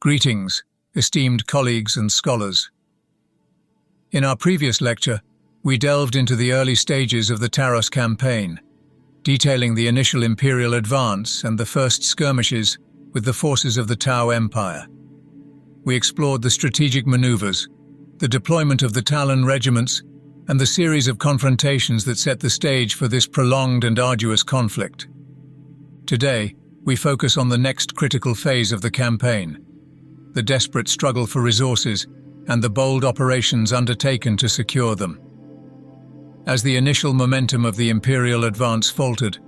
Greetings, esteemed colleagues and scholars. In our previous lecture, we delved into the early stages of the Taros Campaign, detailing the initial Imperial advance and the first skirmishes with the forces of the Tau Empire. We explored the strategic maneuvers, the deployment of the Talon regiments, and the series of confrontations that set the stage for this prolonged and arduous conflict. Today, we focus on the next critical phase of the campaign, the desperate struggle for resources and the bold operations undertaken to secure them. As the initial momentum of the Imperial advance faltered,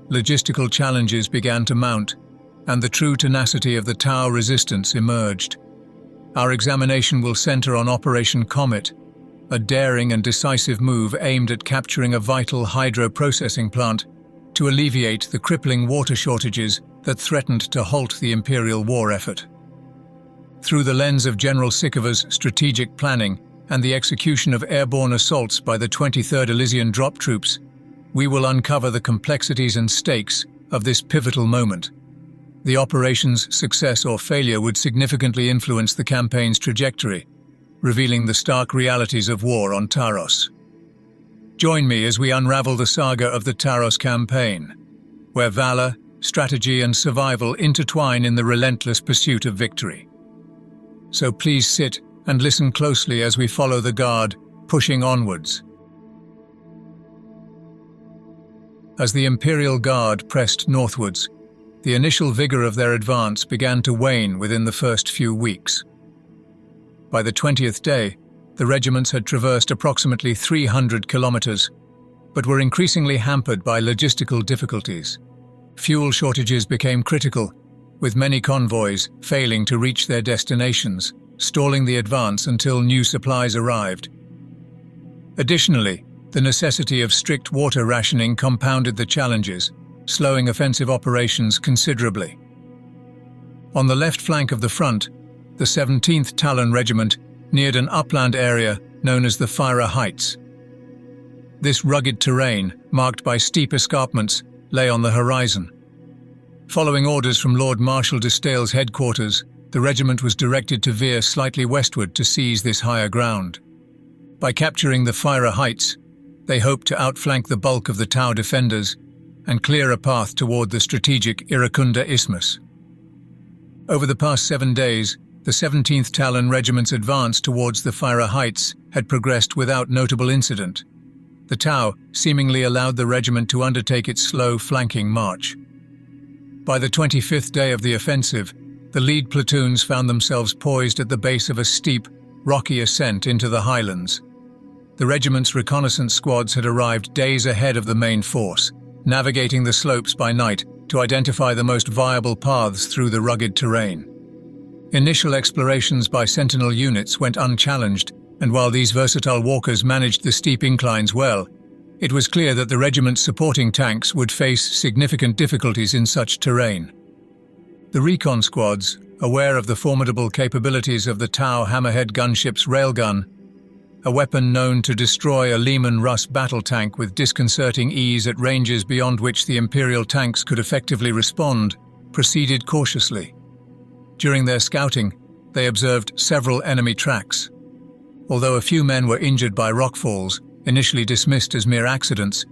logistical challenges began to mount, and the true tenacity of the Tau resistance emerged. Our examination will center on Operation Comet, a daring and decisive move aimed at capturing a vital hydro-processing plant to alleviate the crippling water shortages that threatened to halt the Imperial war effort. Through the lens of General Sikova's strategic planning and the execution of airborne assaults by the 23rd Elysian Drop Troops, we will uncover the complexities and stakes of this pivotal moment. The operation's success or failure would significantly influence the campaign's trajectory, revealing the stark realities of war on Taros. Join me as we unravel the saga of the Taros Campaign, where valor, strategy, and survival intertwine in the relentless pursuit of victory. So please sit and listen closely as we follow the Guard, pushing onwards. As the Imperial Guard pressed northwards, the initial vigor of their advance began to wane within the first few weeks. By the 20th day, the regiments had traversed approximately 300 kilometers, but were increasingly hampered by logistical difficulties. Fuel shortages became critical, with many convoys failing to reach their destinations, stalling the advance until new supplies arrived. Additionally, the necessity of strict water rationing compounded the challenges, slowing offensive operations considerably. On the left flank of the front, the 17th Talon Regiment neared an upland area known as the Phyyra Heights. This rugged terrain, marked by steep escarpments, lay on the horizon. Following orders from Lord Marshal de Stael's headquarters, the regiment was directed to veer slightly westward to seize this higher ground. By capturing the Phyyra Heights, they hoped to outflank the bulk of the Tau defenders and clear a path toward the strategic Iracunda Isthmus. Over the past 7 days, the 17th Talon Regiment's advance towards the Phyyra Heights had progressed without notable incident. The Tau seemingly allowed the regiment to undertake its slow flanking march. By the 25th day of the offensive, the lead platoons found themselves poised at the base of a steep, rocky ascent into the highlands. The regiment's reconnaissance squads had arrived days ahead of the main force, navigating the slopes by night to identify the most viable paths through the rugged terrain. Initial explorations by Sentinel units went unchallenged, and while these versatile walkers managed the steep inclines well, it was clear that the regiment's supporting tanks would face significant difficulties in such terrain. The recon squads, aware of the formidable capabilities of the Tau Hammerhead gunship's railgun, a weapon known to destroy a Lehman Russ battle tank with disconcerting ease at ranges beyond which the Imperial tanks could effectively respond, proceeded cautiously. During their scouting, they observed several enemy tracks. Although a few men were injured by rockfalls, initially dismissed as mere accidents,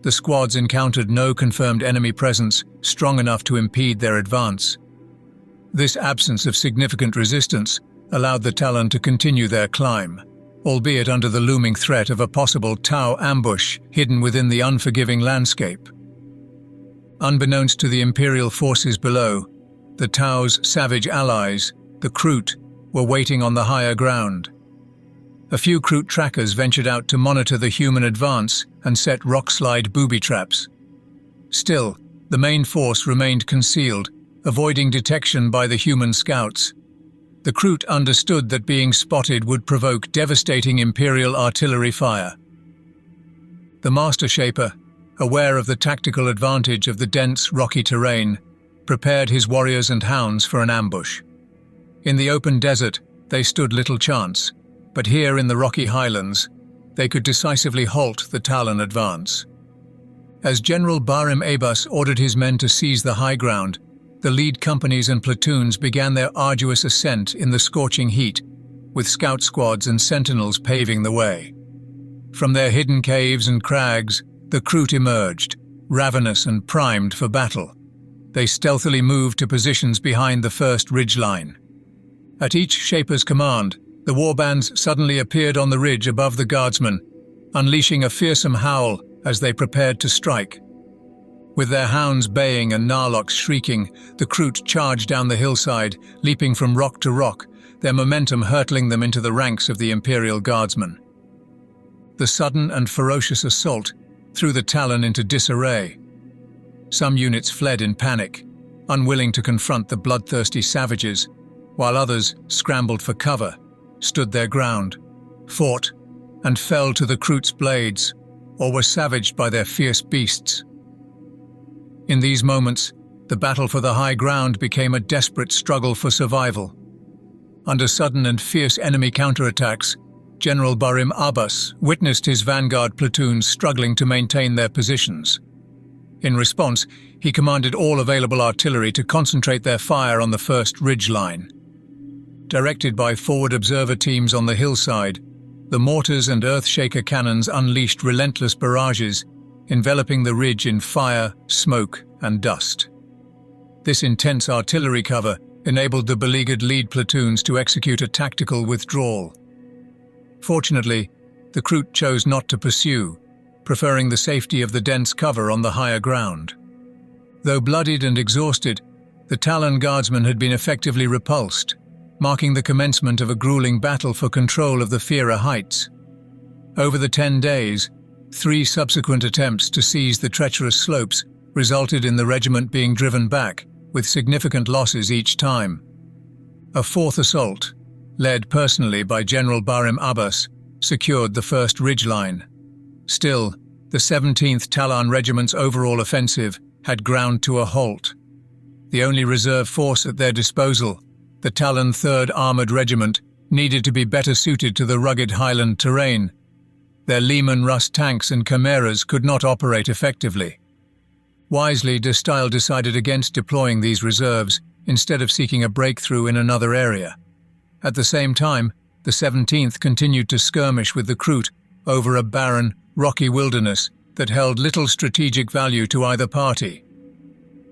the squads encountered no confirmed enemy presence strong enough to impede their advance. This absence of significant resistance allowed the Talon to continue their climb, albeit under the looming threat of a possible Tau ambush hidden within the unforgiving landscape. Unbeknownst to the Imperial forces below, the Tau's savage allies, the Kroot, were waiting on the higher ground. A few Kroot trackers ventured out to monitor the human advance and set rockslide booby traps. Still, the main force remained concealed, avoiding detection by the human scouts. The Kroot understood that being spotted would provoke devastating Imperial artillery fire. The Master Shaper, aware of the tactical advantage of the dense, rocky terrain, prepared his warriors and hounds for an ambush. In the open desert, they stood little chance. but here in the rocky highlands, they could decisively halt the Talon advance. As General Bahrim Abbas ordered his men to seize the high ground, the lead companies and platoons began their arduous ascent in the scorching heat, with scout squads and sentinels paving the way. From their hidden caves and crags, the Kroot emerged, ravenous and primed for battle. They stealthily moved to positions behind the first ridgeline. At each Shaper's command, the warbands suddenly appeared on the ridge above the guardsmen, unleashing a fearsome howl as they prepared to strike. With their hounds baying and narlocks shrieking, the Kroot charged down the hillside, leaping from rock to rock, their momentum hurtling them into the ranks of the Imperial Guardsmen. The sudden and ferocious assault threw the Talon into disarray. Some units fled in panic, unwilling to confront the bloodthirsty savages, while others scrambled for cover, stood their ground, fought, and fell to the Kroot's blades, or were savaged by their fierce beasts. In these moments, the battle for the high ground became a desperate struggle for survival. Under sudden and fierce enemy counterattacks, General Bahrim Abbas witnessed his vanguard platoons struggling to maintain their positions. In response, he commanded all available artillery to concentrate their fire on the first ridgeline. Directed by forward observer teams on the hillside, the mortars and earthshaker cannons unleashed relentless barrages, enveloping the ridge in fire, smoke, and dust. This intense artillery cover enabled the beleaguered lead platoons to execute a tactical withdrawal. Fortunately, the Kroot chose not to pursue, preferring the safety of the dense cover on the higher ground. Though bloodied and exhausted, the Talon guardsmen had been effectively repulsed, marking the commencement of a grueling battle for control of the Phyyra Heights. Over the 10 days, 3 subsequent attempts to seize the treacherous slopes resulted in the regiment being driven back, with significant losses each time. A 4th assault, led personally by General Bahrim Abbas, secured the first ridgeline. Still, the 17th Talon Regiment's overall offensive had ground to a halt. The only reserve force at their disposal, the Talon 3rd Armoured Regiment, needed to be better suited to the rugged highland terrain. Their Lehman Russ tanks and chimeras could not operate effectively. Wisely, de Stijl decided against deploying these reserves, instead of seeking a breakthrough in another area. At the same time, the 17th continued to skirmish with the Kroot over a barren, rocky wilderness that held little strategic value to either party.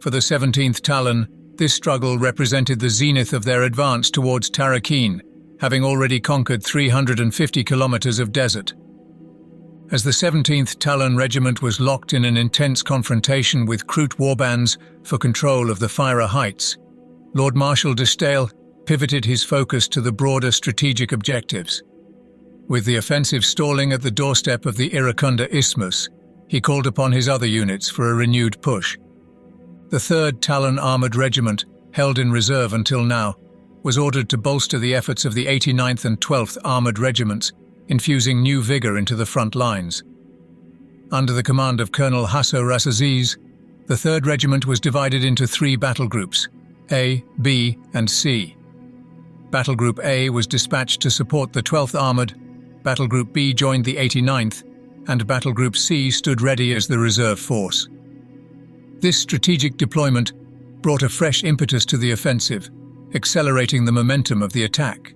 For the 17th Talon, this struggle represented the zenith of their advance towards Tarakeen, having already conquered 350 kilometers of desert. As the 17th Talon Regiment was locked in an intense confrontation with Kroot warbands for control of the Phyyra Heights, Lord Marshal de Stijl pivoted his focus to the broader strategic objectives. With the offensive stalling at the doorstep of the Iracunda Isthmus, he called upon his other units for a renewed push. The 3rd Talon Armoured Regiment, held in reserve until now, was ordered to bolster the efforts of the 89th and 12th Armoured Regiments, infusing new vigour into the front lines. Under the command of Colonel Hasso Rasaziz, the 3rd Regiment was divided into 3 battle groups, A, B, and C. Battle Group A was dispatched to support the 12th Armoured, Battle Group B joined the 89th, and Battle Group C stood ready as the reserve force. This strategic deployment brought a fresh impetus to the offensive, accelerating the momentum of the attack.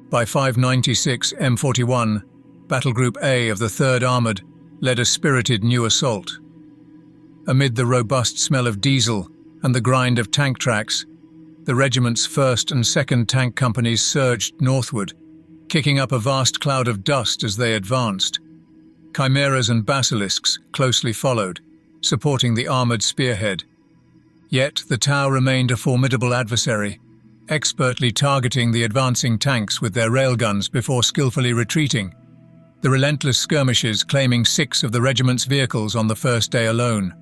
By 596 M41, Battle Group A of the 3rd Armoured led a spirited new assault. Amid the robust smell of diesel and the grind of tank tracks, the regiment's 1st and 2nd tank companies surged northward, kicking up a vast cloud of dust as they advanced. Chimeras and basilisks closely followed, supporting the armoured spearhead. Yet the Tau remained a formidable adversary, expertly targeting the advancing tanks with their railguns before skillfully retreating, the relentless skirmishes claiming 6 of the regiment's vehicles on the first day alone.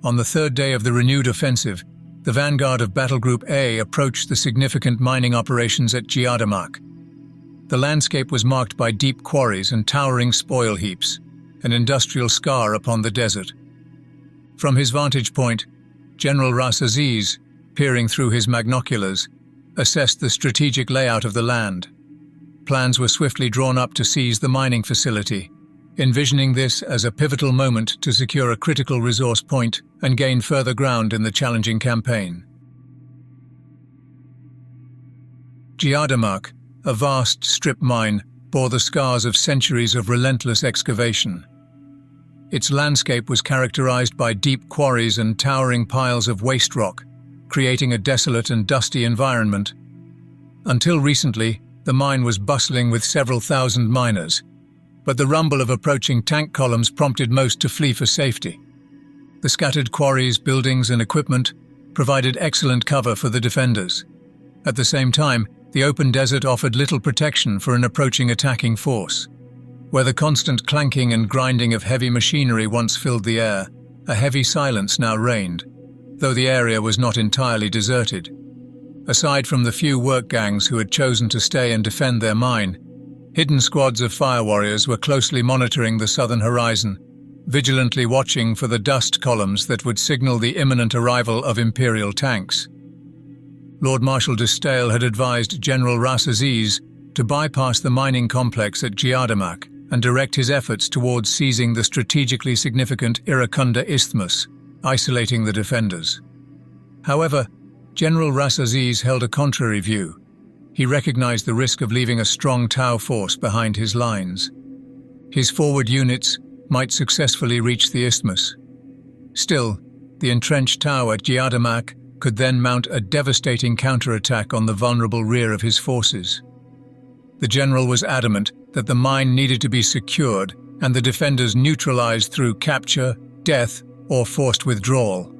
On the 3rd day of the renewed offensive, the vanguard of Battle Group A approached the significant mining operations at Giadamak. The landscape was marked by deep quarries and towering spoil heaps, an industrial scar upon the desert. From his vantage point, General Rasaziz, peering through his magnoculars, assessed the strategic layout of the land. plans were swiftly drawn up to seize the mining facility, envisioning this as a pivotal moment to secure a critical resource point and gain further ground in the challenging campaign. Giadamak, a vast strip mine, bore the scars of centuries of relentless excavation. Its landscape was characterized by deep quarries and towering piles of waste rock, creating a desolate and dusty environment. Until recently, the mine was bustling with several thousand miners, but the rumble of approaching tank columns prompted most to flee for safety. The scattered quarries, buildings, and equipment provided excellent cover for the defenders. At the same time, the open desert offered little protection for an approaching attacking force. Where the constant clanking and grinding of heavy machinery once filled the air, a heavy silence now reigned, though the area was not entirely deserted. Aside from the few work gangs who had chosen to stay and defend their mine, hidden squads of fire warriors were closely monitoring the southern horizon, vigilantly watching for the dust columns that would signal the imminent arrival of Imperial tanks. Lord Marshal de Stael had advised General Ras Aziz to bypass the mining complex at Giadamak and direct his efforts towards seizing the strategically significant Iracunda Isthmus, isolating the defenders. However, General Ras Aziz held a contrary view. He recognized the risk of leaving a strong Tau force behind his lines. His forward units might successfully reach the isthmus. Still, the entrenched Tau at Giadamak could then mount a devastating counterattack on the vulnerable rear of his forces. The general was adamant that the mine needed to be secured and the defenders neutralized through capture, death, or forced withdrawal.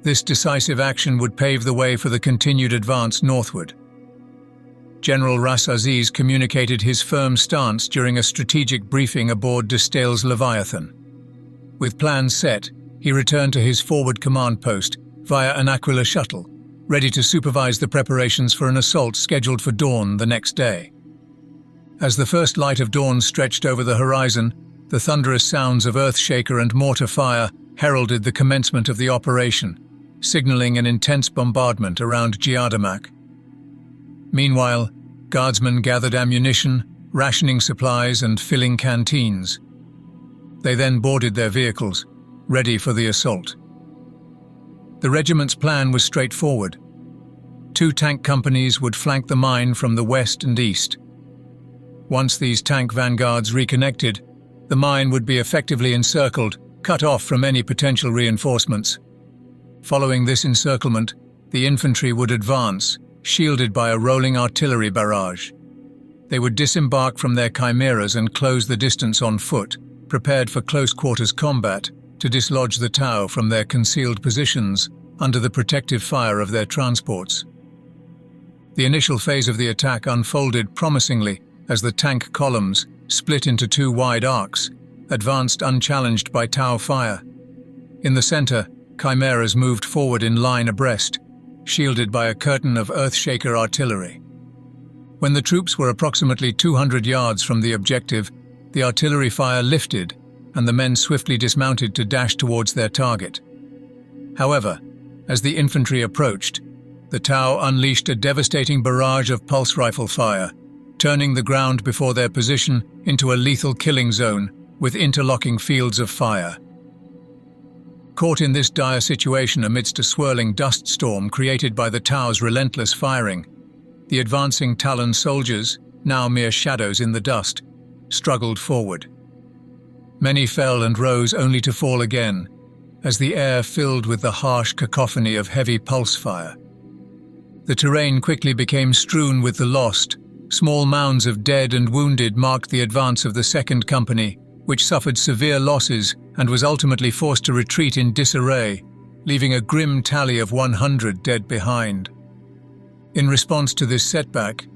This decisive action would pave the way for the continued advance northward. General Ras Aziz communicated his firm stance during a strategic briefing aboard de Stael's Leviathan. With plans set, he returned to his forward command post via an Aquila shuttle, ready to supervise the preparations for an assault scheduled for dawn the next day. As the first light of dawn stretched over the horizon, the thunderous sounds of earthshaker and mortar fire heralded the commencement of the operation, signaling an intense bombardment around Giadamak. Meanwhile, guardsmen gathered ammunition, rationing supplies, and filling canteens. They then boarded their vehicles, ready for the assault. The regiment's plan was straightforward. 2 tank companies would flank the mine from the west and east. Once these tank vanguards reconnected, the mine would be effectively encircled, cut off from any potential reinforcements. Following this encirclement, the infantry would advance, shielded by a rolling artillery barrage. They would disembark from their chimeras and close the distance on foot, prepared for close-quarters combat, to dislodge the Tau from their concealed positions under the protective fire of their transports. The initial phase of the attack unfolded promisingly as the tank columns, split into 2 wide arcs, advanced unchallenged by Tau fire. In the center, chimeras moved forward in line abreast, shielded by a curtain of earthshaker artillery. When the troops were approximately 200 yards from the objective, the artillery fire lifted and the men swiftly dismounted to dash towards their target. However, as the infantry approached, the Tau unleashed a devastating barrage of pulse rifle fire, turning the ground before their position into a lethal killing zone with interlocking fields of fire. Caught in this dire situation amidst a swirling dust storm created by the Tau's relentless firing, the advancing Talon soldiers, now mere shadows in the dust, struggled forward. Many fell and rose only to fall again, as the air filled with the harsh cacophony of heavy pulse fire. The terrain quickly became strewn with the lost. Small mounds of dead and wounded marked the advance of the Second Company, which suffered severe losses and was ultimately forced to retreat in disarray, leaving a grim tally of 100 dead behind. In response to this setback,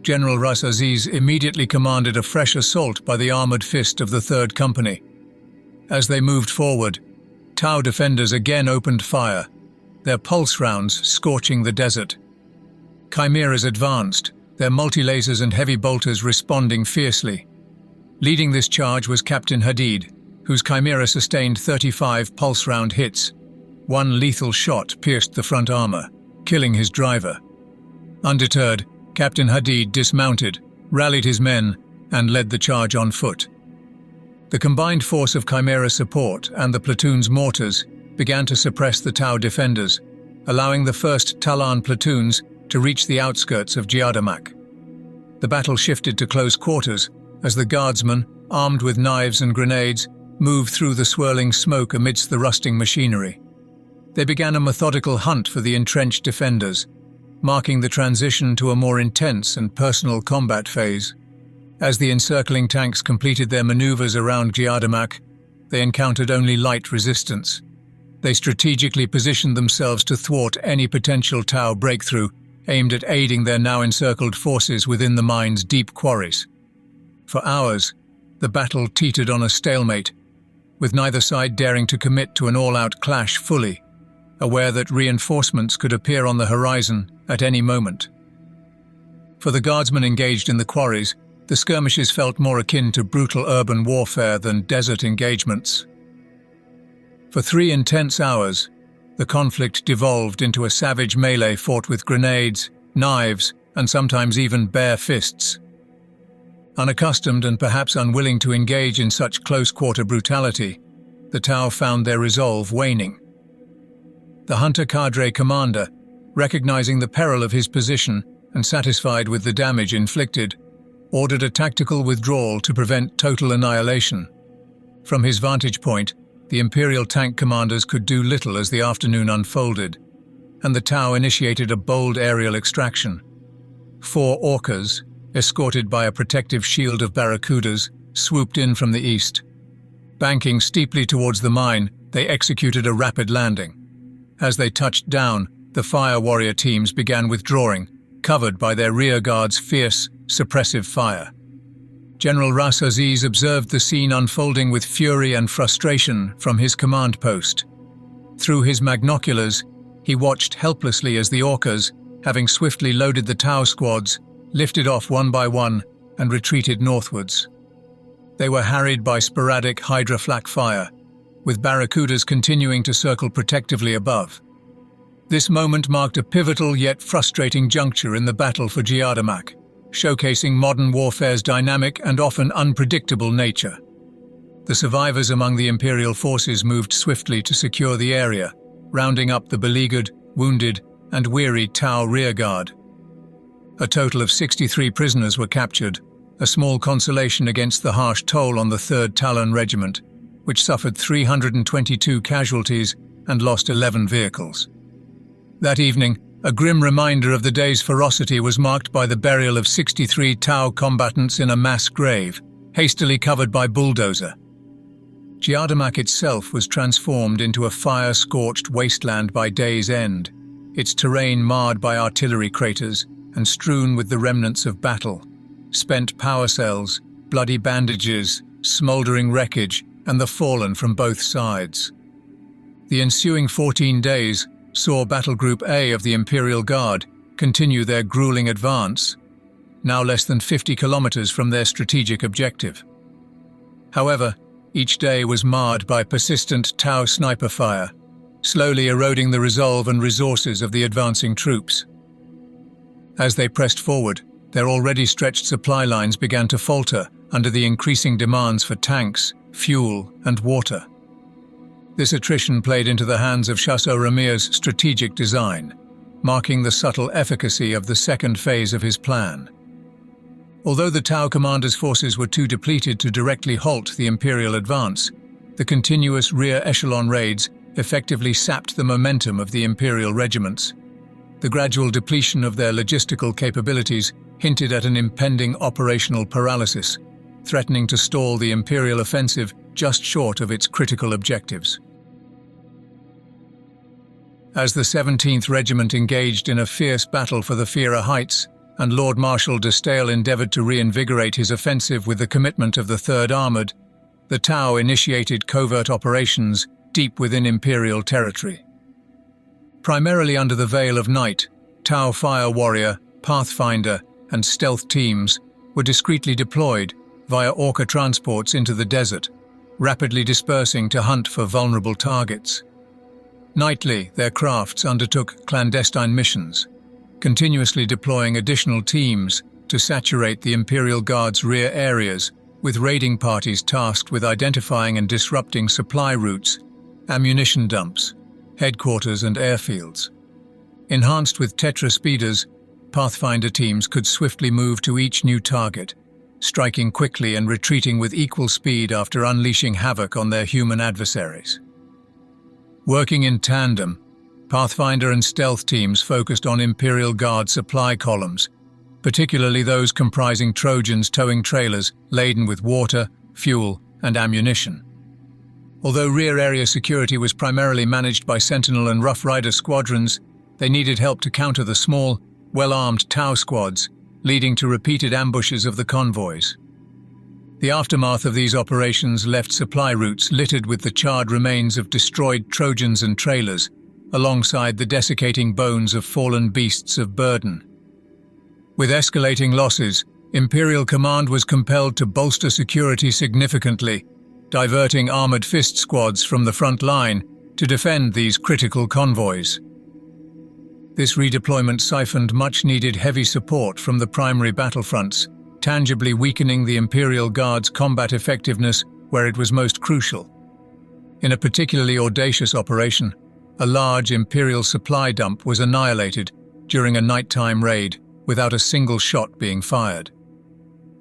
General Ras Aziz immediately commanded a fresh assault by the armoured fist of the Third Company. As they moved forward, Tau defenders again opened fire, their pulse rounds scorching the desert. Chimeras advanced, their multi-lasers and heavy bolters responding fiercely. Leading this charge was Captain Hadid, whose Chimera sustained 35 pulse-round hits. 1 lethal shot pierced the front armour, killing his driver. Undeterred, Captain Hadid dismounted, rallied his men, and led the charge on foot. The combined force of Chimera support and the platoon's mortars began to suppress the Tau defenders, allowing the first Talon platoons to reach the outskirts of Giadamak. The battle shifted to close quarters as the guardsmen, armed with knives and grenades, moved through the swirling smoke amidst the rusting machinery. They began a methodical hunt for the entrenched defenders, marking the transition to a more intense and personal combat phase. As the encircling tanks completed their maneuvers around Giadamak, they encountered only light resistance. They strategically positioned themselves to thwart any potential Tau breakthrough aimed at aiding their now encircled forces within the mine's deep quarries. For hours, the battle teetered on a stalemate, with neither side daring to commit to an all-out clash fully, aware that reinforcements could appear on the horizon at any moment. For the guardsmen engaged in the quarries, the skirmishes felt more akin to brutal urban warfare than desert engagements. For 3 intense hours, the conflict devolved into a savage melee fought with grenades, knives, and sometimes even bare fists. Unaccustomed and perhaps unwilling to engage in such close-quarter brutality, the Tau found their resolve waning. The Hunter Cadre commander, recognizing the peril of his position and satisfied with the damage inflicted, ordered a tactical withdrawal to prevent total annihilation. From his vantage point, the Imperial tank commanders could do little as the afternoon unfolded, and the Tau initiated a bold aerial extraction. 4 orcas, escorted by a protective shield of barracudas, swooped in from the east. Banking steeply towards the mine, they executed a rapid landing. As they touched down, the fire warrior teams began withdrawing, covered by their rear guard's fierce, suppressive fire. General Ras Aziz observed the scene unfolding with fury and frustration from his command post. Through his magnoculars, he watched helplessly as the orcas, having swiftly loaded the Tau squads, lifted off one by one and retreated northwards. They were harried by sporadic Hydra flak fire, with barracudas continuing to circle protectively above. This moment marked a pivotal yet frustrating juncture in the battle for Giadamak, showcasing modern warfare's dynamic and often unpredictable nature. The survivors among the Imperial forces moved swiftly to secure the area, rounding up the beleaguered, wounded, and weary Tau rearguard. A total of 63 prisoners were captured, a small consolation against the harsh toll on the 3rd Talon Regiment, which suffered 322 casualties and lost 11 vehicles. That evening, a grim reminder of the day's ferocity was marked by the burial of 63 Tau combatants in a mass grave, hastily covered by bulldozer. Giadamak itself was transformed into a fire-scorched wasteland by day's end, its terrain marred by artillery craters and strewn with the remnants of battle, spent power cells, bloody bandages, smouldering wreckage, and the fallen from both sides. The ensuing 14 days saw Battle Group A of the Imperial Guard continue their grueling advance, now less than 50 kilometers from their strategic objective. However, each day was marred by persistent Tau sniper fire, slowly eroding the resolve and resources of the advancing troops. As they pressed forward, their already stretched supply lines began to falter under the increasing demands for tanks, fuel, and water. This attrition played into the hands of Chasseur Ramir's strategic design, marking the subtle efficacy of the second phase of his plan. Although the Tau commander's forces were too depleted to directly halt the Imperial advance, the continuous rear echelon raids effectively sapped the momentum of the Imperial regiments. The gradual depletion of their logistical capabilities hinted at an impending operational paralysis, threatening to stall the Imperial offensive just short of its critical objectives. As the 17th Regiment engaged in a fierce battle for the Phyyra Heights, and Lord Marshal de Stael endeavoured to reinvigorate his offensive with the commitment of the 3rd Armoured, the Tau initiated covert operations deep within Imperial territory. Primarily under the veil of night, Tau Fire Warrior, Pathfinder, and stealth teams were discreetly deployed via Orca transports into the desert, rapidly dispersing to hunt for vulnerable targets. Nightly, their crafts undertook clandestine missions, continuously deploying additional teams to saturate the Imperial Guard's rear areas, with raiding parties tasked with identifying and disrupting supply routes, ammunition dumps, headquarters and airfields. Enhanced with Tetra speeders, Pathfinder teams could swiftly move to each new target, striking quickly and retreating with equal speed after unleashing havoc on their human adversaries. Working in tandem, Pathfinder and stealth teams focused on Imperial Guard supply columns, particularly those comprising Trojans towing trailers laden with water, fuel, and ammunition. Although rear area security was primarily managed by Sentinel and Rough Rider squadrons, they needed help to counter the small, well-armed Tau squads, leading to repeated ambushes of the convoys. The aftermath of these operations left supply routes littered with the charred remains of destroyed Trojans and trailers, alongside the desiccating bones of fallen beasts of burden. With escalating losses, Imperial Command was compelled to bolster security significantly, diverting armored fist squads from the front line to defend these critical convoys. This redeployment siphoned much-needed heavy support from the primary battlefronts, tangibly weakening the Imperial Guard's combat effectiveness where it was most crucial. In a particularly audacious operation, a large Imperial supply dump was annihilated during a nighttime raid without a single shot being fired.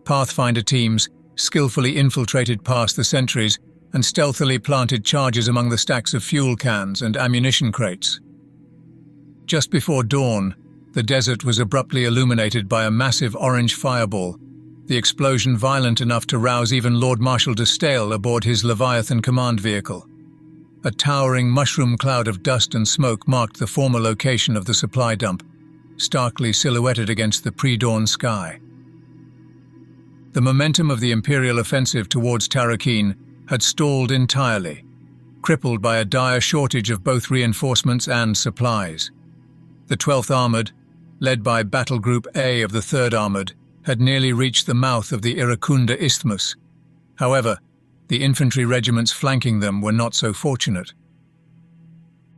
Pathfinder teams skillfully infiltrated past the sentries and stealthily planted charges among the stacks of fuel cans and ammunition crates. Just before dawn, the desert was abruptly illuminated by a massive orange fireball, the explosion violent enough to rouse even Lord Marshal de Stale aboard his Leviathan command vehicle. A towering mushroom cloud of dust and smoke marked the former location of the supply dump, starkly silhouetted against the pre-dawn sky. The momentum of the Imperial offensive towards Tarrakeen had stalled entirely, crippled by a dire shortage of both reinforcements and supplies. The 12th Armoured, led by Battle Group A of the 3rd Armoured, had nearly reached the mouth of the Iracunda Isthmus. However, the infantry regiments flanking them were not so fortunate.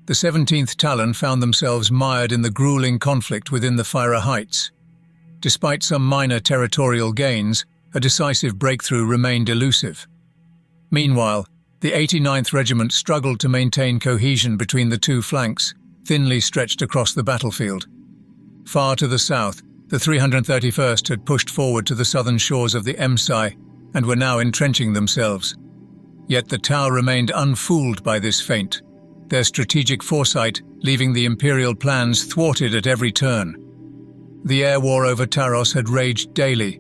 The 17th Talon found themselves mired in the grueling conflict within the Phyyra Heights. Despite some minor territorial gains, a decisive breakthrough remained elusive. Meanwhile, the 89th Regiment struggled to maintain cohesion between the two flanks, thinly stretched across the battlefield. Far to the south, the 331st had pushed forward to the southern shores of the Emsai and were now entrenching themselves. Yet the Tau remained unfooled by this feint, their strategic foresight leaving the Imperial plans thwarted at every turn. The air war over Taros had raged daily,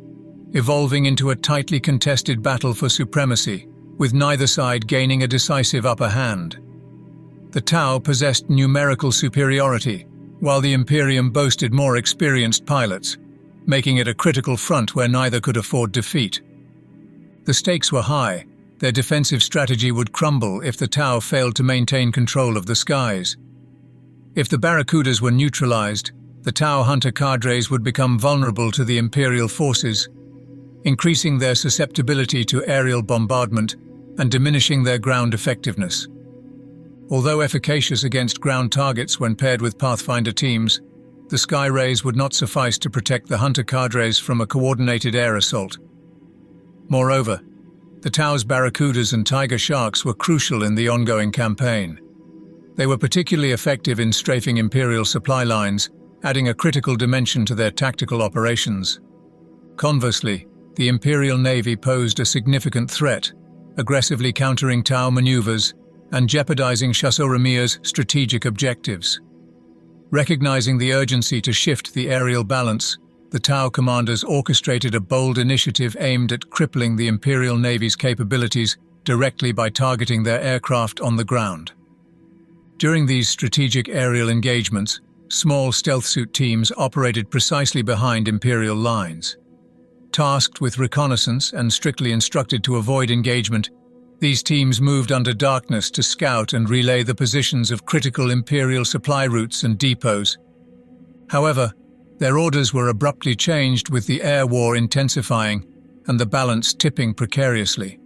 evolving into a tightly contested battle for supremacy, with neither side gaining a decisive upper hand. The Tau possessed numerical superiority, while the Imperium boasted more experienced pilots, making it a critical front where neither could afford defeat. The stakes were high. Their defensive strategy would crumble if the Tau failed to maintain control of the skies. If the Barracudas were neutralized, the Tau hunter cadres would become vulnerable to the Imperial forces, increasing their susceptibility to aerial bombardment and diminishing their ground effectiveness. Although efficacious against ground targets when paired with Pathfinder teams, the sky rays would not suffice to protect the hunter cadres from a coordinated air assault. Moreover, the Tau's Barracudas and Tiger Sharks were crucial in the ongoing campaign. They were particularly effective in strafing Imperial supply lines, adding a critical dimension to their tactical operations. Conversely, the Imperial Navy posed a significant threat, aggressively countering Tau maneuvers and jeopardizing Chasseau-Ramire's strategic objectives. Recognizing the urgency to shift the aerial balance, the Tau commanders orchestrated a bold initiative aimed at crippling the Imperial Navy's capabilities directly by targeting their aircraft on the ground. During these strategic aerial engagements, small stealth suit teams operated precisely behind Imperial lines. Tasked with reconnaissance and strictly instructed to avoid engagement, these teams moved under darkness to scout and relay the positions of critical Imperial supply routes and depots. However, their orders were abruptly changed with the air war intensifying and the balance tipping precariously.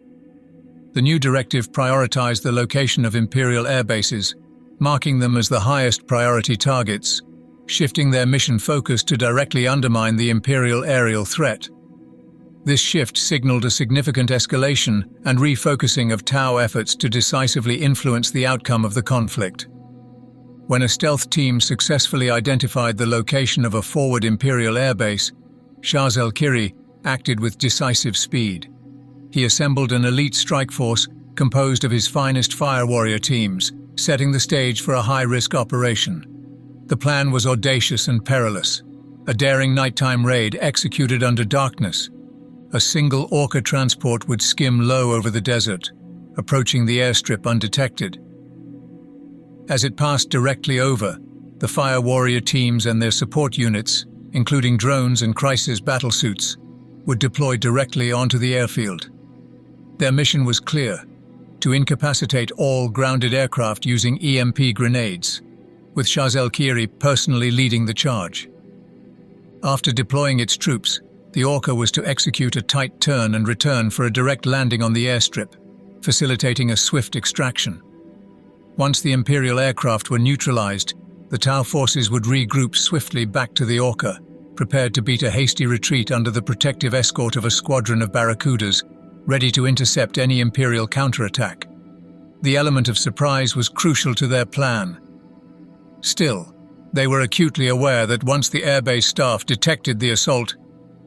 The new directive prioritized the location of Imperial air bases, marking them as the highest priority targets, shifting their mission focus to directly undermine the Imperial aerial threat. This shift signaled a significant escalation and refocusing of Tau efforts to decisively influence the outcome of the conflict. When a stealth team successfully identified the location of a forward Imperial airbase, Shaz-el-Kiri acted with decisive speed. He assembled an elite strike force composed of his finest fire warrior teams, setting the stage for a high-risk operation. The plan was audacious and perilous, a daring nighttime raid executed under darkness. A single Orca transport would skim low over the desert, approaching the airstrip undetected. As it passed directly over, the fire warrior teams and their support units, including drones and crisis battlesuits, would deploy directly onto the airfield. Their mission was clear: to incapacitate all grounded aircraft using EMP grenades, with Shaz-el-Kiri personally leading the charge. After deploying its troops, the Orca was to execute a tight turn and return for a direct landing on the airstrip, facilitating a swift extraction. Once the Imperial aircraft were neutralized, the Tau forces would regroup swiftly back to the Orca, prepared to beat a hasty retreat under the protective escort of a squadron of Barracudas, ready to intercept any Imperial counterattack. The element of surprise was crucial to their plan. Still, they were acutely aware that once the airbase staff detected the assault,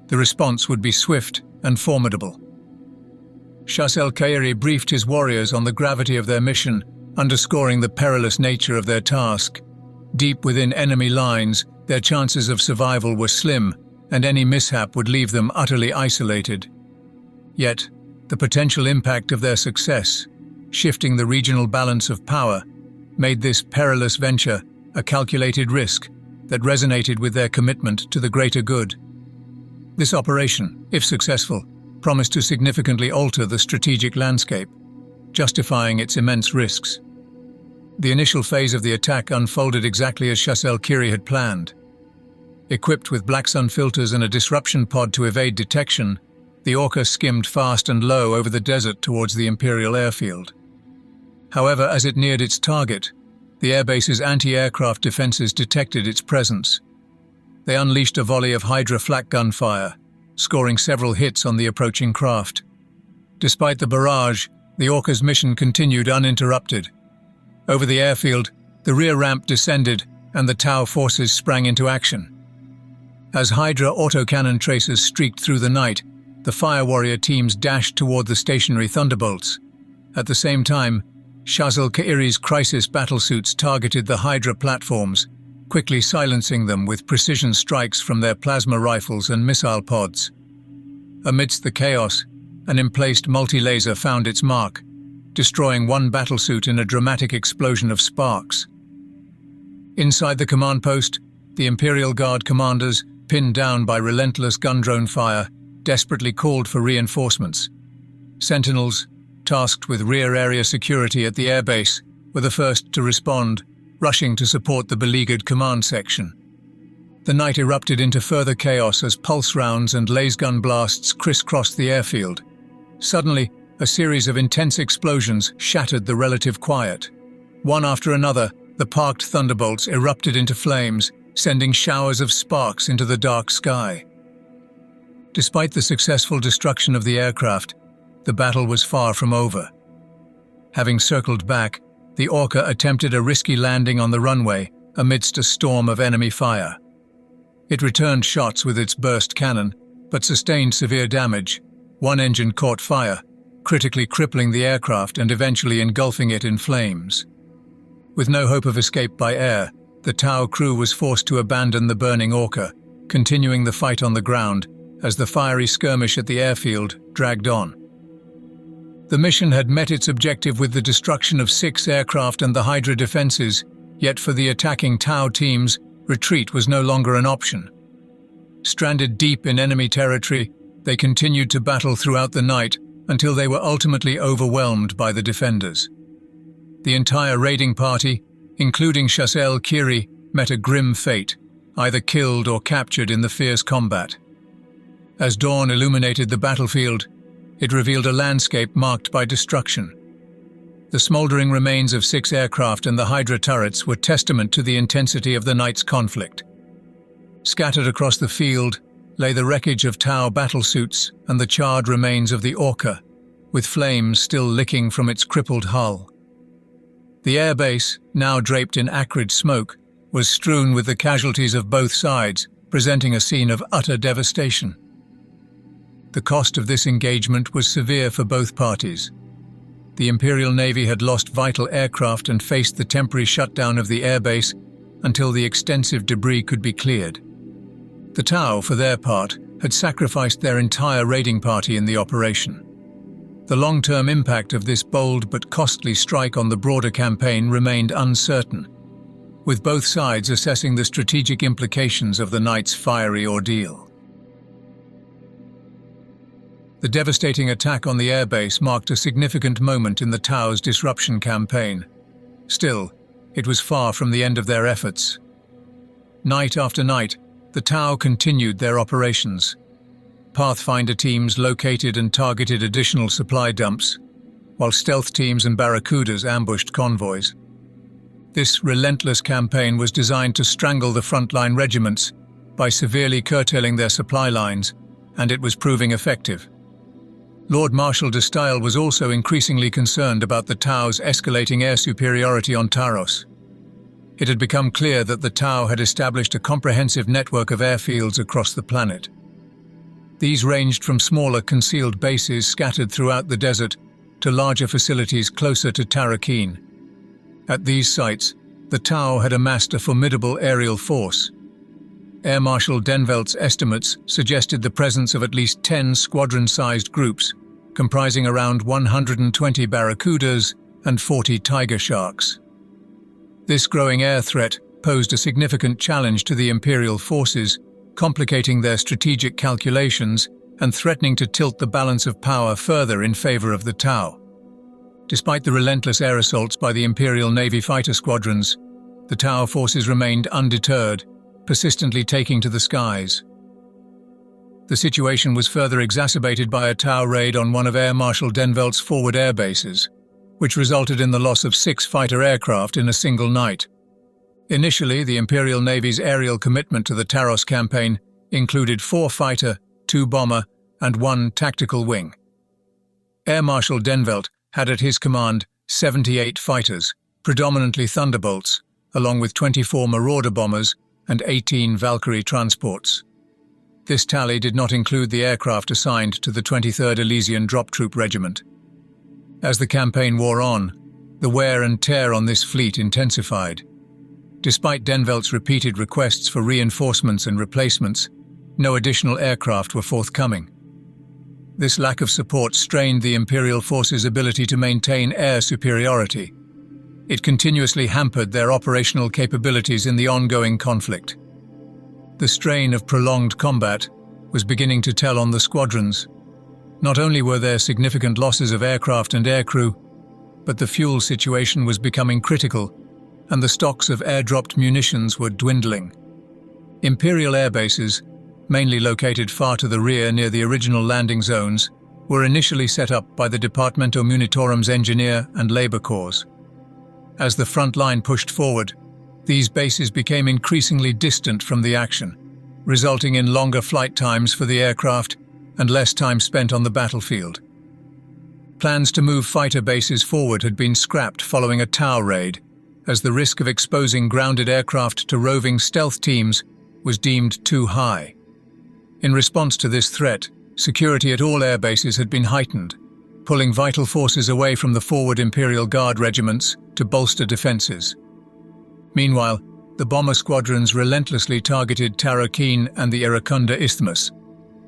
the response would be swift and formidable. Shaz-el-Kiri briefed his warriors on the gravity of their mission, underscoring the perilous nature of their task. Deep within enemy lines, their chances of survival were slim, and any mishap would leave them utterly isolated. Yet, the potential impact of their success, shifting the regional balance of power, made this perilous venture a calculated risk that resonated with their commitment to the greater good. This operation, if successful, promised to significantly alter the strategic landscape, justifying its immense risks. The initial phase of the attack unfolded exactly as Shaz-el-Kiri had planned. Equipped with Black Sun filters and a disruption pod to evade detection, the Orca skimmed fast and low over the desert towards the Imperial airfield. However, as it neared its target, the airbase's anti-aircraft defenses detected its presence. They unleashed a volley of Hydra flak gunfire, scoring several hits on the approaching craft. Despite the barrage, the Orca's mission continued uninterrupted. Over the airfield, the rear ramp descended and the Tau forces sprang into action. As Hydra autocannon tracers streaked through the night, the fire warrior teams dashed toward the stationary thunderbolts. At the same time, Shaz-el-Kiri's crisis battlesuits targeted the Hydra platforms, quickly silencing them with precision strikes from their plasma rifles and missile pods. Amidst the chaos, an emplaced multi-laser found its mark, destroying one battlesuit in a dramatic explosion of sparks. Inside the command post, the Imperial Guard commanders, pinned down by relentless gun-drone fire, desperately called for reinforcements. Sentinels, tasked with rear area security at the airbase, were the first to respond, rushing to support the beleaguered command section. The night erupted into further chaos as pulse rounds and lasgun blasts crisscrossed the airfield. Suddenly, a series of intense explosions shattered the relative quiet. One after another, the parked thunderbolts erupted into flames, sending showers of sparks into the dark sky. Despite the successful destruction of the aircraft, the battle was far from over. Having circled back, the Orca attempted a risky landing on the runway amidst a storm of enemy fire. It returned shots with its burst cannon, but sustained severe damage. One engine caught fire, critically crippling the aircraft and eventually engulfing it in flames. With no hope of escape by air, the Tau crew was forced to abandon the burning Orca, continuing the fight on the ground as the fiery skirmish at the airfield dragged on. The mission had met its objective with the destruction of 6 aircraft and the Hydra defenses, yet for the attacking Tau teams, retreat was no longer an option. Stranded deep in enemy territory, they continued to battle throughout the night until they were ultimately overwhelmed by the defenders. The entire raiding party, including Shaz-el-Kiri, met a grim fate, either killed or captured in the fierce combat. As dawn illuminated the battlefield, it revealed a landscape marked by destruction. The smoldering remains of 6 aircraft and the Hydra turrets were testament to the intensity of the night's conflict. Scattered across the field lay the wreckage of Tau battlesuits and the charred remains of the Orca, with flames still licking from its crippled hull. The airbase, now draped in acrid smoke, was strewn with the casualties of both sides, presenting a scene of utter devastation. The cost of this engagement was severe for both parties. The Imperial Navy had lost vital aircraft and faced the temporary shutdown of the airbase until the extensive debris could be cleared. The Tau, for their part, had sacrificed their entire raiding party in the operation. The long-term impact of this bold but costly strike on the broader campaign remained uncertain, with both sides assessing the strategic implications of the night's fiery ordeal. The devastating attack on the airbase marked a significant moment in the Tau's disruption campaign. Still, it was far from the end of their efforts. Night after night, the Tau continued their operations. Pathfinder teams located and targeted additional supply dumps, while stealth teams and barracudas ambushed convoys. This relentless campaign was designed to strangle the frontline regiments by severely curtailing their supply lines, and it was proving effective. Lord Marshal de Stael was also increasingly concerned about the Tau's escalating air superiority on Taros. It had become clear that the Tau had established a comprehensive network of airfields across the planet. These ranged from smaller concealed bases scattered throughout the desert to larger facilities closer to Tarakeen. At these sites, the Tau had amassed a formidable aerial force. Air Marshal Denvelt's estimates suggested the presence of at least 10 squadron-sized groups, comprising around 120 barracudas and 40 tiger sharks. This growing air threat posed a significant challenge to the Imperial forces, complicating their strategic calculations and threatening to tilt the balance of power further in favor of the Tau. Despite the relentless air assaults by the Imperial Navy fighter squadrons, the Tau forces remained undeterred, persistently taking to the skies. The situation was further exacerbated by a Tau raid on one of Air Marshal Denvelt's forward air bases, which resulted in the loss of 6 fighter aircraft in a single night. Initially, the Imperial Navy's aerial commitment to the Taros Campaign included 4 fighter, 2 bomber, and 1 tactical wing. Air Marshal Denvelt had at his command 78 fighters, predominantly Thunderbolts, along with 24 Marauder bombers and 18 Valkyrie transports. This tally did not include the aircraft assigned to the 23rd Elysian Drop Troop Regiment. As the campaign wore on, the wear and tear on this fleet intensified. Despite Denvelt's repeated requests for reinforcements and replacements, no additional aircraft were forthcoming. This lack of support strained the Imperial forces' ability to maintain air superiority. It continuously hampered their operational capabilities in the ongoing conflict. The strain of prolonged combat was beginning to tell on the squadrons. Not only were there significant losses of aircraft and aircrew, but the fuel situation was becoming critical, and the stocks of airdropped munitions were dwindling. Imperial airbases, mainly located far to the rear near the original landing zones, were initially set up by the Departamento Munitorum's engineer and labor corps. As the front line pushed forward, these bases became increasingly distant from the action, resulting in longer flight times for the aircraft and less time spent on the battlefield. Plans to move fighter bases forward had been scrapped following a Tau raid, as the risk of exposing grounded aircraft to roving stealth teams was deemed too high. In response to this threat, security at all air bases had been heightened, pulling vital forces away from the forward Imperial Guard regiments to bolster defenses. Meanwhile, the bomber squadrons relentlessly targeted Tarakeen and the Iracunda Isthmus,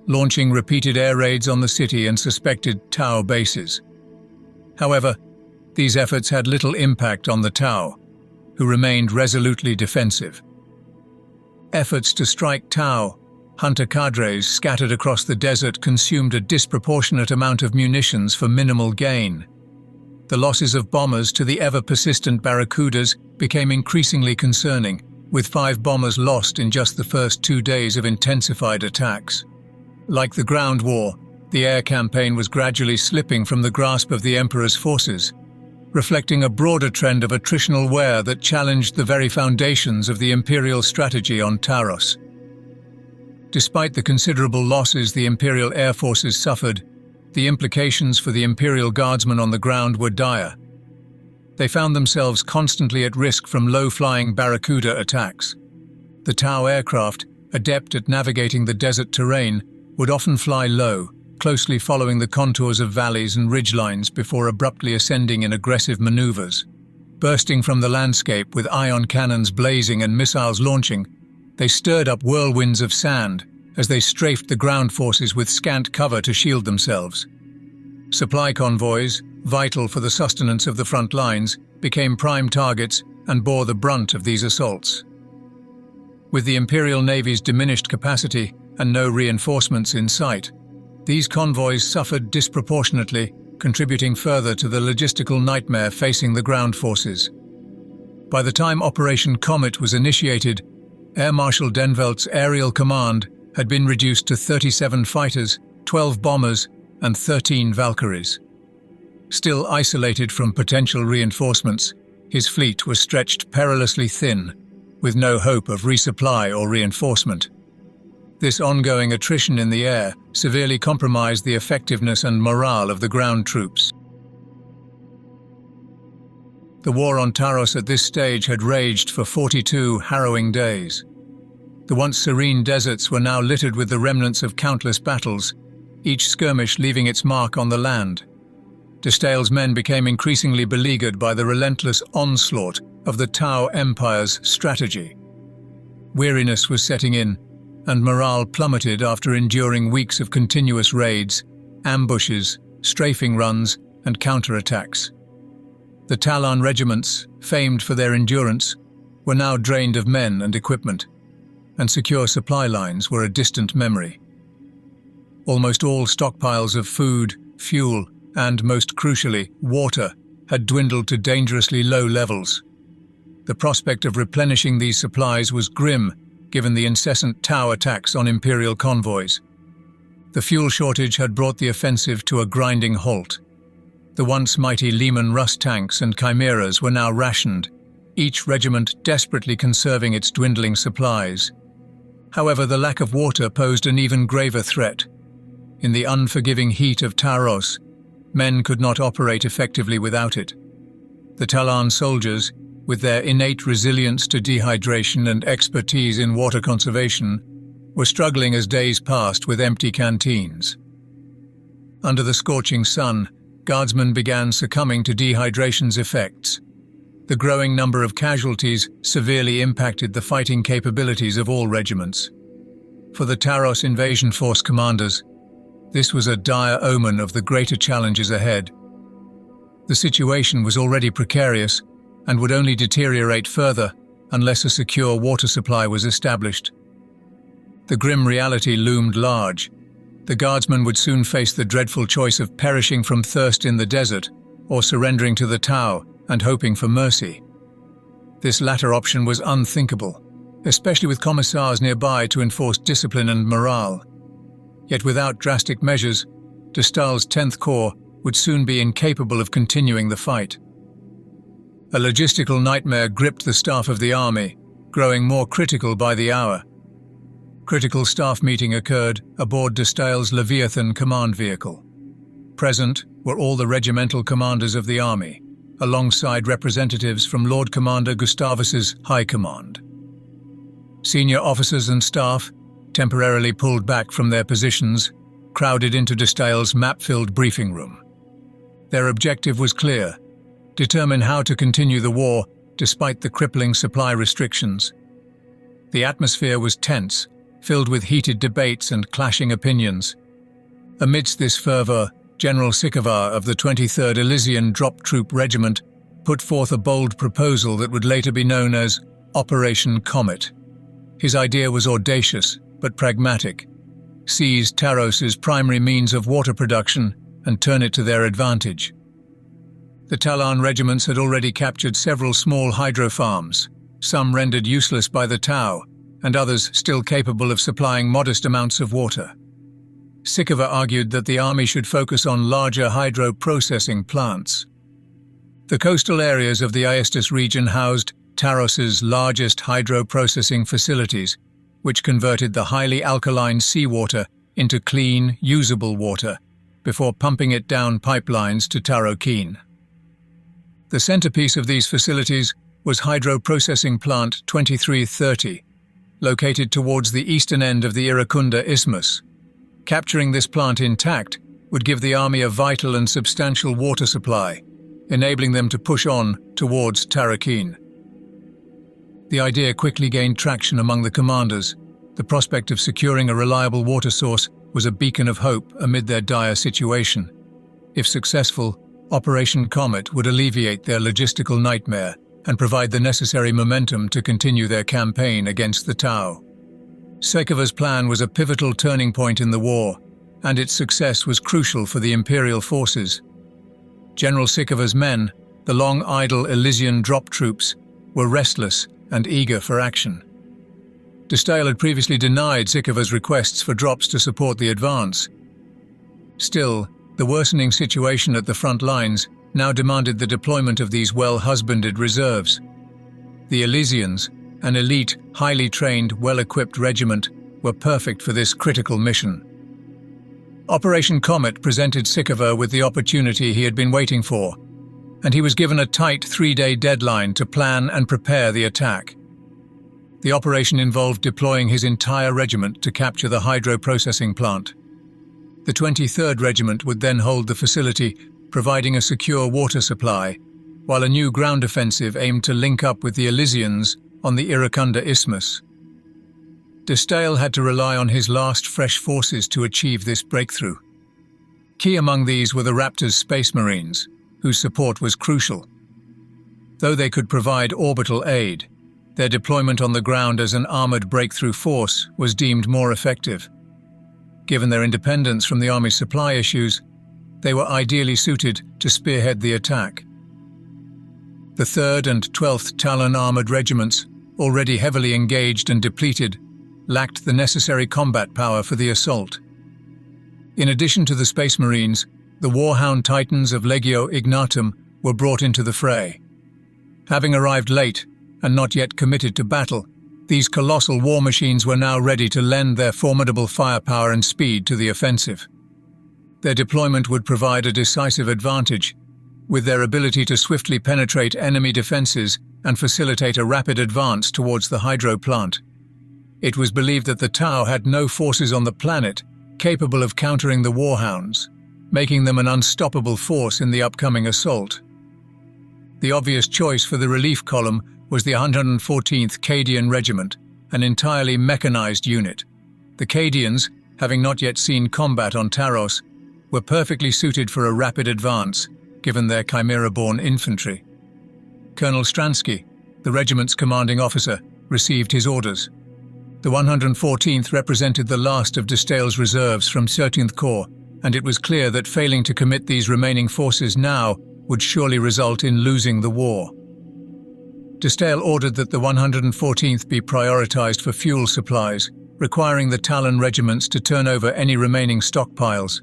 launching repeated air raids on the city and suspected Tau bases. However, these efforts had little impact on the Tau, who remained resolutely defensive. Efforts to strike Tau, hunter cadres scattered across the desert, consumed a disproportionate amount of munitions for minimal gain. The losses of bombers to the ever-persistent barracudas became increasingly concerning, with 5 bombers lost in just the first 2 days of intensified attacks. Like the ground war, the air campaign was gradually slipping from the grasp of the Emperor's forces, reflecting a broader trend of attritional wear that challenged the very foundations of the Imperial strategy on Taros. Despite the considerable losses the Imperial Air Forces suffered, the implications for the Imperial Guardsmen on the ground were dire. They found themselves constantly at risk from low-flying Barracuda attacks. The Tau aircraft, adept at navigating the desert terrain, would often fly low, closely following the contours of valleys and ridgelines before abruptly ascending in aggressive maneuvers. Bursting from the landscape with ion cannons blazing and missiles launching, they stirred up whirlwinds of sand as they strafed the ground forces with scant cover to shield themselves. Supply convoys, vital for the sustenance of the front lines, became prime targets and bore the brunt of these assaults. With the Imperial Navy's diminished capacity and no reinforcements in sight, these convoys suffered disproportionately, contributing further to the logistical nightmare facing the ground forces. By the time Operation Comet was initiated, Air Marshal Denvelt's aerial command had been reduced to 37 fighters, 12 bombers, and 13 Valkyries. Still isolated from potential reinforcements, his fleet was stretched perilously thin, with no hope of resupply or reinforcement. This ongoing attrition in the air severely compromised the effectiveness and morale of the ground troops. The war on Taros at this stage had raged for 42 harrowing days. The once serene deserts were now littered with the remnants of countless battles, each skirmish leaving its mark on the land. Destale's men became increasingly beleaguered by the relentless onslaught of the Tau Empire's strategy. Weariness was setting in, and morale plummeted after enduring weeks of continuous raids, ambushes, strafing runs, and counterattacks. The Talon regiments, famed for their endurance, were now drained of men and equipment, and secure supply lines were a distant memory. Almost all stockpiles of food, fuel, and, most crucially, water had dwindled to dangerously low levels. The prospect of replenishing these supplies was grim, given the incessant Tau attacks on Imperial convoys. The fuel shortage had brought the offensive to a grinding halt. The once mighty Lehman Russ tanks and chimeras were now rationed, each regiment desperately conserving its dwindling supplies. However, the lack of water posed an even graver threat. In the unforgiving heat of Taros, men could not operate effectively without it. The Talon soldiers, with their innate resilience to dehydration and expertise in water conservation, were struggling as days passed with empty canteens. Under the scorching sun, guardsmen began succumbing to dehydration's effects. The growing number of casualties severely impacted the fighting capabilities of all regiments. For the Taros invasion force commanders, this was a dire omen of the greater challenges ahead. The situation was already precarious and would only deteriorate further unless a secure water supply was established. The grim reality loomed large. The guardsmen would soon face the dreadful choice of perishing from thirst in the desert or surrendering to the Tau and hoping for mercy. This latter option was unthinkable, especially with commissars nearby to enforce discipline and morale. Yet without drastic measures, de Stael's 10th Corps would soon be incapable of continuing the fight. A logistical nightmare gripped the staff of the army, growing more critical by the hour. Critical staff meeting occurred aboard de Stael's Leviathan command vehicle. Present were all the regimental commanders of the army, alongside representatives from Lord Commander Gustavus's High Command. Senior officers and staff, temporarily pulled back from their positions, crowded into de Stael's map-filled briefing room. Their objective was clear: determine how to continue the war despite the crippling supply restrictions. The atmosphere was tense, filled with heated debates and clashing opinions. Amidst this fervor, General Sikovar of the 23rd Elysian Drop Troop Regiment put forth a bold proposal that would later be known as Operation Comet. His idea was audacious but pragmatic: seize Taros's primary means of water production and turn it to their advantage. The Talon regiments had already captured several small hydro farms, some rendered useless by the Tau, and others still capable of supplying modest amounts of water. Sikovar argued that the army should focus on larger hydro-processing plants. The coastal areas of the Aestus region housed Taros's largest hydro-processing facilities, which converted the highly alkaline seawater into clean, usable water before pumping it down pipelines to Taros Campaign. The centerpiece of these facilities was Hydro-Processing Plant 2330, located towards the eastern end of the Iracunda Isthmus. Capturing this plant intact would give the army a vital and substantial water supply, enabling them to push on towards Taros Campaign. The idea quickly gained traction among the commanders. The prospect of securing a reliable water source was a beacon of hope amid their dire situation. If successful, Operation Comet would alleviate their logistical nightmare and provide the necessary momentum to continue their campaign against the Tau. Sekeva's plan was a pivotal turning point in the war, and its success was crucial for the Imperial forces. General Sekeva's men, the long-idle Elysian drop troops, were restless and eager for action. Destale had previously denied Sekeva's requests for drops to support the advance. Still, the worsening situation at the front lines now demanded the deployment of these well-husbanded reserves. The Elysians, an elite, highly trained, well-equipped regiment, were perfect for this critical mission. Operation Comet presented Sekeva with the opportunity he had been waiting for, and he was given a tight 3-day deadline to plan and prepare the attack. The operation involved deploying his entire regiment to capture the hydro-processing plant. The 23rd Regiment would then hold the facility, providing a secure water supply, while a new ground offensive aimed to link up with the Elysians on the Iracunda Isthmus. Destale had to rely on his last fresh forces to achieve this breakthrough. Key among these were the Raptor's Space Marines, whose support was crucial. Though they could provide orbital aid, their deployment on the ground as an armored breakthrough force was deemed more effective. Given their independence from the Army's supply issues, they were ideally suited to spearhead the attack. The 3rd and 12th Talon armored regiments, already heavily engaged and depleted, lacked the necessary combat power for the assault. In addition to the Space Marines, the Warhound Titans of Legio Ignatum were brought into the fray. Having arrived late and not yet committed to battle, these colossal war machines were now ready to lend their formidable firepower and speed to the offensive. Their deployment would provide a decisive advantage, with their ability to swiftly penetrate enemy defenses and facilitate a rapid advance towards the hydro plant. It was believed that the Tau had no forces on the planet capable of countering the Warhounds, making them an unstoppable force in the upcoming assault. The obvious choice for the relief column was the 114th Cadian Regiment, an entirely mechanized unit. The Cadians, having not yet seen combat on Taros, were perfectly suited for a rapid advance, given their Chimera-born infantry. Colonel Stransky, the regiment's commanding officer, received his orders. The 114th represented the last of Destale's reserves from 13th Corps, and it was clear that failing to commit these remaining forces now would surely result in losing the war. Destale ordered that the 114th be prioritized for fuel supplies, requiring the Talon regiments to turn over any remaining stockpiles.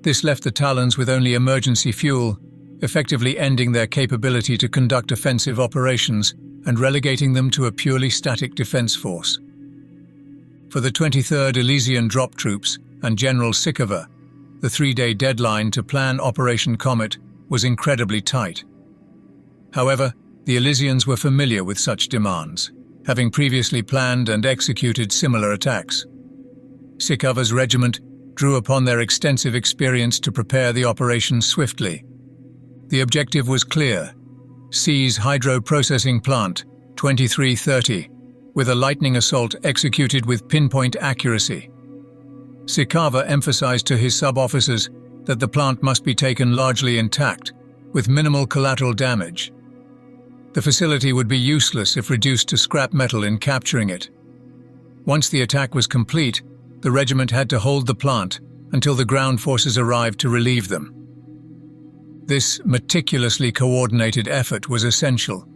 This left the Talons with only emergency fuel, effectively ending their capability to conduct offensive operations and relegating them to a purely static defense force. For the 23rd Elysian drop troops and General Sekeva, the 3-day deadline to plan Operation Comet was incredibly tight. However, the Elysians were familiar with such demands, having previously planned and executed similar attacks. Sekeva's regiment drew upon their extensive experience to prepare the operation swiftly. The objective was clear: seize hydro-processing plant 2330, with a lightning assault executed with pinpoint accuracy. Sekeva emphasized to his sub-officers that the plant must be taken largely intact, with minimal collateral damage. The facility would be useless if reduced to scrap metal in capturing it. Once the attack was complete, the regiment had to hold the plant until the ground forces arrived to relieve them. This meticulously coordinated effort was essential.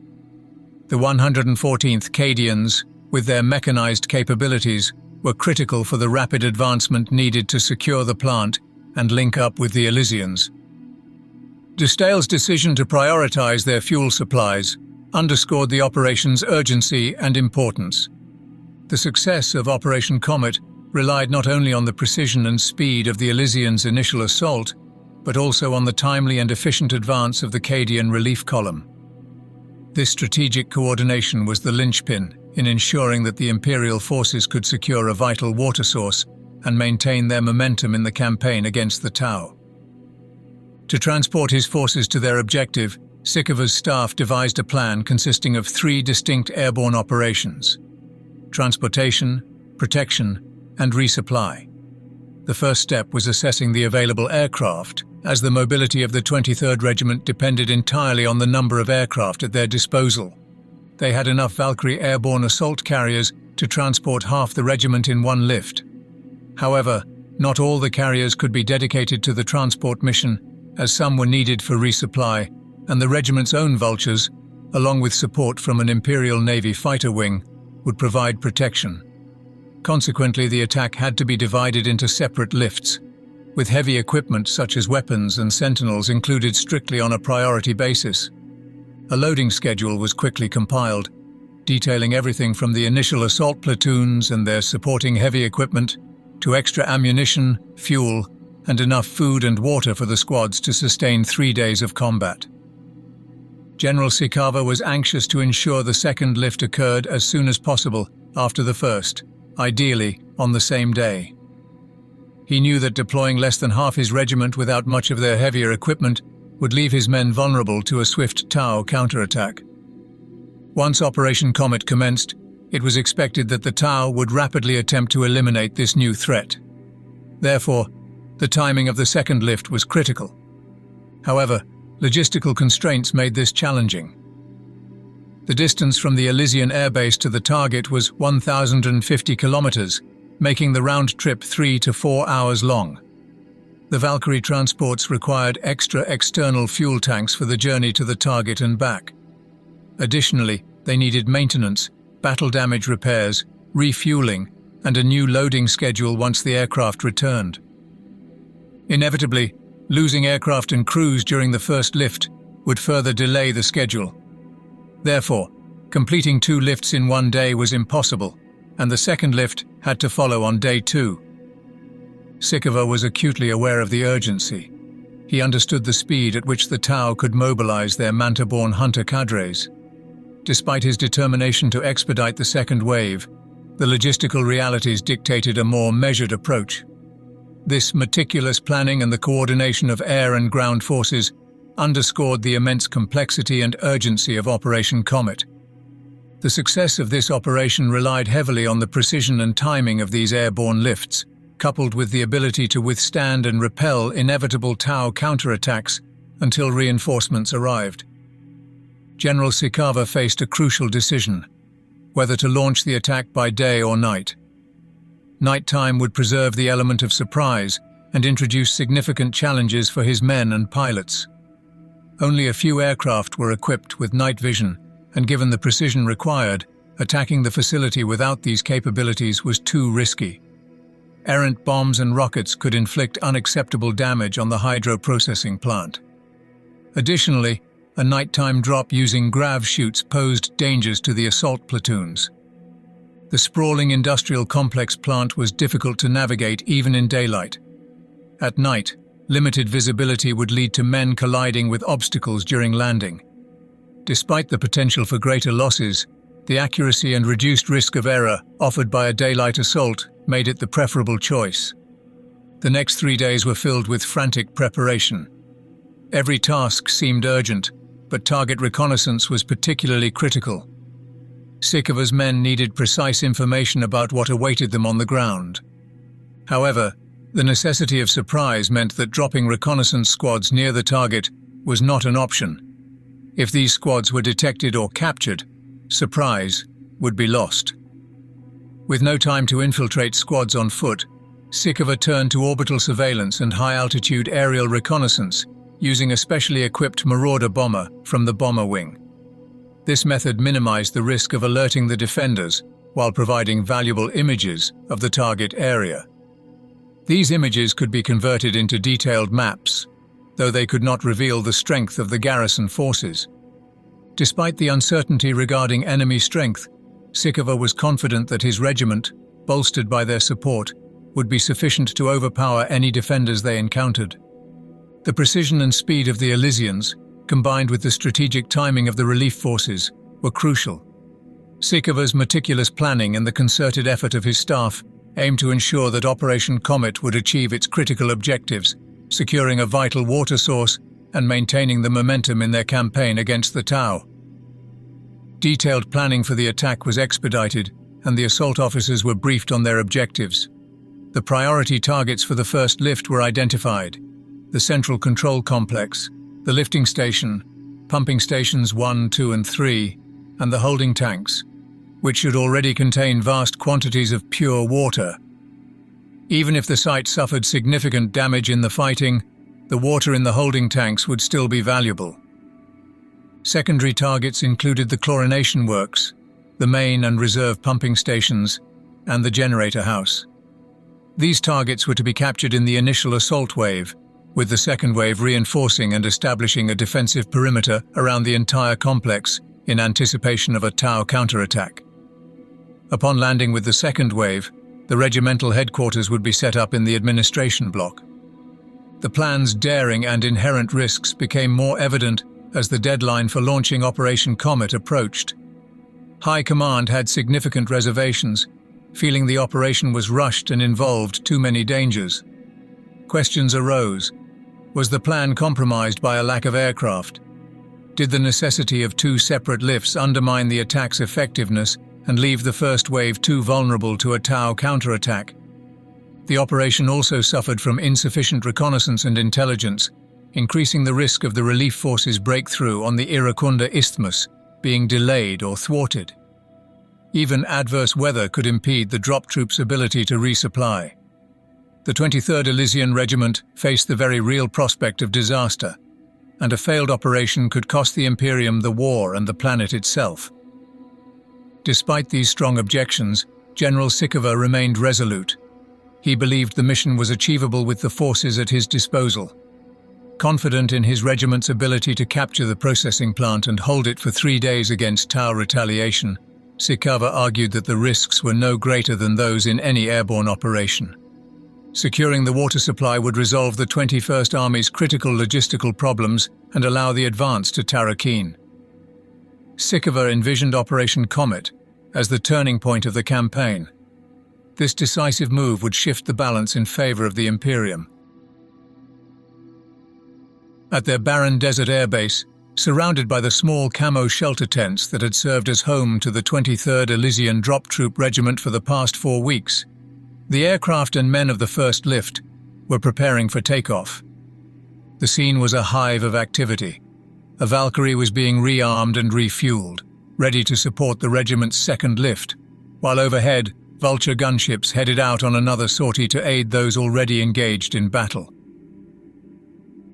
The 114th Cadians, with their mechanized capabilities, were critical for the rapid advancement needed to secure the plant and link up with the Elysians. Destale's decision to prioritize their fuel supplies underscored the operation's urgency and importance. The success of Operation Comet relied not only on the precision and speed of the Elysians' initial assault, but also on the timely and efficient advance of the Cadian relief column. This strategic coordination was the linchpin in ensuring that the Imperial forces could secure a vital water source and maintain their momentum in the campaign against the Tau. To transport his forces to their objective, Sikova's staff devised a plan consisting of 3 distinct airborne operations: transportation, protection, and resupply. The first step was assessing the available aircraft, as the mobility of the 23rd Regiment depended entirely on the number of aircraft at their disposal. They had enough Valkyrie airborne assault carriers to transport half the regiment in one lift. However, not all the carriers could be dedicated to the transport mission, as some were needed for resupply, and the regiment's own Vultures, along with support from an Imperial Navy fighter wing, would provide protection. Consequently, the attack had to be divided into separate lifts, with heavy equipment such as weapons and sentinels included strictly on a priority basis. A loading schedule was quickly compiled, detailing everything from the initial assault platoons and their supporting heavy equipment to extra ammunition, fuel, and enough food and water for the squads to sustain 3 days of combat. General Sikava was anxious to ensure the second lift occurred as soon as possible after the first, ideally on the same day. He knew that deploying less than half his regiment without much of their heavier equipment would leave his men vulnerable to a swift Tau counterattack. Once Operation Comet commenced, it was expected that the Tau would rapidly attempt to eliminate this new threat. Therefore, the timing of the second lift was critical. However, logistical constraints made this challenging. The distance from the Elysian airbase to the target was 1,050 kilometers, making the round trip 3 to 4 hours long. The Valkyrie transports required extra external fuel tanks for the journey to the target and back. Additionally, they needed maintenance, battle damage repairs, refueling, and a new loading schedule once the aircraft returned. Inevitably, losing aircraft and crews during the first lift would further delay the schedule. Therefore, completing 2 lifts in one day was impossible, and the second lift had to follow on day 2. Sikova was acutely aware of the urgency. He understood the speed at which the Tau could mobilize their Manta-born hunter cadres. Despite his determination to expedite the second wave, the logistical realities dictated a more measured approach. This meticulous planning and the coordination of air and ground forces underscored the immense complexity and urgency of Operation Comet. The success of this operation relied heavily on the precision and timing of these airborne lifts, coupled with the ability to withstand and repel inevitable Tau counterattacks until reinforcements arrived. General Sikava faced a crucial decision: whether to launch the attack by day or night. Nighttime would preserve the element of surprise and introduce significant challenges for his men and pilots. Only a few aircraft were equipped with night vision, and given the precision required, attacking the facility without these capabilities was too risky. Errant bombs and rockets could inflict unacceptable damage on the hydro-processing plant. Additionally, a nighttime drop using grav chutes posed dangers to the assault platoons. The sprawling industrial complex plant was difficult to navigate even in daylight. At night, limited visibility would lead to men colliding with obstacles during landing. Despite the potential for greater losses, the accuracy and reduced risk of error offered by a daylight assault made it the preferable choice. The next 3 days were filled with frantic preparation. Every task seemed urgent, but target reconnaissance was particularly critical. Sikova's men needed precise information about what awaited them on the ground. However, the necessity of surprise meant that dropping reconnaissance squads near the target was not an option. If these squads were detected or captured, surprise would be lost. With no time to infiltrate squads on foot, Sikova turned to orbital surveillance and high-altitude aerial reconnaissance using a specially equipped Marauder bomber from the bomber wing. This method minimized the risk of alerting the defenders while providing valuable images of the target area. These images could be converted into detailed maps, though they could not reveal the strength of the garrison forces. Despite the uncertainty regarding enemy strength, Sikova was confident that his regiment, bolstered by their support, would be sufficient to overpower any defenders they encountered. The precision and speed of the Elysians, combined with the strategic timing of the relief forces, were crucial. Sikova's meticulous planning and the concerted effort of his staff aimed to ensure that Operation Comet would achieve its critical objectives, securing a vital water source and maintaining the momentum in their campaign against the Tau. Detailed planning for the attack was expedited, and the assault officers were briefed on their objectives. The priority targets for the first lift were identified: the Central Control Complex, the lifting station, pumping stations 1, 2, and 3, and the holding tanks, which should already contain vast quantities of pure water. Even if the site suffered significant damage in the fighting, the water in the holding tanks would still be valuable. Secondary targets included the chlorination works, the main and reserve pumping stations, and the generator house. These targets were to be captured in the initial assault wave, with the second wave reinforcing and establishing a defensive perimeter around the entire complex in anticipation of a Tau counterattack. Upon landing with the second wave, the regimental headquarters would be set up in the administration block. The plan's daring and inherent risks became more evident as the deadline for launching Operation Comet approached. High Command had significant reservations, feeling the operation was rushed and involved too many dangers. Questions arose. Was the plan compromised by a lack of aircraft? Did the necessity of 2 separate lifts undermine the attack's effectiveness and leave the first wave too vulnerable to a Tau counterattack? The operation also suffered from insufficient reconnaissance and intelligence, increasing the risk of the relief forces' breakthrough on the Iracunda Isthmus being delayed or thwarted. Even adverse weather could impede the drop troops' ability to resupply. The 23rd Elysian Regiment faced the very real prospect of disaster, and a failed operation could cost the Imperium the war and the planet itself. Despite these strong objections, General Sikova remained resolute. He believed the mission was achievable with the forces at his disposal. Confident in his regiment's ability to capture the processing plant and hold it for 3 days against Tau retaliation, Sikova argued that the risks were no greater than those in any airborne operation. Securing the water supply would resolve the 21st Army's critical logistical problems and allow the advance to Tarakeen. Sikova envisioned Operation Comet as the turning point of the campaign. This decisive move would shift the balance in favor of the Imperium. At their barren desert airbase, surrounded by the small camo shelter tents that had served as home to the 23rd Elysian Drop Troop Regiment for the past 4 weeks, the aircraft and men of the first lift were preparing for takeoff. The scene was a hive of activity. A Valkyrie was being rearmed and refueled, ready to support the regiment's second lift, while overhead, Vulture gunships headed out on another sortie to aid those already engaged in battle.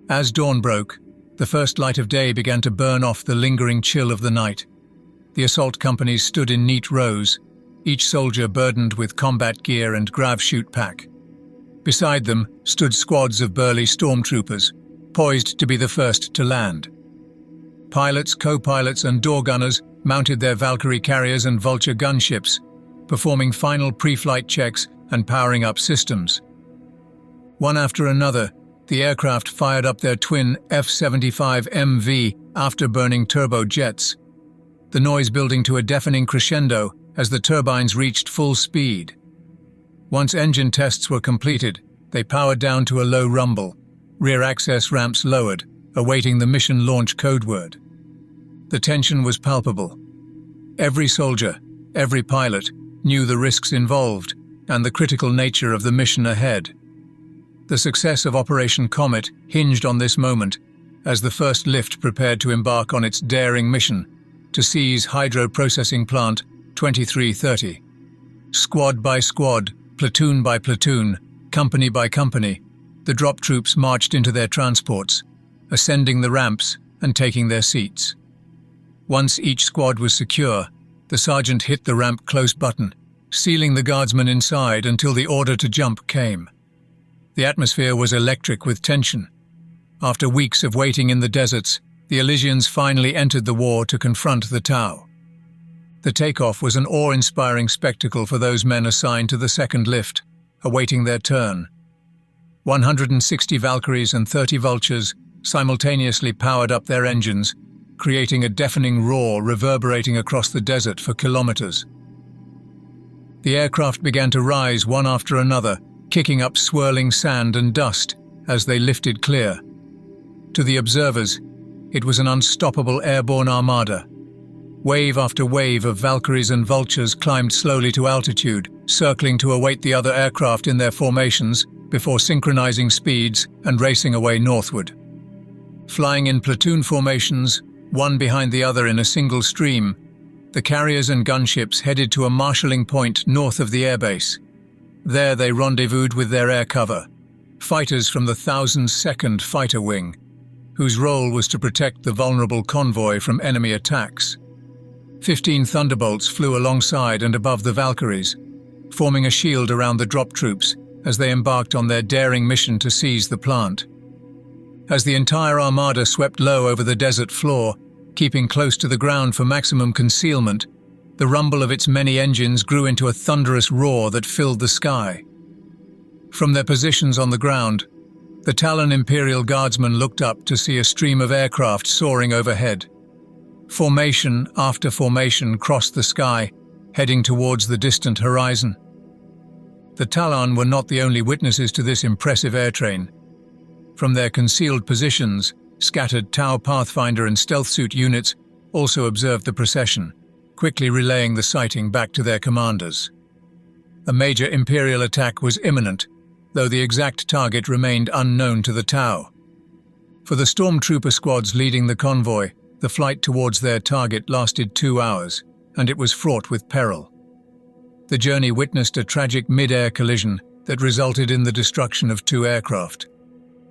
As dawn broke, the first light of day began to burn off the lingering chill of the night. The assault companies stood in neat rows, each soldier burdened with combat gear and grav chute pack. Beside them stood squads of burly stormtroopers, poised to be the first to land. Pilots, co-pilots and door gunners mounted their Valkyrie carriers and Vulture gunships, performing final pre-flight checks and powering up systems. One after another, the aircraft fired up their twin F-75MV afterburning turbojets, the noise building to a deafening crescendo as the turbines reached full speed. Once engine tests were completed, they powered down to a low rumble, rear access ramps lowered, awaiting the mission launch codeword. The tension was palpable. Every soldier, every pilot, knew the risks involved and the critical nature of the mission ahead. The success of Operation Comet hinged on this moment, as the first lift prepared to embark on its daring mission to seize Hydro Processing Plant 2330. Squad by squad, platoon by platoon, company by company, the drop troops marched into their transports, ascending the ramps and taking their seats. Once each squad was secure, the sergeant hit the ramp close button, sealing the guardsmen inside until the order to jump came. The atmosphere was electric with tension. After weeks of waiting in the deserts, the Elysians finally entered the war to confront the Tau. The takeoff was an awe-inspiring spectacle for those men assigned to the second lift, awaiting their turn. 160 Valkyries and 30 Vultures simultaneously powered up their engines, creating a deafening roar reverberating across the desert for kilometers. The aircraft began to rise one after another, kicking up swirling sand and dust as they lifted clear. To the observers, it was an unstoppable airborne armada. Wave after wave of Valkyries and Vultures climbed slowly to altitude, circling to await the other aircraft in their formations before synchronizing speeds and racing away northward. Flying in platoon formations, one behind the other in a single stream, the carriers and gunships headed to a marshalling point north of the airbase. There they rendezvoused with their air cover, fighters from the 1002nd Fighter Wing, whose role was to protect the vulnerable convoy from enemy attacks. 15 Thunderbolts flew alongside and above the Valkyries, forming a shield around the drop troops as they embarked on their daring mission to seize the plant. As the entire armada swept low over the desert floor, keeping close to the ground for maximum concealment, the rumble of its many engines grew into a thunderous roar that filled the sky. From their positions on the ground, the Talon Imperial Guardsmen looked up to see a stream of aircraft soaring overhead. Formation after formation crossed the sky, heading towards the distant horizon. The Talon were not the only witnesses to this impressive air train. From their concealed positions, scattered Tau Pathfinder and stealth suit units also observed the procession, quickly relaying the sighting back to their commanders. A major Imperial attack was imminent, though the exact target remained unknown to the Tau. For the stormtrooper squads leading the convoy, the flight towards their target lasted 2 hours, and it was fraught with peril. The journey witnessed a tragic mid-air collision that resulted in the destruction of 2 aircraft.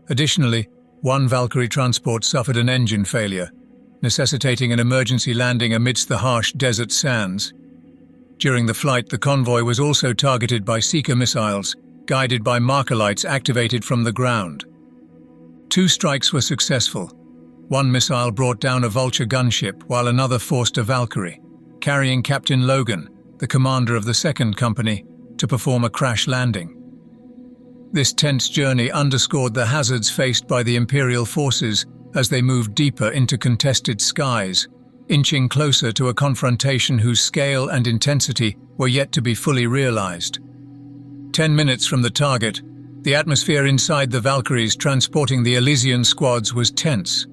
Additionally, 1 Valkyrie transport suffered an engine failure, necessitating an emergency landing amidst the harsh desert sands. During the flight, the convoy was also targeted by Seeker missiles, guided by marker lights activated from the ground. 2 strikes were successful. 1 missile brought down a Vulture gunship, while another forced a Valkyrie, carrying Captain Logan, the commander of the 2nd Company, to perform a crash landing. This tense journey underscored the hazards faced by the Imperial forces as they moved deeper into contested skies, inching closer to a confrontation whose scale and intensity were yet to be fully realized. 10 minutes from the target, the atmosphere inside the Valkyries transporting the Elysian squads was tense.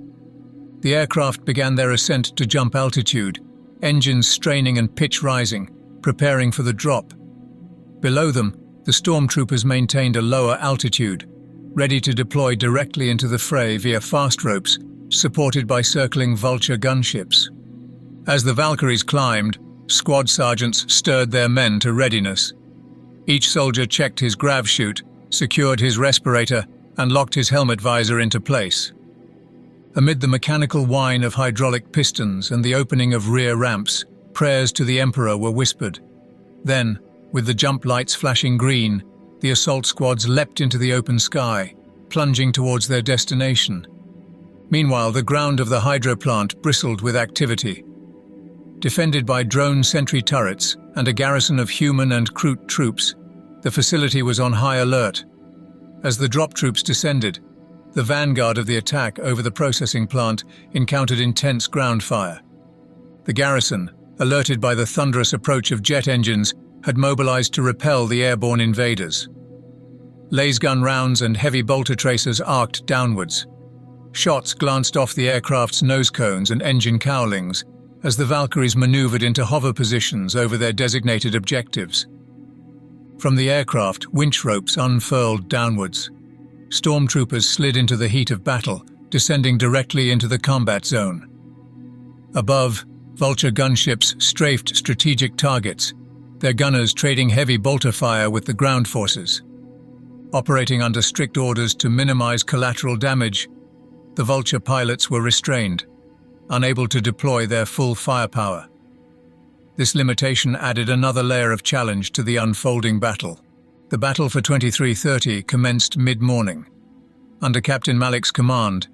The aircraft began their ascent to jump altitude, engines straining and pitch rising, preparing for the drop. Below them, the stormtroopers maintained a lower altitude, ready to deploy directly into the fray via fast ropes, supported by circling Vulture gunships. As the Valkyries climbed, squad sergeants stirred their men to readiness. Each soldier checked his grav chute, secured his respirator, and locked his helmet visor into place. Amid the mechanical whine of hydraulic pistons and the opening of rear ramps, prayers to the Emperor were whispered. Then, with the jump lights flashing green, the assault squads leapt into the open sky, plunging towards their destination. Meanwhile, the ground of the hydro plant bristled with activity. Defended by drone sentry turrets and a garrison of human and Kroot troops, the facility was on high alert. As the drop troops descended, the vanguard of the attack over the processing plant encountered intense ground fire. The garrison, alerted by the thunderous approach of jet engines, had mobilized to repel the airborne invaders. Laser-gun rounds and heavy bolter tracers arced downwards. Shots glanced off the aircraft's nose cones and engine cowlings as the Valkyries maneuvered into hover positions over their designated objectives. From the aircraft, winch ropes unfurled downwards. Stormtroopers slid into the heat of battle, descending directly into the combat zone. Above, Vulture gunships strafed strategic targets, their gunners trading heavy bolter fire with the ground forces. Operating under strict orders to minimize collateral damage, the Vulture pilots were restrained, unable to deploy their full firepower. This limitation added another layer of challenge to the unfolding battle. The battle for 2330 commenced mid-morning. Under Captain Malik's command,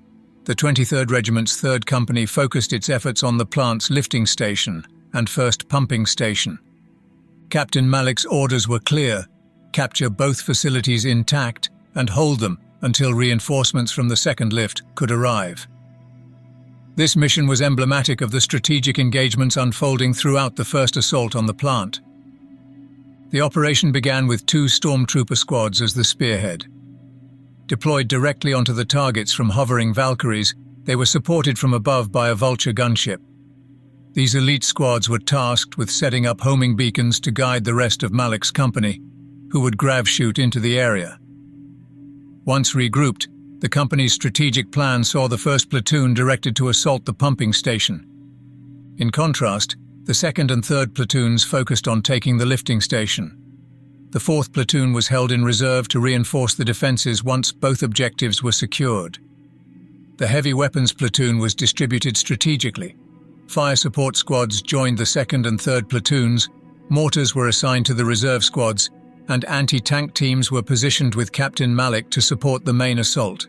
the 23rd Regiment's 3rd Company focused its efforts on the plant's lifting station and first pumping station. Captain Malik's orders were clear: capture both facilities intact and hold them until reinforcements from the second lift could arrive. This mission was emblematic of the strategic engagements unfolding throughout the first assault on the plant. The operation began with 2 stormtrooper squads as the spearhead. Deployed directly onto the targets from hovering Valkyries, they were supported from above by a Vulture gunship. These elite squads were tasked with setting up homing beacons to guide the rest of Malik's company, who would grav shoot into the area. Once regrouped, the company's strategic plan saw the first platoon directed to assault the pumping station. In contrast, the second and third platoons focused on taking the lifting station. The fourth platoon was held in reserve to reinforce the defenses once both objectives were secured. The heavy weapons platoon was distributed strategically. Fire support squads joined the second and third platoons, mortars were assigned to the reserve squads, and anti-tank teams were positioned with Captain Malik to support the main assault.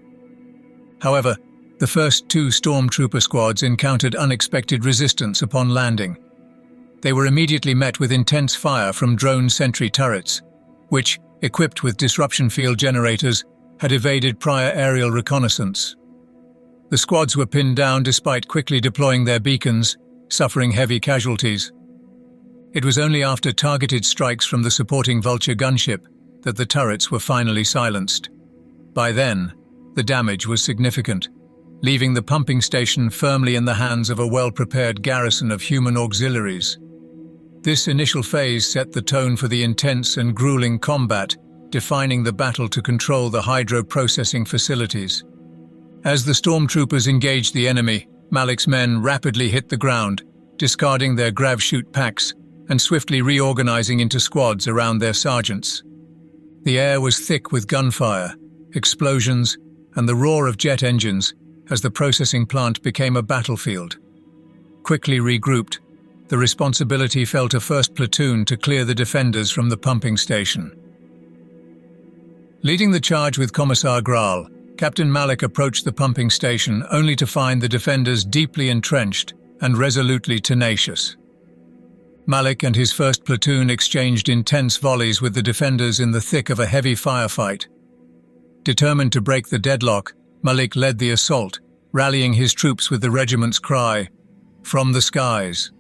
However, the first 2 stormtrooper squads encountered unexpected resistance upon landing. They were immediately met with intense fire from drone sentry turrets, which, equipped with disruption field generators, had evaded prior aerial reconnaissance. The squads were pinned down despite quickly deploying their beacons, suffering heavy casualties. It was only after targeted strikes from the supporting Vulture gunship that the turrets were finally silenced. By then, the damage was significant, leaving the pumping station firmly in the hands of a well-prepared garrison of human auxiliaries. This initial phase set the tone for the intense and grueling combat, defining the battle to control the hydro-processing facilities. As the stormtroopers engaged the enemy, Malik's men rapidly hit the ground, discarding their grav chute packs and swiftly reorganizing into squads around their sergeants. The air was thick with gunfire, explosions, and the roar of jet engines as the processing plant became a battlefield. Quickly regrouped, the responsibility fell to first platoon to clear the defenders from the pumping station. Leading the charge with Commissar Graal, Captain Malik approached the pumping station only to find the defenders deeply entrenched and resolutely tenacious. Malik and his first platoon exchanged intense volleys with the defenders in the thick of a heavy firefight. Determined to break the deadlock, Malik led the assault, rallying his troops with the regiment's cry, "From the skies."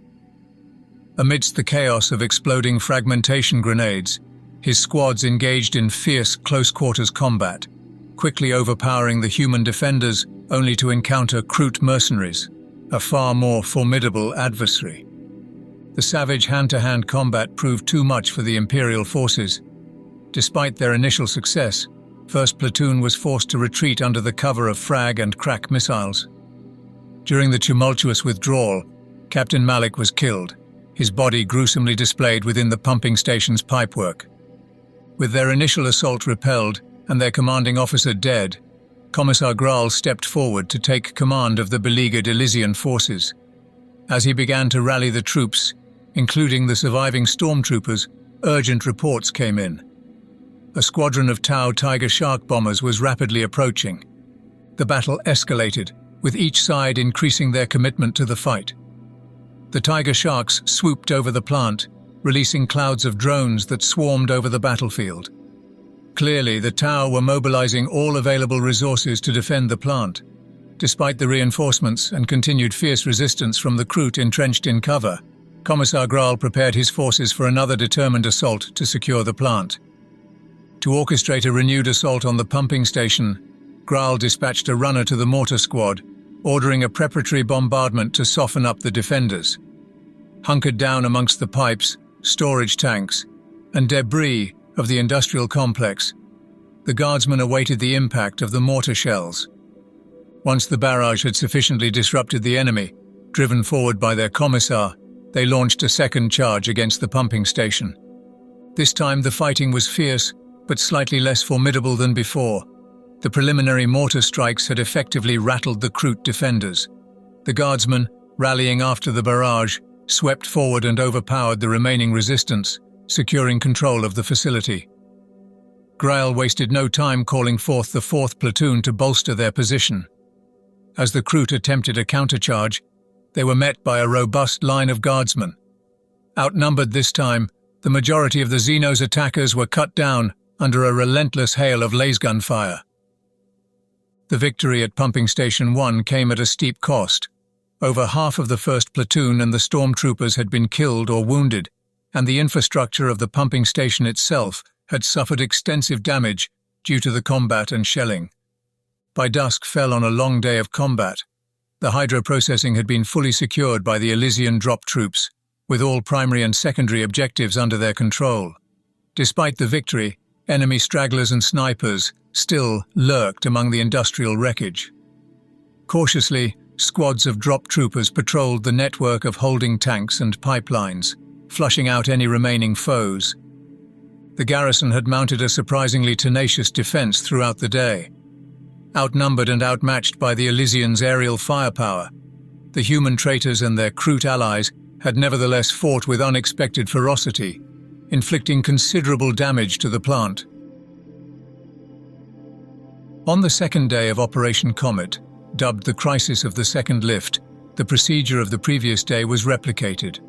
Amidst the chaos of exploding fragmentation grenades, his squads engaged in fierce close-quarters combat, quickly overpowering the human defenders only to encounter Kroot mercenaries, a far more formidable adversary. The savage hand-to-hand combat proved too much for the Imperial forces. Despite their initial success, First Platoon was forced to retreat under the cover of frag and crack missiles. During the tumultuous withdrawal, Captain Malik was killed, his body gruesomely displayed within the pumping station's pipework. With their initial assault repelled and their commanding officer dead, Commissar Graal stepped forward to take command of the beleaguered Elysian forces. As he began to rally the troops, including the surviving stormtroopers, urgent reports came in. A squadron of Tau Tiger Shark bombers was rapidly approaching. The battle escalated, with each side increasing their commitment to the fight. The Tiger Sharks swooped over the plant, releasing clouds of drones that swarmed over the battlefield. Clearly, the Tau were mobilizing all available resources to defend the plant. Despite the reinforcements and continued fierce resistance from the Kroot entrenched in cover, Commissar Graal prepared his forces for another determined assault to secure the plant. To orchestrate a renewed assault on the pumping station, Graal dispatched a runner to the mortar squad, ordering a preparatory bombardment to soften up the defenders. Hunkered down amongst the pipes, storage tanks, and debris of the industrial complex, the guardsmen awaited the impact of the mortar shells. Once the barrage had sufficiently disrupted the enemy, driven forward by their commissar, they launched a second charge against the pumping station. This time the fighting was fierce, but slightly less formidable than before. The preliminary mortar strikes had effectively rattled the Kroot defenders. The guardsmen, rallying after the barrage, swept forward and overpowered the remaining resistance, securing control of the facility. Graal wasted no time calling forth the 4th platoon to bolster their position. As the Kroot attempted a countercharge, they were met by a robust line of guardsmen, Outnumbered this time, the majority of the Xenos' attackers were cut down under a relentless hail of lasgun fire. The victory at Pumping Station 1 came at a steep cost. Over half of the 1st Platoon and the stormtroopers had been killed or wounded, and the infrastructure of the pumping station itself had suffered extensive damage due to the combat and shelling. By dusk fell on a long day of combat. The hydroprocessing had been fully secured by the Elysian drop troops, with all primary and secondary objectives under their control. Despite the victory, enemy stragglers and snipers still lurked among the industrial wreckage. Cautiously, squads of drop troopers patrolled the network of holding tanks and pipelines, flushing out any remaining foes. The garrison had mounted a surprisingly tenacious defense throughout the day. Outnumbered and outmatched by the Elysians' aerial firepower, the human traitors and their Kroot allies had nevertheless fought with unexpected ferocity, inflicting considerable damage to the plant. On the second day of Operation Comet, dubbed the Crisis of the Second Lift, the procedure of the previous day was replicated.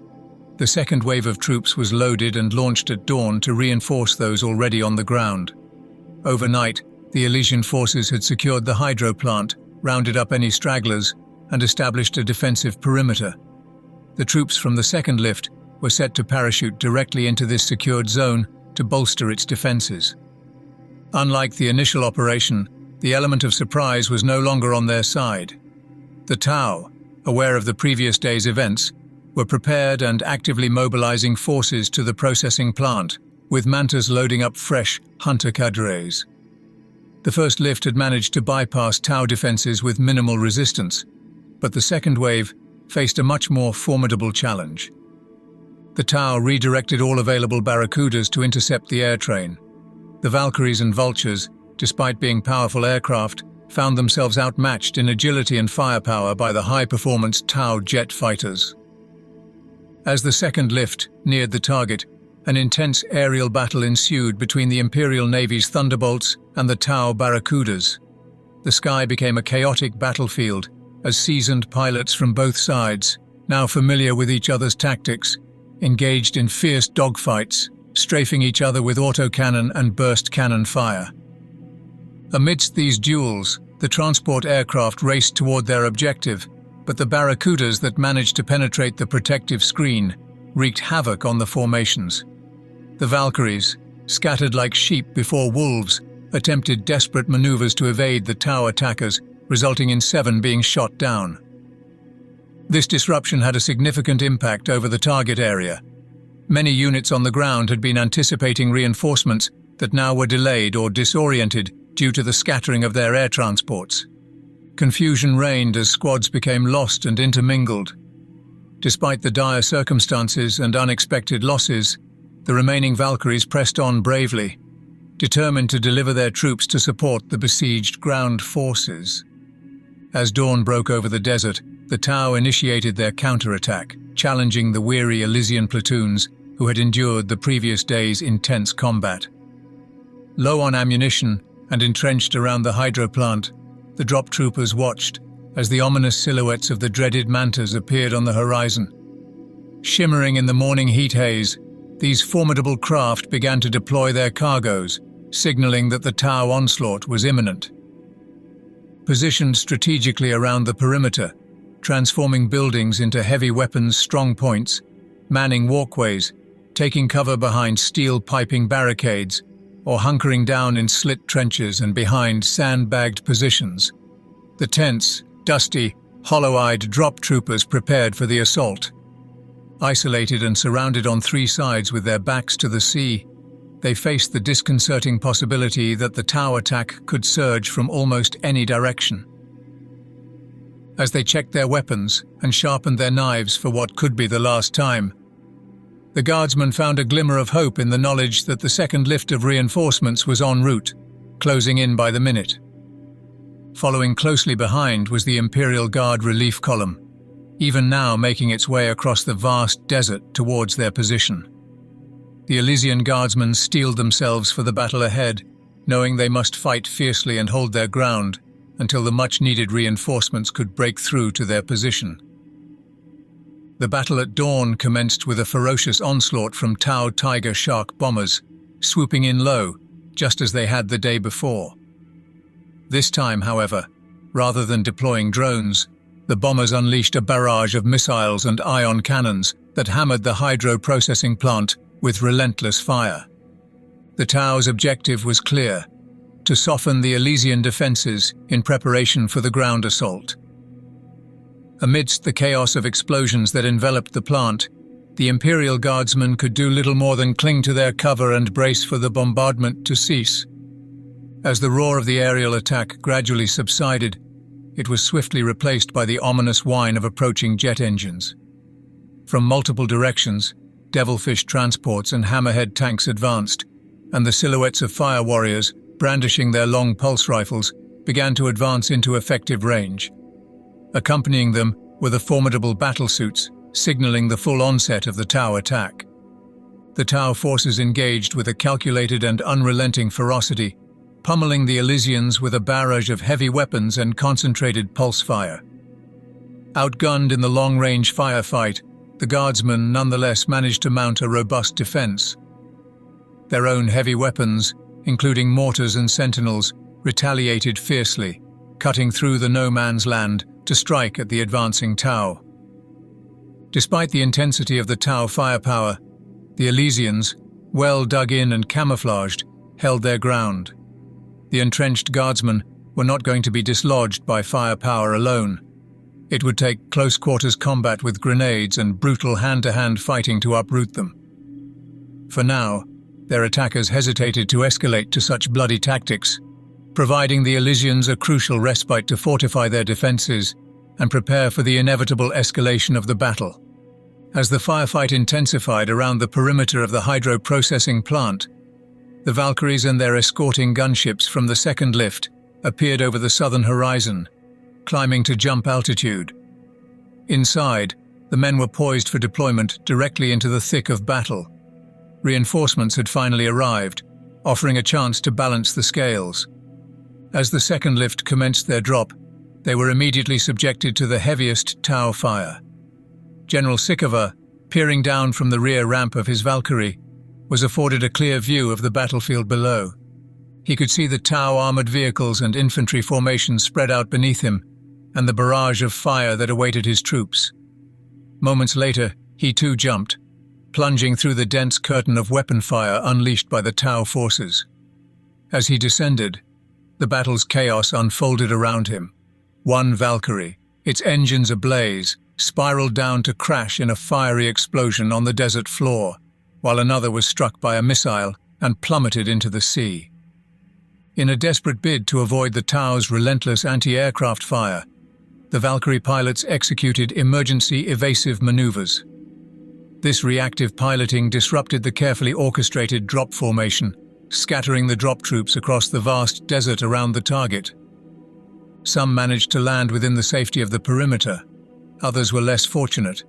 The second wave of troops was loaded and launched at dawn to reinforce those already on the ground. Overnight, the Elysian forces had secured the hydro plant, rounded up any stragglers, and established a defensive perimeter. The troops from the second lift were set to parachute directly into this secured zone to bolster its defenses. Unlike the initial operation, the element of surprise was no longer on their side. The Tau, aware of the previous day's events, were prepared and actively mobilizing forces to the processing plant, with Mantas loading up fresh hunter cadres. The first lift had managed to bypass Tau defenses with minimal resistance, but the second wave faced a much more formidable challenge. The Tau redirected all available Barracudas to intercept the air train. The Valkyries and Vultures, despite being powerful aircraft, found themselves outmatched in agility and firepower by the high-performance Tau jet fighters. As the second lift neared the target, an intense aerial battle ensued between the Imperial Navy's Thunderbolts and the Tau Barracudas. The sky became a chaotic battlefield as seasoned pilots from both sides, now familiar with each other's tactics, engaged in fierce dogfights, strafing each other with autocannon and burst cannon fire. Amidst these duels, the transport aircraft raced toward their objective, but the Barracudas that managed to penetrate the protective screen wreaked havoc on the formations. The Valkyries, scattered like sheep before wolves, attempted desperate maneuvers to evade the Tau attackers, resulting in 7 being shot down. This disruption had a significant impact over the target area. Many units on the ground had been anticipating reinforcements that now were delayed or disoriented due to the scattering of their air transports. Confusion reigned as squads became lost and intermingled. Despite the dire circumstances and unexpected losses, the remaining Valkyries pressed on bravely, determined to deliver their troops to support the besieged ground forces. As dawn broke over the desert, the Tau initiated their counterattack, challenging the weary Elysian platoons who had endured the previous day's intense combat. Low on ammunition and entrenched around the hydro plant, the drop troopers watched as the ominous silhouettes of the dreaded Mantas appeared on the horizon. Shimmering in the morning heat haze, these formidable craft began to deploy their cargoes, signaling that the Tau onslaught was imminent. Positioned strategically around the perimeter, transforming buildings into heavy weapons strong points, manning walkways, taking cover behind steel piping barricades, or hunkering down in slit trenches and behind sandbagged positions. The tense, dusty, hollow-eyed drop troopers prepared for the assault. Isolated and surrounded on 3 sides with their backs to the sea, they faced the disconcerting possibility that the Tau attack could surge from almost any direction. As they checked their weapons and sharpened their knives for what could be the last time, the guardsmen found a glimmer of hope in the knowledge that the second lift of reinforcements was en route, closing in by the minute. Following closely behind was the Imperial Guard relief column, even now making its way across the vast desert towards their position. The Elysian guardsmen steeled themselves for the battle ahead, knowing they must fight fiercely and hold their ground until the much-needed reinforcements could break through to their position. The battle at dawn commenced with a ferocious onslaught from Tau Tiger Shark bombers, swooping in low, just as they had the day before. This time, however, rather than deploying drones, the bombers unleashed a barrage of missiles and ion cannons that hammered the hydro-processing plant with relentless fire. The Tau's objective was clear: to soften the Elysian defenses in preparation for the ground assault. Amidst the chaos of explosions that enveloped the plant, the Imperial Guardsmen could do little more than cling to their cover and brace for the bombardment to cease. As the roar of the aerial attack gradually subsided, it was swiftly replaced by the ominous whine of approaching jet engines. From multiple directions, devilfish transports and hammerhead tanks advanced, and the silhouettes of fire warriors, brandishing their long pulse rifles, began to advance into effective range. Accompanying them were the formidable battlesuits, signaling the full onset of the Tau attack. The Tau forces engaged with a calculated and unrelenting ferocity, pummeling the Elysians with a barrage of heavy weapons and concentrated pulse fire. Outgunned in the long-range firefight, the Guardsmen nonetheless managed to mount a robust defense. Their own heavy weapons, including mortars and sentinels, retaliated fiercely, cutting through the no-man's land to strike at the advancing Tau. Despite the intensity of the Tau firepower, the Elysians, well dug in and camouflaged, held their ground. The entrenched Guardsmen were not going to be dislodged by firepower alone. It would take close-quarters combat with grenades and brutal hand-to-hand fighting to uproot them. For now, their attackers hesitated to escalate to such bloody tactics, providing the Elysians a crucial respite to fortify their defenses and prepare for the inevitable escalation of the battle. As the firefight intensified around the perimeter of the hydro-processing plant, the Valkyries and their escorting gunships from the second lift appeared over the southern horizon, climbing to jump altitude. Inside, the men were poised for deployment directly into the thick of battle. Reinforcements had finally arrived, offering a chance to balance the scales. As the second lift commenced their drop, they were immediately subjected to the heaviest Tau fire. General Sikova, peering down from the rear ramp of his Valkyrie, was afforded a clear view of the battlefield below. He could see the Tau armored vehicles and infantry formations spread out beneath him, and the barrage of fire that awaited his troops. Moments later, he too jumped, plunging through the dense curtain of weapon fire unleashed by the Tau forces. As he descended, the battle's chaos unfolded around him. One Valkyrie, its engines ablaze, spiraled down to crash in a fiery explosion on the desert floor, while another was struck by a missile and plummeted into the sea. In a desperate bid to avoid the Tau's relentless anti-aircraft fire, the Valkyrie pilots executed emergency evasive maneuvers. This reactive piloting disrupted the carefully orchestrated drop formation, scattering the drop troops across the vast desert around the target. Some managed to land within the safety of the perimeter. Others were less fortunate,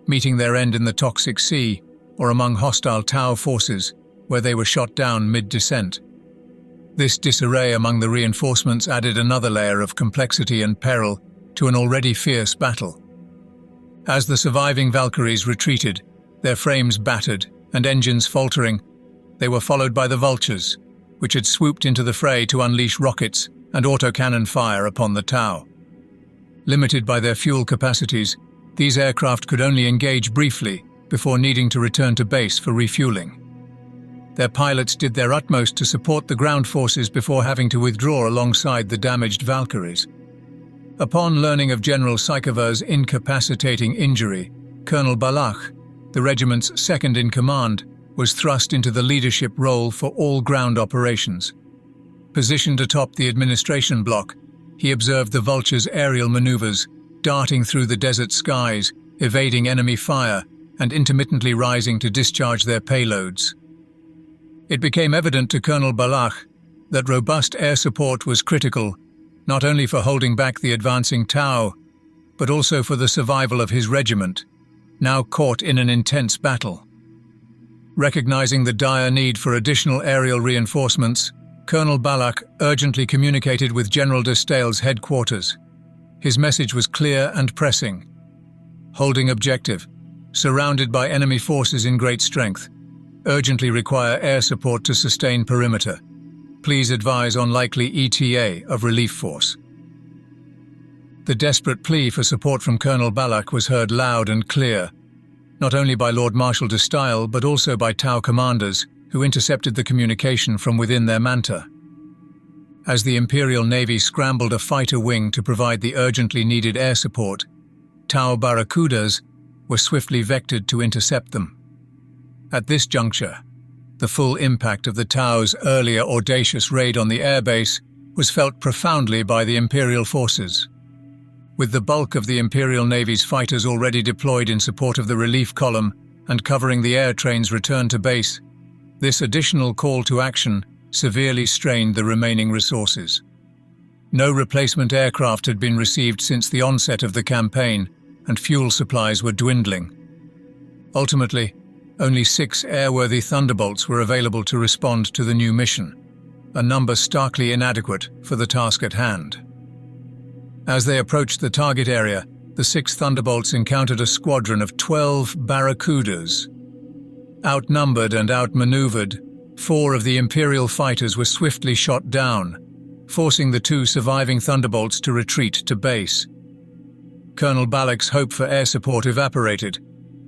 meeting their end in the toxic sea or among hostile Tau forces, where they were shot down mid-descent. This disarray among the reinforcements added another layer of complexity and peril to an already fierce battle. As the surviving Valkyries retreated, their frames battered and engines faltering, they were followed by the Vultures, which had swooped into the fray to unleash rockets and autocannon fire upon the Tau. Limited by their fuel capacities, these aircraft could only engage briefly before needing to return to base for refueling. Their pilots did their utmost to support the ground forces before having to withdraw alongside the damaged Valkyries. Upon learning of General Sikova's incapacitating injury, Colonel Balach, the regiment's second-in-command, was thrust into the leadership role for all ground operations. Positioned atop the administration block, he observed the Vultures' aerial maneuvers, darting through the desert skies, evading enemy fire, and intermittently rising to discharge their payloads. It became evident to Colonel Balach that robust air support was critical, not only for holding back the advancing Tau, but also for the survival of his regiment, now caught in an intense battle. Recognizing the dire need for additional aerial reinforcements, Colonel Balach urgently communicated with General de Stael's headquarters. His message was clear and pressing. Holding objective, surrounded by enemy forces in great strength. Urgently require air support to sustain perimeter. Please advise on likely ETA of relief force. The desperate plea for support from Colonel Balak was heard loud and clear, not only by Lord Marshal de Style but also by Tau commanders who intercepted the communication from within their manta. As the Imperial Navy scrambled a fighter wing to provide the urgently needed air support, Tau Barracudas were swiftly vectored to intercept them. At this juncture, the full impact of the Tau's earlier audacious raid on the airbase was felt profoundly by the Imperial forces. With the bulk of the Imperial Navy's fighters already deployed in support of the relief column and covering the air train's return to base, this additional call to action severely strained the remaining resources. No replacement aircraft had been received since the onset of the campaign, and fuel supplies were dwindling. Ultimately, only 6 airworthy Thunderbolts were available to respond to the new mission, a number starkly inadequate for the task at hand. As they approached the target area, the 6 Thunderbolts encountered a squadron of 12 Barracudas. Outnumbered and outmaneuvered, 4 of the Imperial fighters were swiftly shot down, forcing the 2 surviving Thunderbolts to retreat to base. Colonel Balak's hope for air support evaporated,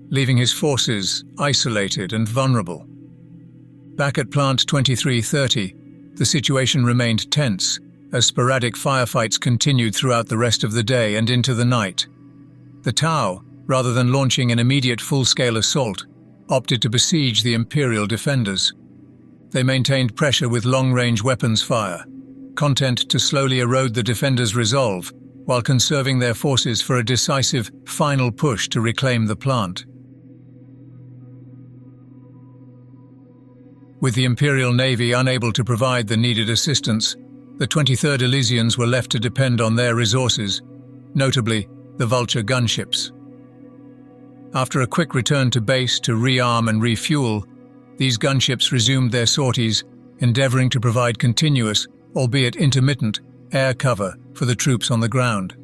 leaving his forces isolated and vulnerable. Back at Plant 2330, the situation remained tense as sporadic firefights continued throughout the rest of the day and into the night. The Tau, rather than launching an immediate full-scale assault, opted to besiege the Imperial defenders. They maintained pressure with long-range weapons fire, content to slowly erode the defenders' resolve while conserving their forces for a decisive final push to reclaim the plant. With the Imperial Navy unable to provide the needed assistance, the 23rd Elysians were left to depend on their resources, notably the Vulture gunships. After a quick return to base to rearm and refuel, these gunships resumed their sorties, endeavoring to provide continuous, albeit intermittent, air cover for the troops on the ground.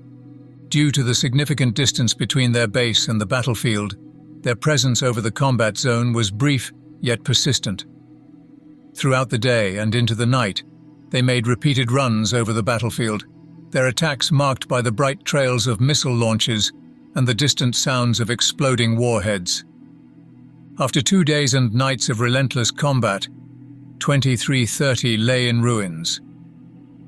Due to the significant distance between their base and the battlefield, their presence over the combat zone was brief yet persistent. Throughout the day and into the night, they made repeated runs over the battlefield, their attacks marked by the bright trails of missile launches and the distant sounds of exploding warheads. After 2 days and nights of relentless combat, 2330 lay in ruins.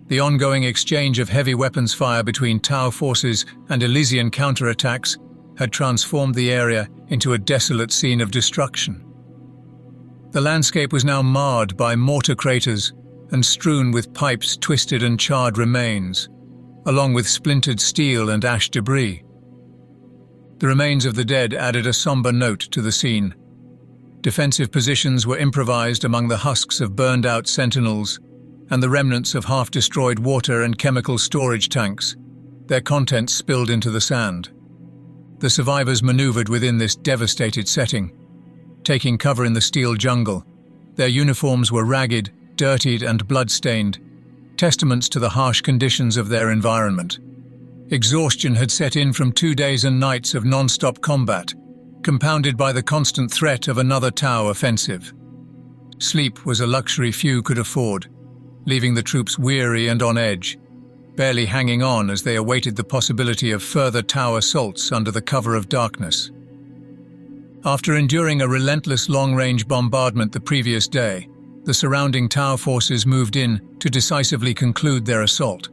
The ongoing exchange of heavy weapons fire between Tau forces and Elysian counterattacks had transformed the area into a desolate scene of destruction. The landscape was now marred by mortar craters and strewn with pipes' twisted and charred remains, along with splintered steel and ash debris. The remains of the dead added a somber note to the scene. Defensive positions were improvised among the husks of burned-out sentinels and the remnants of half-destroyed water and chemical storage tanks, their contents spilled into the sand. The survivors maneuvered within this devastated setting, taking cover in the steel jungle. Their uniforms were ragged, dirtied and blood-stained, testaments to the harsh conditions of their environment. Exhaustion had set in from 2 days and nights of non-stop combat, compounded by the constant threat of another Tau offensive. Sleep was a luxury few could afford, leaving the troops weary and on edge, barely hanging on as they awaited the possibility of further Tau assaults under the cover of darkness. After enduring a relentless long-range bombardment the previous day, the surrounding Tau forces moved in to decisively conclude their assault.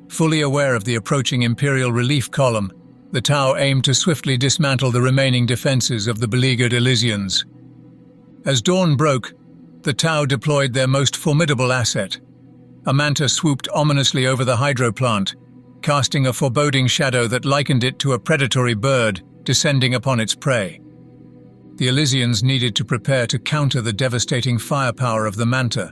Fully aware of the approaching Imperial relief column, the Tau aimed to swiftly dismantle the remaining defenses of the beleaguered Elysians. As dawn broke, the Tau deployed their most formidable asset. A manta swooped ominously over the hydro plant, casting a foreboding shadow that likened it to a predatory bird descending upon its prey. The Elysians needed to prepare to counter the devastating firepower of the manta.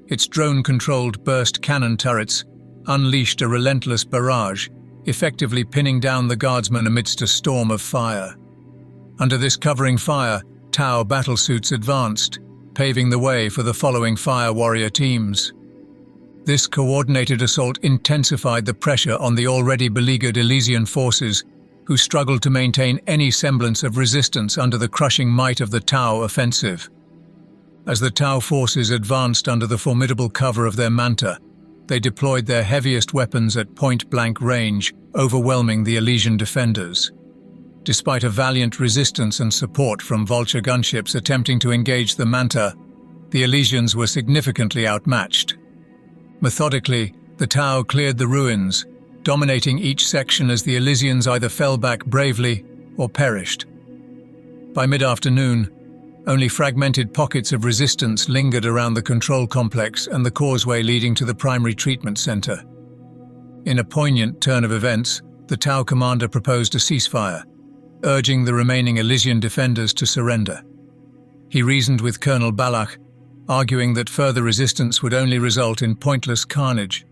Its drone-controlled burst cannon turrets unleashed a relentless barrage, effectively pinning down the guardsmen amidst a storm of fire. Under this covering fire, Tau battlesuits advanced, paving the way for the following fire warrior teams. This coordinated assault intensified the pressure on the already beleaguered Elysian forces who struggled to maintain any semblance of resistance under the crushing might of the Tau offensive. As the Tau forces advanced under the formidable cover of their manta, they deployed their heaviest weapons at point-blank range, overwhelming the Elysian defenders. Despite a valiant resistance and support from Vulture gunships attempting to engage the manta, the Elysians were significantly outmatched. Methodically, the Tau cleared the ruins, dominating each section as the Elysians either fell back bravely or perished. By mid-afternoon, only fragmented pockets of resistance lingered around the control complex and the causeway leading to the primary treatment center. In a poignant turn of events, the Tau commander proposed a ceasefire, urging the remaining Elysian defenders to surrender. He reasoned with Colonel Balak, arguing that further resistance would only result in pointless carnage.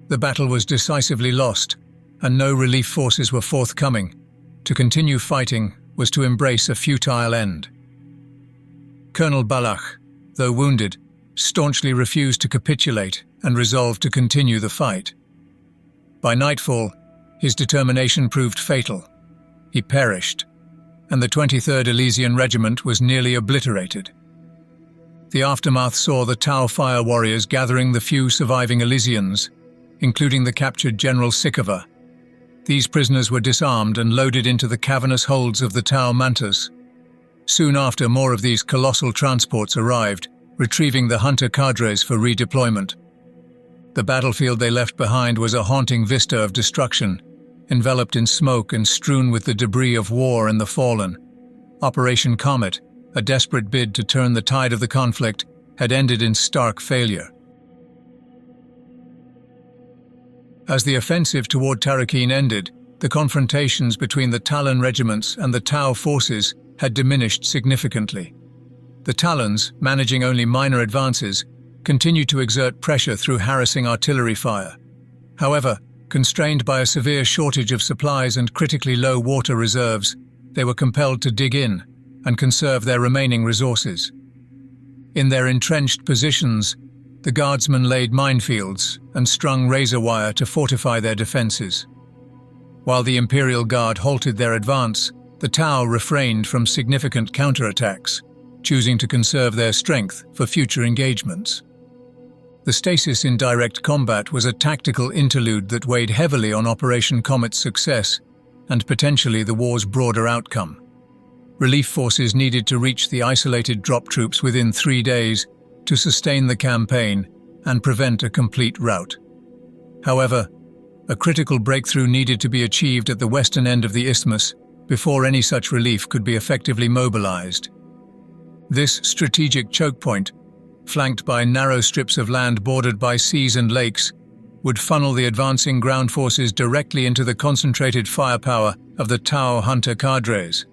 The battle was decisively lost, and no relief forces were forthcoming. To continue fighting was to embrace a futile end. Colonel Balak, though wounded, staunchly refused to capitulate and resolved to continue the fight. By nightfall, his determination proved fatal. He perished, and the 23rd Elysian Regiment was nearly obliterated. The aftermath saw the Tau fire warriors gathering the few surviving Elysians, including the captured General Sikova. These prisoners were disarmed and loaded into the cavernous holds of the Tau mantas. Soon after, more of these colossal transports arrived, retrieving the hunter cadres for redeployment. The battlefield they left behind was a haunting vista of destruction, enveloped in smoke and strewn with the debris of war and the fallen. Operation Comet, a desperate bid to turn the tide of the conflict, had ended in stark failure. As the offensive toward Tarakeen ended, the confrontations between the Talon regiments and the Tau forces had diminished significantly. The Talons, managing only minor advances, continued to exert pressure through harassing artillery fire. However, constrained by a severe shortage of supplies and critically low water reserves, they were compelled to dig in and conserve their remaining resources. In their entrenched positions, the guardsmen laid minefields and strung razor wire to fortify their defenses. While the Imperial Guard halted their advance, the Tau refrained from significant counterattacks, choosing to conserve their strength for future engagements. The stasis in direct combat was a tactical interlude that weighed heavily on Operation Comet's success and potentially the war's broader outcome. Relief forces needed to reach the isolated drop troops within 3 days to sustain the campaign and prevent a complete rout. However, a critical breakthrough needed to be achieved at the western end of the isthmus before any such relief could be effectively mobilized. This strategic choke point, flanked by narrow strips of land bordered by seas and lakes, would funnel the advancing ground forces directly into the concentrated firepower of the Tau hunter cadres.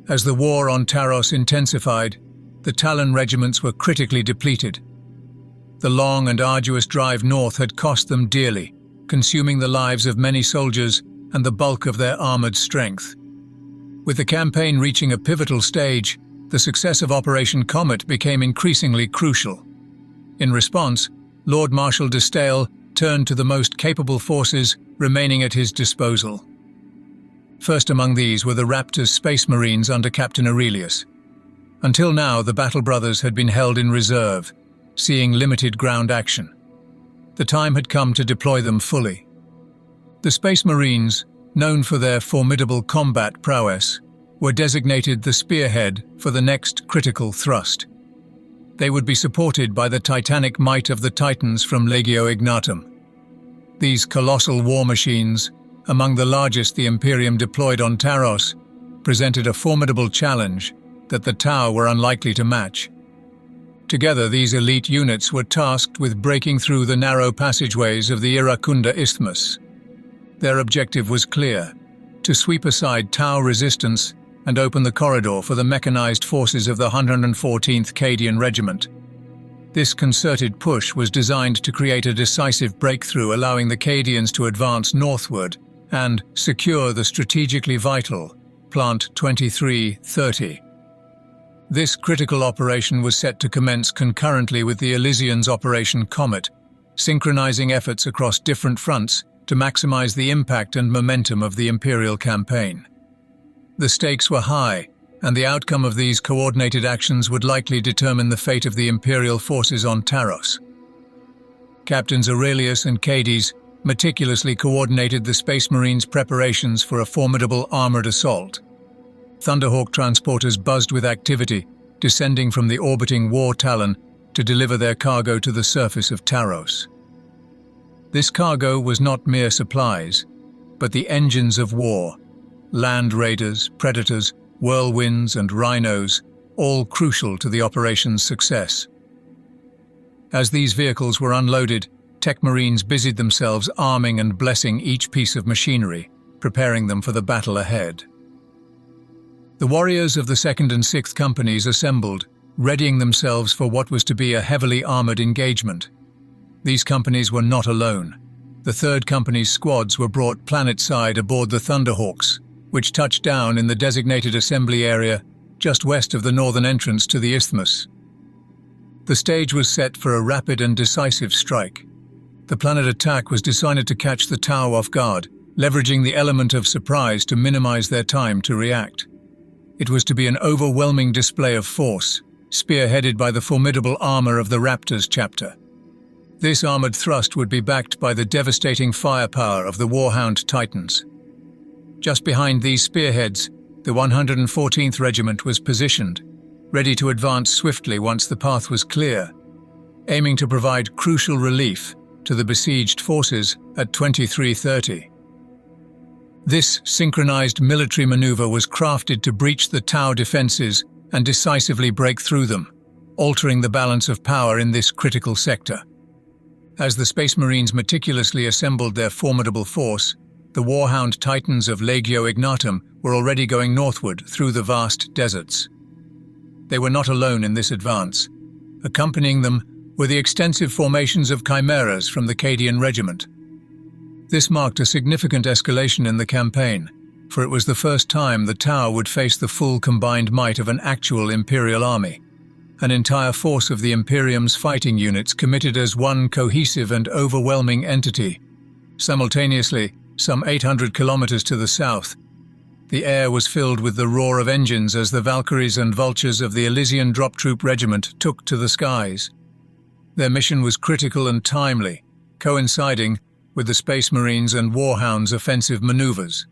As the war on Taros intensified, the Talon regiments were critically depleted. The long and arduous drive north had cost them dearly, consuming the lives of many soldiers and the bulk of their armored strength. With the campaign reaching a pivotal stage, the success of Operation Comet became increasingly crucial. In response, Lord Marshal de Stael turned to the most capable forces remaining at his disposal. First among these were the Raptor's Space Marines under Captain Aurelius. Until now, the Battle Brothers had been held in reserve, seeing limited ground action. The time had come to deploy them fully. The Space Marines, known for their formidable combat prowess, were designated the spearhead for the next critical thrust. They would be supported by the titanic might of the Titans from Legio Ignatum. These colossal war machines, among the largest the Imperium deployed on Taros, presented a formidable challenge that the Tau were unlikely to match. Together, these elite units were tasked with breaking through the narrow passageways of the Iracunda Isthmus. Their objective was clear: to sweep aside Tau resistance and open the corridor for the mechanized forces of the 114th Cadian Regiment. This concerted push was designed to create a decisive breakthrough, allowing the Cadians to advance northward and secure the strategically vital Plant 2330. This critical operation was set to commence concurrently with the Elysians' Operation Comet, synchronizing efforts across different fronts to maximize the impact and momentum of the Imperial campaign. The stakes were high, and the outcome of these coordinated actions would likely determine the fate of the Imperial forces on Taros. Captains Aurelius and Cades meticulously coordinated the Space Marines' preparations for a formidable armored assault. Thunderhawk transporters buzzed with activity, descending from the orbiting war talon to deliver their cargo to the surface of Taros. This cargo was not mere supplies, but the engines of war: land raiders, predators, whirlwinds, and rhinos, all crucial to the operation's success. As these vehicles were unloaded, Tech Marines busied themselves arming and blessing each piece of machinery, preparing them for the battle ahead. The warriors of the 2nd and 6th Companies assembled, readying themselves for what was to be a heavily armored engagement. These companies were not alone. The 3rd Company's squads were brought planet-side aboard the Thunderhawks, which touched down in the designated assembly area just west of the northern entrance to the isthmus. The stage was set for a rapid and decisive strike. The planet attack was designed to catch the Tau off guard, leveraging the element of surprise to minimize their time to react. It was to be an overwhelming display of force, spearheaded by the formidable armor of the Raptors chapter. This armored thrust would be backed by the devastating firepower of the Warhound Titans. Just behind these spearheads, the 114th Regiment was positioned, ready to advance swiftly once the path was clear, aiming to provide crucial relief to the besieged forces at 23:30. This synchronized military maneuver was crafted to breach the Tau defenses and decisively break through them, altering the balance of power in this critical sector. As the Space Marines meticulously assembled their formidable force, the Warhound Titans of Legio Ignatum were already going northward through the vast deserts. They were not alone in this advance. Accompanying them were the extensive formations of chimeras from the Cadian Regiment. This marked a significant escalation in the campaign, for it was the first time the Tau would face the full combined might of an actual Imperial army, an entire force of the Imperium's fighting units committed as one cohesive and overwhelming entity. Simultaneously, some 800 kilometers to the south, the air was filled with the roar of engines as the Valkyries and Vultures of the Elysian Drop Troop Regiment took to the skies. Their mission was critical and timely, coinciding with the Space Marines' and Warhounds' offensive maneuvers.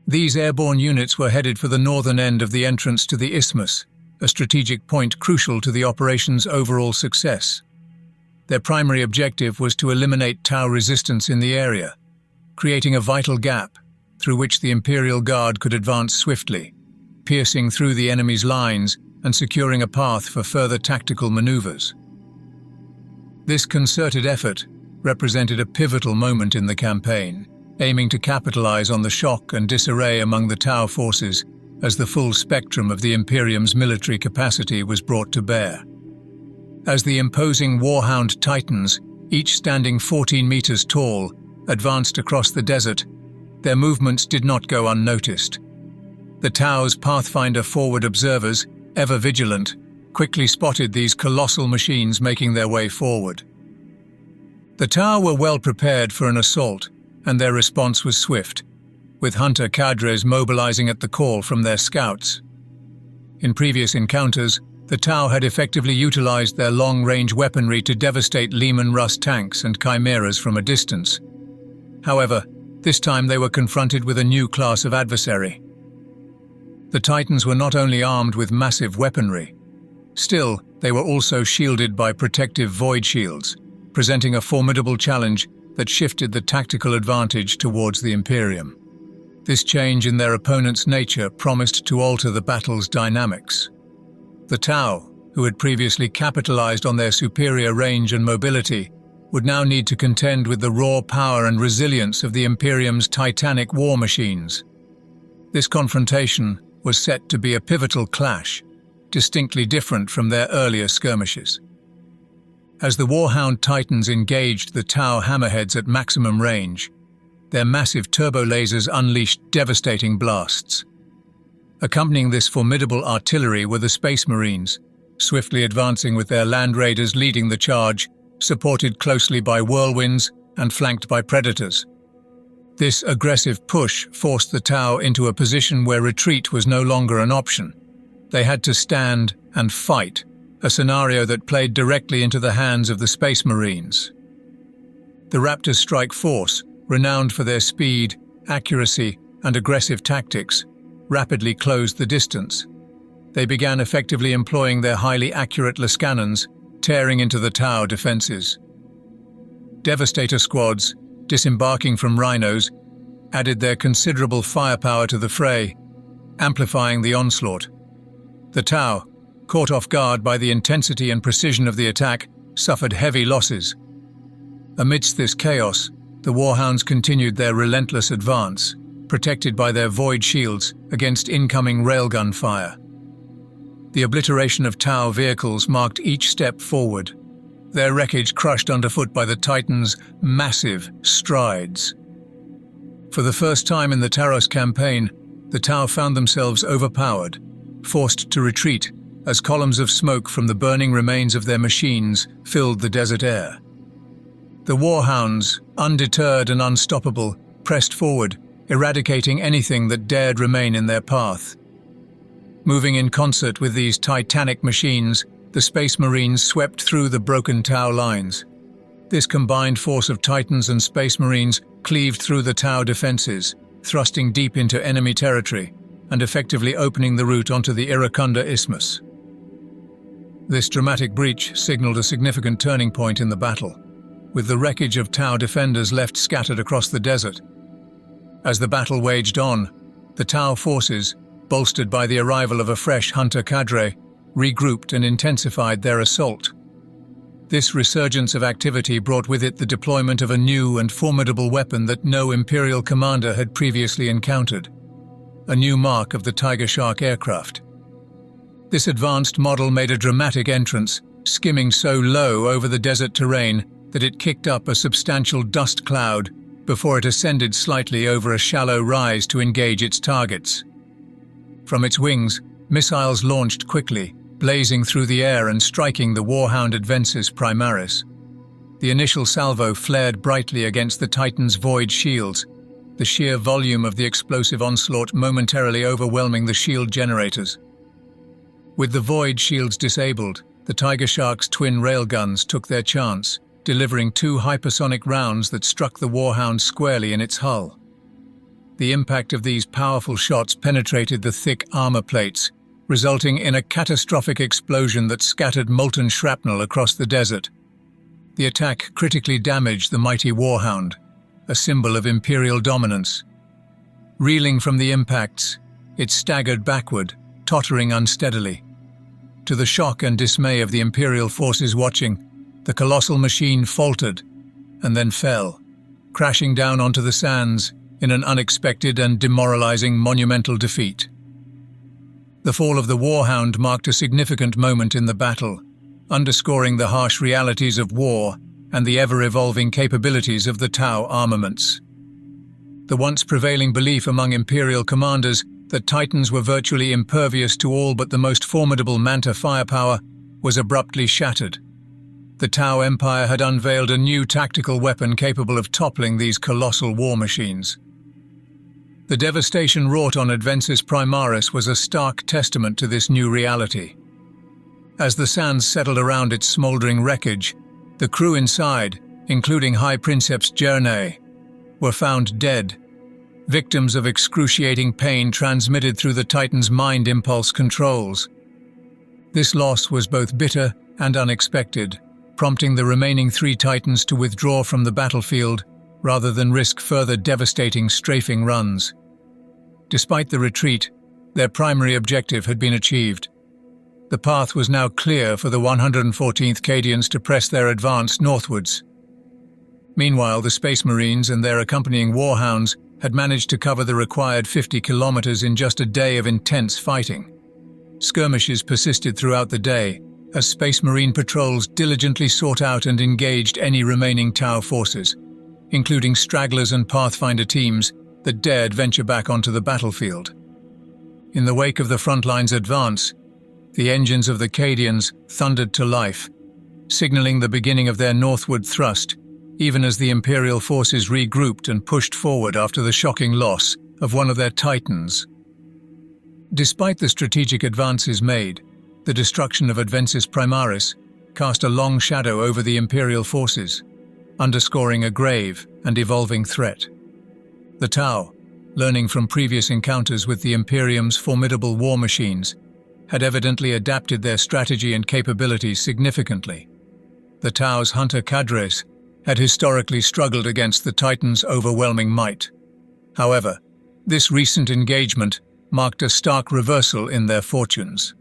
These airborne units were headed for the northern end of the entrance to the isthmus, a strategic point crucial to the operation's overall success. Their primary objective was to eliminate Tau resistance in the area, creating a vital gap through which the Imperial Guard could advance swiftly, piercing through the enemy's lines and securing a path for further tactical maneuvers. This concerted effort represented a pivotal moment in the campaign, aiming to capitalize on the shock and disarray among the Tau forces as the full spectrum of the Imperium's military capacity was brought to bear. As the imposing Warhound Titans, each standing 14 meters tall, advanced across the desert, their movements did not go unnoticed. The Tau's Pathfinder forward observers, ever vigilant, quickly spotted these colossal machines making their way forward. The Tau were well prepared for an assault, and their response was swift, with hunter cadres mobilizing at the call from their scouts. In previous encounters, the Tau had effectively utilized their long-range weaponry to devastate Leman Russ tanks and chimeras from a distance. However, this time they were confronted with a new class of adversary. The Titans were not only armed with massive weaponry. Still, they were also shielded by protective void shields, presenting a formidable challenge that shifted the tactical advantage towards the Imperium. This change in their opponent's nature promised to alter the battle's dynamics. The Tau, who had previously capitalized on their superior range and mobility, would now need to contend with the raw power and resilience of the Imperium's titanic war machines. This confrontation was set to be a pivotal clash, distinctly different from their earlier skirmishes. As the Warhound Titans engaged the Tau hammerheads at maximum range, their massive turbo lasers unleashed devastating blasts. Accompanying this formidable artillery were the Space Marines, swiftly advancing with their land raiders leading the charge, supported closely by whirlwinds and flanked by predators. This aggressive push forced the Tau into a position where retreat was no longer an option. They had to stand and fight, a scenario that played directly into the hands of the Space Marines. The Raptors' strike force, renowned for their speed, accuracy, and aggressive tactics, rapidly closed the distance. They began effectively employing their highly accurate lascannons, tearing into the Tau defenses. Devastator squads, disembarking from rhinos, added their considerable firepower to the fray, amplifying the onslaught. The Tau, caught off guard by the intensity and precision of the attack, suffered heavy losses. Amidst this chaos, the Warhounds continued their relentless advance, protected by their void shields against incoming railgun fire. The obliteration of Tau vehicles marked each step forward, their wreckage crushed underfoot by the Titans' massive strides. For the first time in the Taros Campaign, the Tau found themselves overpowered, forced to retreat as columns of smoke from the burning remains of their machines filled the desert air. The Warhounds, undeterred and unstoppable, pressed forward, eradicating anything that dared remain in their path. Moving in concert with these titanic machines, the Space Marines swept through the broken Tau lines. This combined force of Titans and Space Marines cleaved through the Tau defenses, thrusting deep into enemy territory and effectively opening the route onto the Iracunda Isthmus. This dramatic breach signaled a significant turning point in the battle, with the wreckage of Tau defenders left scattered across the desert. As the battle waged on, the Tau forces, bolstered by the arrival of a fresh hunter cadre, regrouped and intensified their assault. This resurgence of activity brought with it the deployment of a new and formidable weapon that no Imperial commander had previously encountered, a new mark of the Tiger Shark aircraft. This advanced model made a dramatic entrance, skimming so low over the desert terrain that it kicked up a substantial dust cloud before it ascended slightly over a shallow rise to engage its targets. From its wings, missiles launched quickly, blazing through the air and striking the Warhound Advensis Primaris. The initial salvo flared brightly against the Titan's void shields, the sheer volume of the explosive onslaught momentarily overwhelming the shield generators. With the void shields disabled, the Tiger Shark's twin railguns took their chance, delivering 2 hypersonic rounds that struck the Warhound squarely in its hull. The impact of these powerful shots penetrated the thick armor plates, resulting in a catastrophic explosion that scattered molten shrapnel across the desert. The attack critically damaged the mighty Warhound, a symbol of Imperial dominance. Reeling from the impacts, it staggered backward, tottering unsteadily. To the shock and dismay of the Imperial forces watching, the colossal machine faltered and then fell, crashing down onto the sands in an unexpected and demoralizing monumental defeat. The fall of the Warhound marked a significant moment in the battle, underscoring the harsh realities of war and the ever-evolving capabilities of the Tau armaments. The once prevailing belief among Imperial commanders that Titans were virtually impervious to all but the most formidable Manta firepower was abruptly shattered. The Tau Empire had unveiled a new tactical weapon capable of toppling these colossal war machines. The devastation wrought on Advensis Primaris was a stark testament to this new reality. As the sands settled around its smouldering wreckage, the crew inside, including High Princeps Jerne, were found dead, victims of excruciating pain transmitted through the Titan's mind impulse controls. This loss was both bitter and unexpected, prompting the remaining 3 Titans to withdraw from the battlefield rather than risk further devastating strafing runs. Despite the retreat, their primary objective had been achieved. The path was now clear for the 114th Cadians to press their advance northwards. Meanwhile, the Space Marines and their accompanying Warhounds had managed to cover the required 50 kilometers in just a day of intense fighting. Skirmishes persisted throughout the day, as Space Marine patrols diligently sought out and engaged any remaining Tau forces, including stragglers and Pathfinder teams that dared venture back onto the battlefield. In the wake of the front line's advance, the engines of the Cadians thundered to life, signaling the beginning of their northward thrust, even as the Imperial forces regrouped and pushed forward after the shocking loss of one of their Titans. Despite the strategic advances made, the destruction of Advensis Primaris cast a long shadow over the Imperial forces, underscoring a grave and evolving threat. The Tau, learning from previous encounters with the Imperium's formidable war machines, had evidently adapted their strategy and capabilities significantly. The Tau's hunter cadres had historically struggled against the Titan's overwhelming might. However, this recent engagement marked a stark reversal in their fortunes.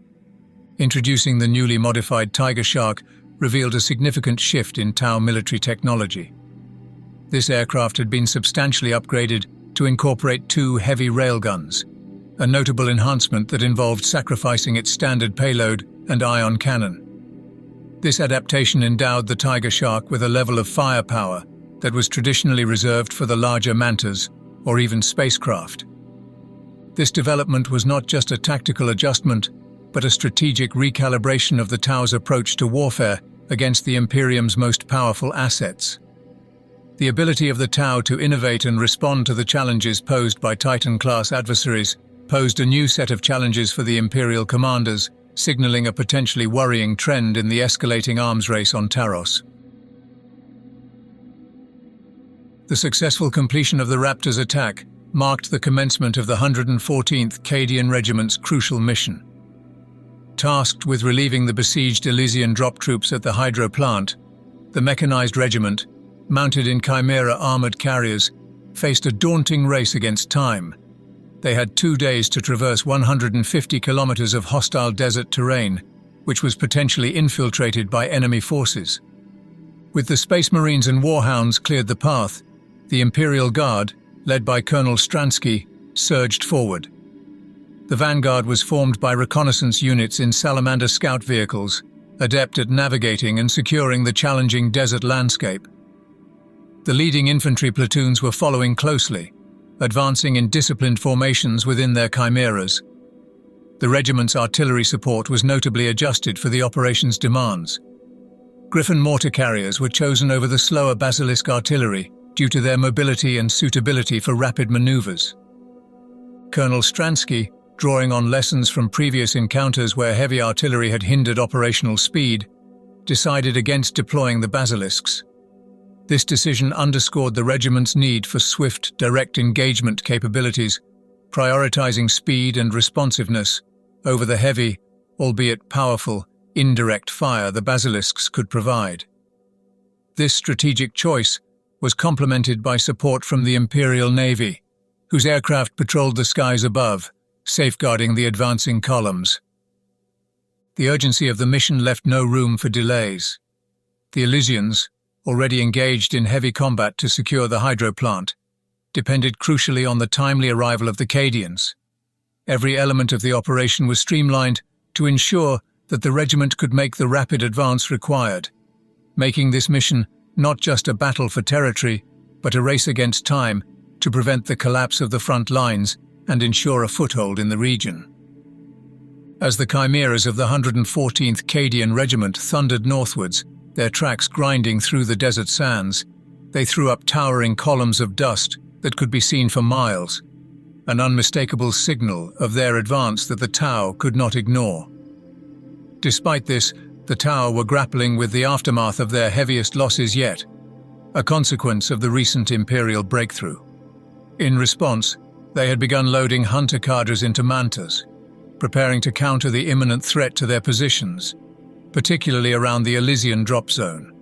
Introducing the newly modified Tiger Shark revealed a significant shift in Tau military technology. This aircraft had been substantially upgraded to incorporate 2 heavy railguns, a notable enhancement that involved sacrificing its standard payload and ion cannon. This adaptation endowed the Tiger Shark with a level of firepower that was traditionally reserved for the larger Mantas or even spacecraft. This development was not just a tactical adjustment, but a strategic recalibration of the Tau's approach to warfare against the Imperium's most powerful assets. The ability of the Tau to innovate and respond to the challenges posed by Titan-class adversaries posed a new set of challenges for the Imperial commanders, signaling a potentially worrying trend in the escalating arms race on Taros. The successful completion of the Raptor's attack marked the commencement of the 114th Cadian Regiment's crucial mission. Tasked with relieving the besieged Elysian drop troops at the Hydro plant, the mechanized regiment, mounted in Chimera armored carriers, faced a daunting race against time. They had 2 days to traverse 150 kilometers of hostile desert terrain, which was potentially infiltrated by enemy forces. With the Space Marines and Warhounds cleared the path, the Imperial Guard, led by Colonel Stransky, surged forward. The vanguard was formed by reconnaissance units in Salamander scout vehicles, adept at navigating and securing the challenging desert landscape. The leading infantry platoons were following closely, advancing in disciplined formations within their chimeras. The regiment's artillery support was notably adjusted for the operation's demands. Griffin mortar carriers were chosen over the slower Basilisk artillery due to their mobility and suitability for rapid maneuvers. Colonel Stransky, drawing on lessons from previous encounters where heavy artillery had hindered operational speed, decided against deploying the Basilisks. This decision underscored the regiment's need for swift, direct engagement capabilities, prioritizing speed and responsiveness over the heavy, albeit powerful, indirect fire the Basilisks could provide. This strategic choice was complemented by support from the Imperial Navy, whose aircraft patrolled the skies above, safeguarding the advancing columns. The urgency of the mission left no room for delays. The Elysians, already engaged in heavy combat to secure the hydro plant, depended crucially on the timely arrival of the Cadians. Every element of the operation was streamlined to ensure that the regiment could make the rapid advance required, making this mission not just a battle for territory, but a race against time to prevent the collapse of the front lines and ensure a foothold in the region. As the chimeras of the 114th Cadian Regiment thundered northwards, their tracks grinding through the desert sands, they threw up towering columns of dust that could be seen for miles, an unmistakable signal of their advance that the Tau could not ignore. Despite this, the Tau were grappling with the aftermath of their heaviest losses yet, a consequence of the recent Imperial breakthrough. In response, they had begun loading hunter cadres into Mantas, preparing to counter the imminent threat to their positions, particularly around the Elysian drop zone.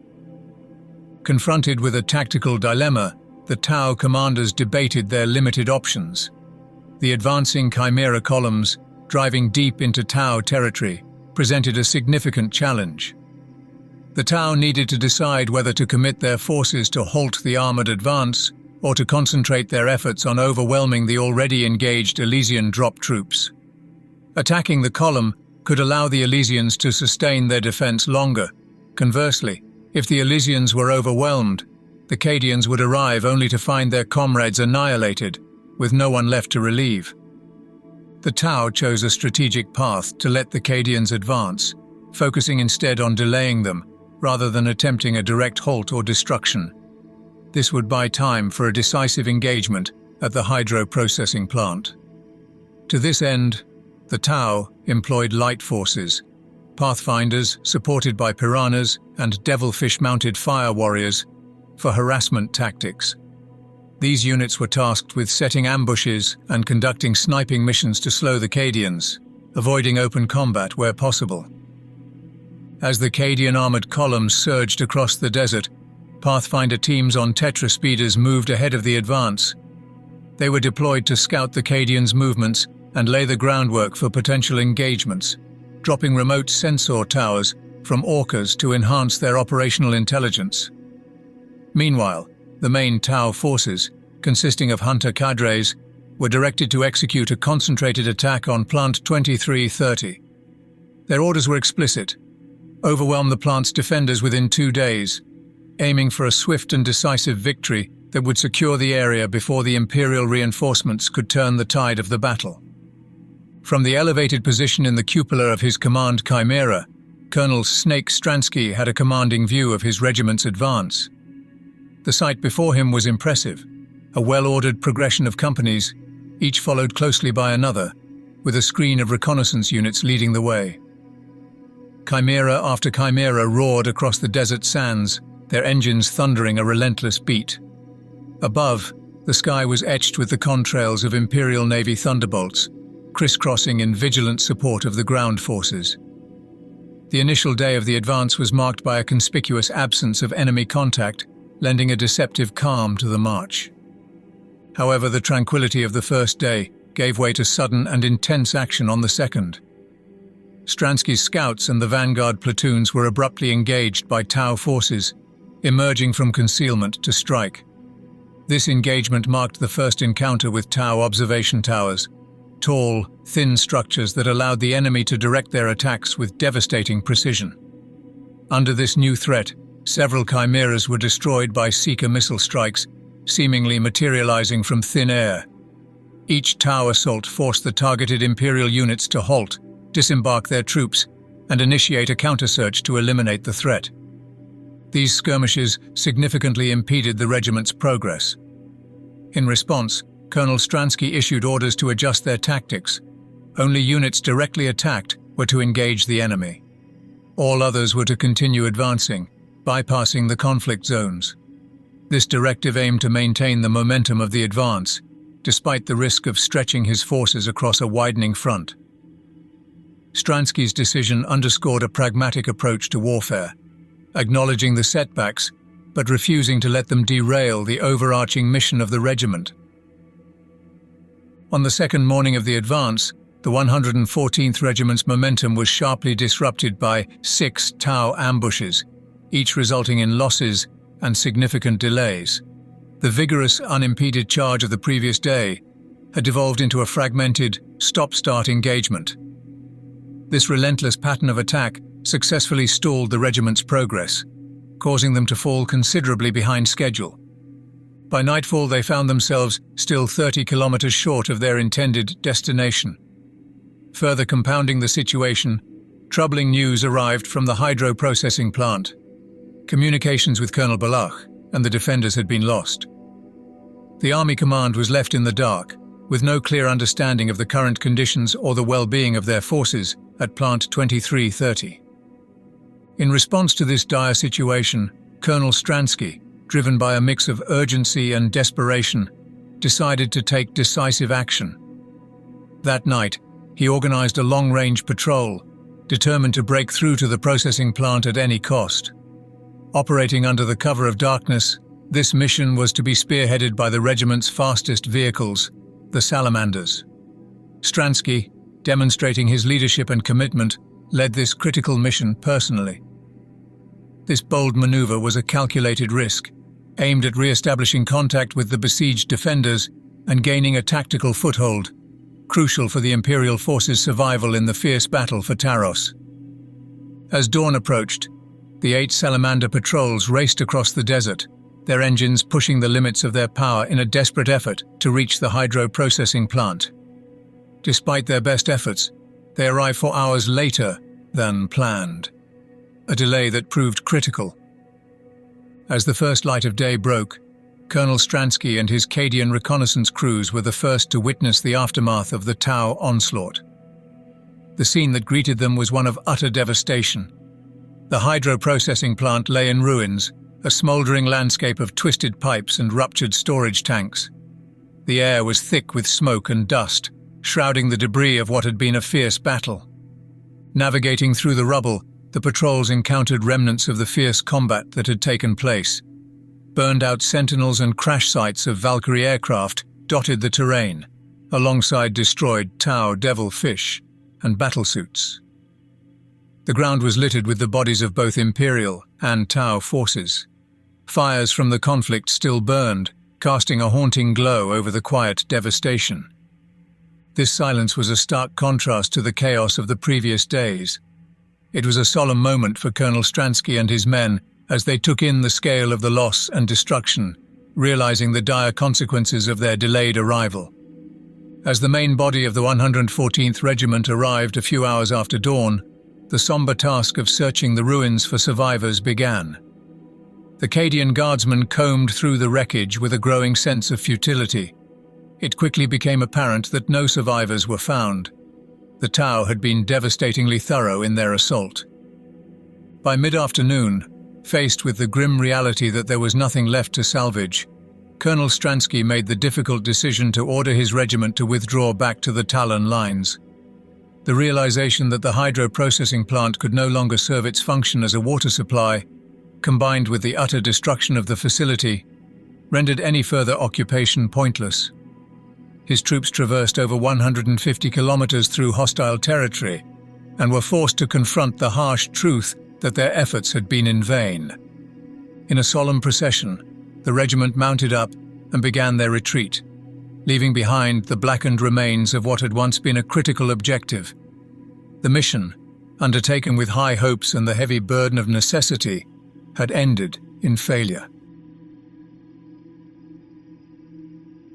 Confronted with a tactical dilemma, the Tau commanders debated their limited options. The advancing Chimera columns, driving deep into Tau territory, presented a significant challenge. The Tau needed to decide whether to commit their forces to halt the armored advance or to concentrate their efforts on overwhelming the already engaged Elysian drop troops. Attacking the column could allow the Elysians to sustain their defense longer. Conversely, if the Elysians were overwhelmed, the Cadians would arrive only to find their comrades annihilated, with no one left to relieve. The Tau chose a strategic path to let the Cadians advance, focusing instead on delaying them, rather than attempting a direct halt or destruction. This would buy time for a decisive engagement at the hydro-processing plant. To this end, the Tau employed light forces, pathfinders supported by piranhas and devilfish-mounted fire warriors, for harassment tactics. These units were tasked with setting ambushes and conducting sniping missions to slow the Cadians, avoiding open combat where possible. As the Cadian armored columns surged across the desert, Pathfinder teams on tetraspeeders moved ahead of the advance. They were deployed to scout the Cadians' movements and lay the groundwork for potential engagements, dropping remote sensor towers from orcas to enhance their operational intelligence. Meanwhile, the main Tau forces, consisting of hunter cadres, were directed to execute a concentrated attack on Plant 2330. Their orders were explicit: overwhelm the plant's defenders within 2 days, aiming for a swift and decisive victory that would secure the area before the Imperial reinforcements could turn the tide of the battle. From the elevated position in the cupola of his command Chimera, Colonel Snake Stransky had a commanding view of his regiment's advance. The sight before him was impressive, a well-ordered progression of companies, each followed closely by another, with a screen of reconnaissance units leading the way. Chimera after chimera roared across the desert sands, their engines thundering a relentless beat. Above, the sky was etched with the contrails of Imperial Navy thunderbolts, crisscrossing in vigilant support of the ground forces. The initial day of the advance was marked by a conspicuous absence of enemy contact, lending a deceptive calm to the march. However, the tranquility of the first day gave way to sudden and intense action on the second. Stransky's scouts and the vanguard platoons were abruptly engaged by Tau forces, emerging from concealment to strike. This engagement marked the first encounter with Tau observation towers, tall, thin structures that allowed the enemy to direct their attacks with devastating precision. Under this new threat, several chimeras were destroyed by Seeker missile strikes, seemingly materializing from thin air. Each Tau assault forced the targeted Imperial units to halt, disembark their troops, and initiate a countersearch to eliminate the threat. These skirmishes significantly impeded the regiment's progress. In response, Colonel Stransky issued orders to adjust their tactics. Only units directly attacked were to engage the enemy. All others were to continue advancing, bypassing the conflict zones. This directive aimed to maintain the momentum of the advance, despite the risk of stretching his forces across a widening front. Stransky's decision underscored a pragmatic approach to warfare, acknowledging the setbacks, but refusing to let them derail the overarching mission of the regiment. On the second morning of the advance, the 114th Regiment's momentum was sharply disrupted by 6 Tau ambushes, each resulting in losses and significant delays. The vigorous, unimpeded charge of the previous day had devolved into a fragmented, stop-start engagement. This relentless pattern of attack successfully stalled the regiment's progress, causing them to fall considerably behind schedule. By nightfall, they found themselves still 30 kilometers short of their intended destination. Further compounding the situation, troubling news arrived from the hydro-processing plant. Communications with Colonel Balach and the defenders had been lost. The army command was left in the dark, with no clear understanding of the current conditions or the well-being of their forces at Plant 2330. In response to this dire situation, Colonel Stransky, driven by a mix of urgency and desperation, decided to take decisive action. That night, he organized a long-range patrol, determined to break through to the processing plant at any cost. Operating under the cover of darkness, this mission was to be spearheaded by the regiment's fastest vehicles, the Salamanders. Stransky, demonstrating his leadership and commitment, led this critical mission personally. This bold maneuver was a calculated risk, aimed at re-establishing contact with the besieged defenders and gaining a tactical foothold, crucial for the Imperial forces' survival in the fierce battle for Taros. As dawn approached, the 8 Salamander patrols raced across the desert, their engines pushing the limits of their power in a desperate effort to reach the hydro-processing plant. Despite their best efforts, they arrived 4 hours later than planned, a delay that proved critical. As the first light of day broke, Colonel Stransky and his Cadian reconnaissance crews were the first to witness the aftermath of the Tau onslaught. The scene that greeted them was one of utter devastation. The hydro-processing plant lay in ruins, a smouldering landscape of twisted pipes and ruptured storage tanks. The air was thick with smoke and dust, shrouding the debris of what had been a fierce battle. Navigating through the rubble, the patrols encountered remnants of the fierce combat that had taken place. Burned-out sentinels and crash sites of Valkyrie aircraft dotted the terrain, alongside destroyed Tau devil fish and battlesuits. The ground was littered with the bodies of both Imperial and Tau forces. Fires from the conflict still burned, casting a haunting glow over the quiet devastation. This silence was a stark contrast to the chaos of the previous days. It was a solemn moment for Colonel Stransky and his men as they took in the scale of the loss and destruction, realizing the dire consequences of their delayed arrival. As the main body of the 114th Regiment arrived a few hours after dawn, the somber task of searching the ruins for survivors began. The Cadian guardsmen combed through the wreckage with a growing sense of futility. It quickly became apparent that no survivors were found. The Tau had been devastatingly thorough in their assault. By mid-afternoon, faced with the grim reality that there was nothing left to salvage, Colonel Stransky made the difficult decision to order his regiment to withdraw back to the Talon lines. The realization that the hydro-processing plant could no longer serve its function as a water supply, combined with the utter destruction of the facility, rendered any further occupation pointless. His troops traversed over 150 kilometers through hostile territory and were forced to confront the harsh truth that their efforts had been in vain. In a solemn procession, the regiment mounted up and began their retreat, leaving behind the blackened remains of what had once been a critical objective. The mission, undertaken with high hopes and the heavy burden of necessity, had ended in failure.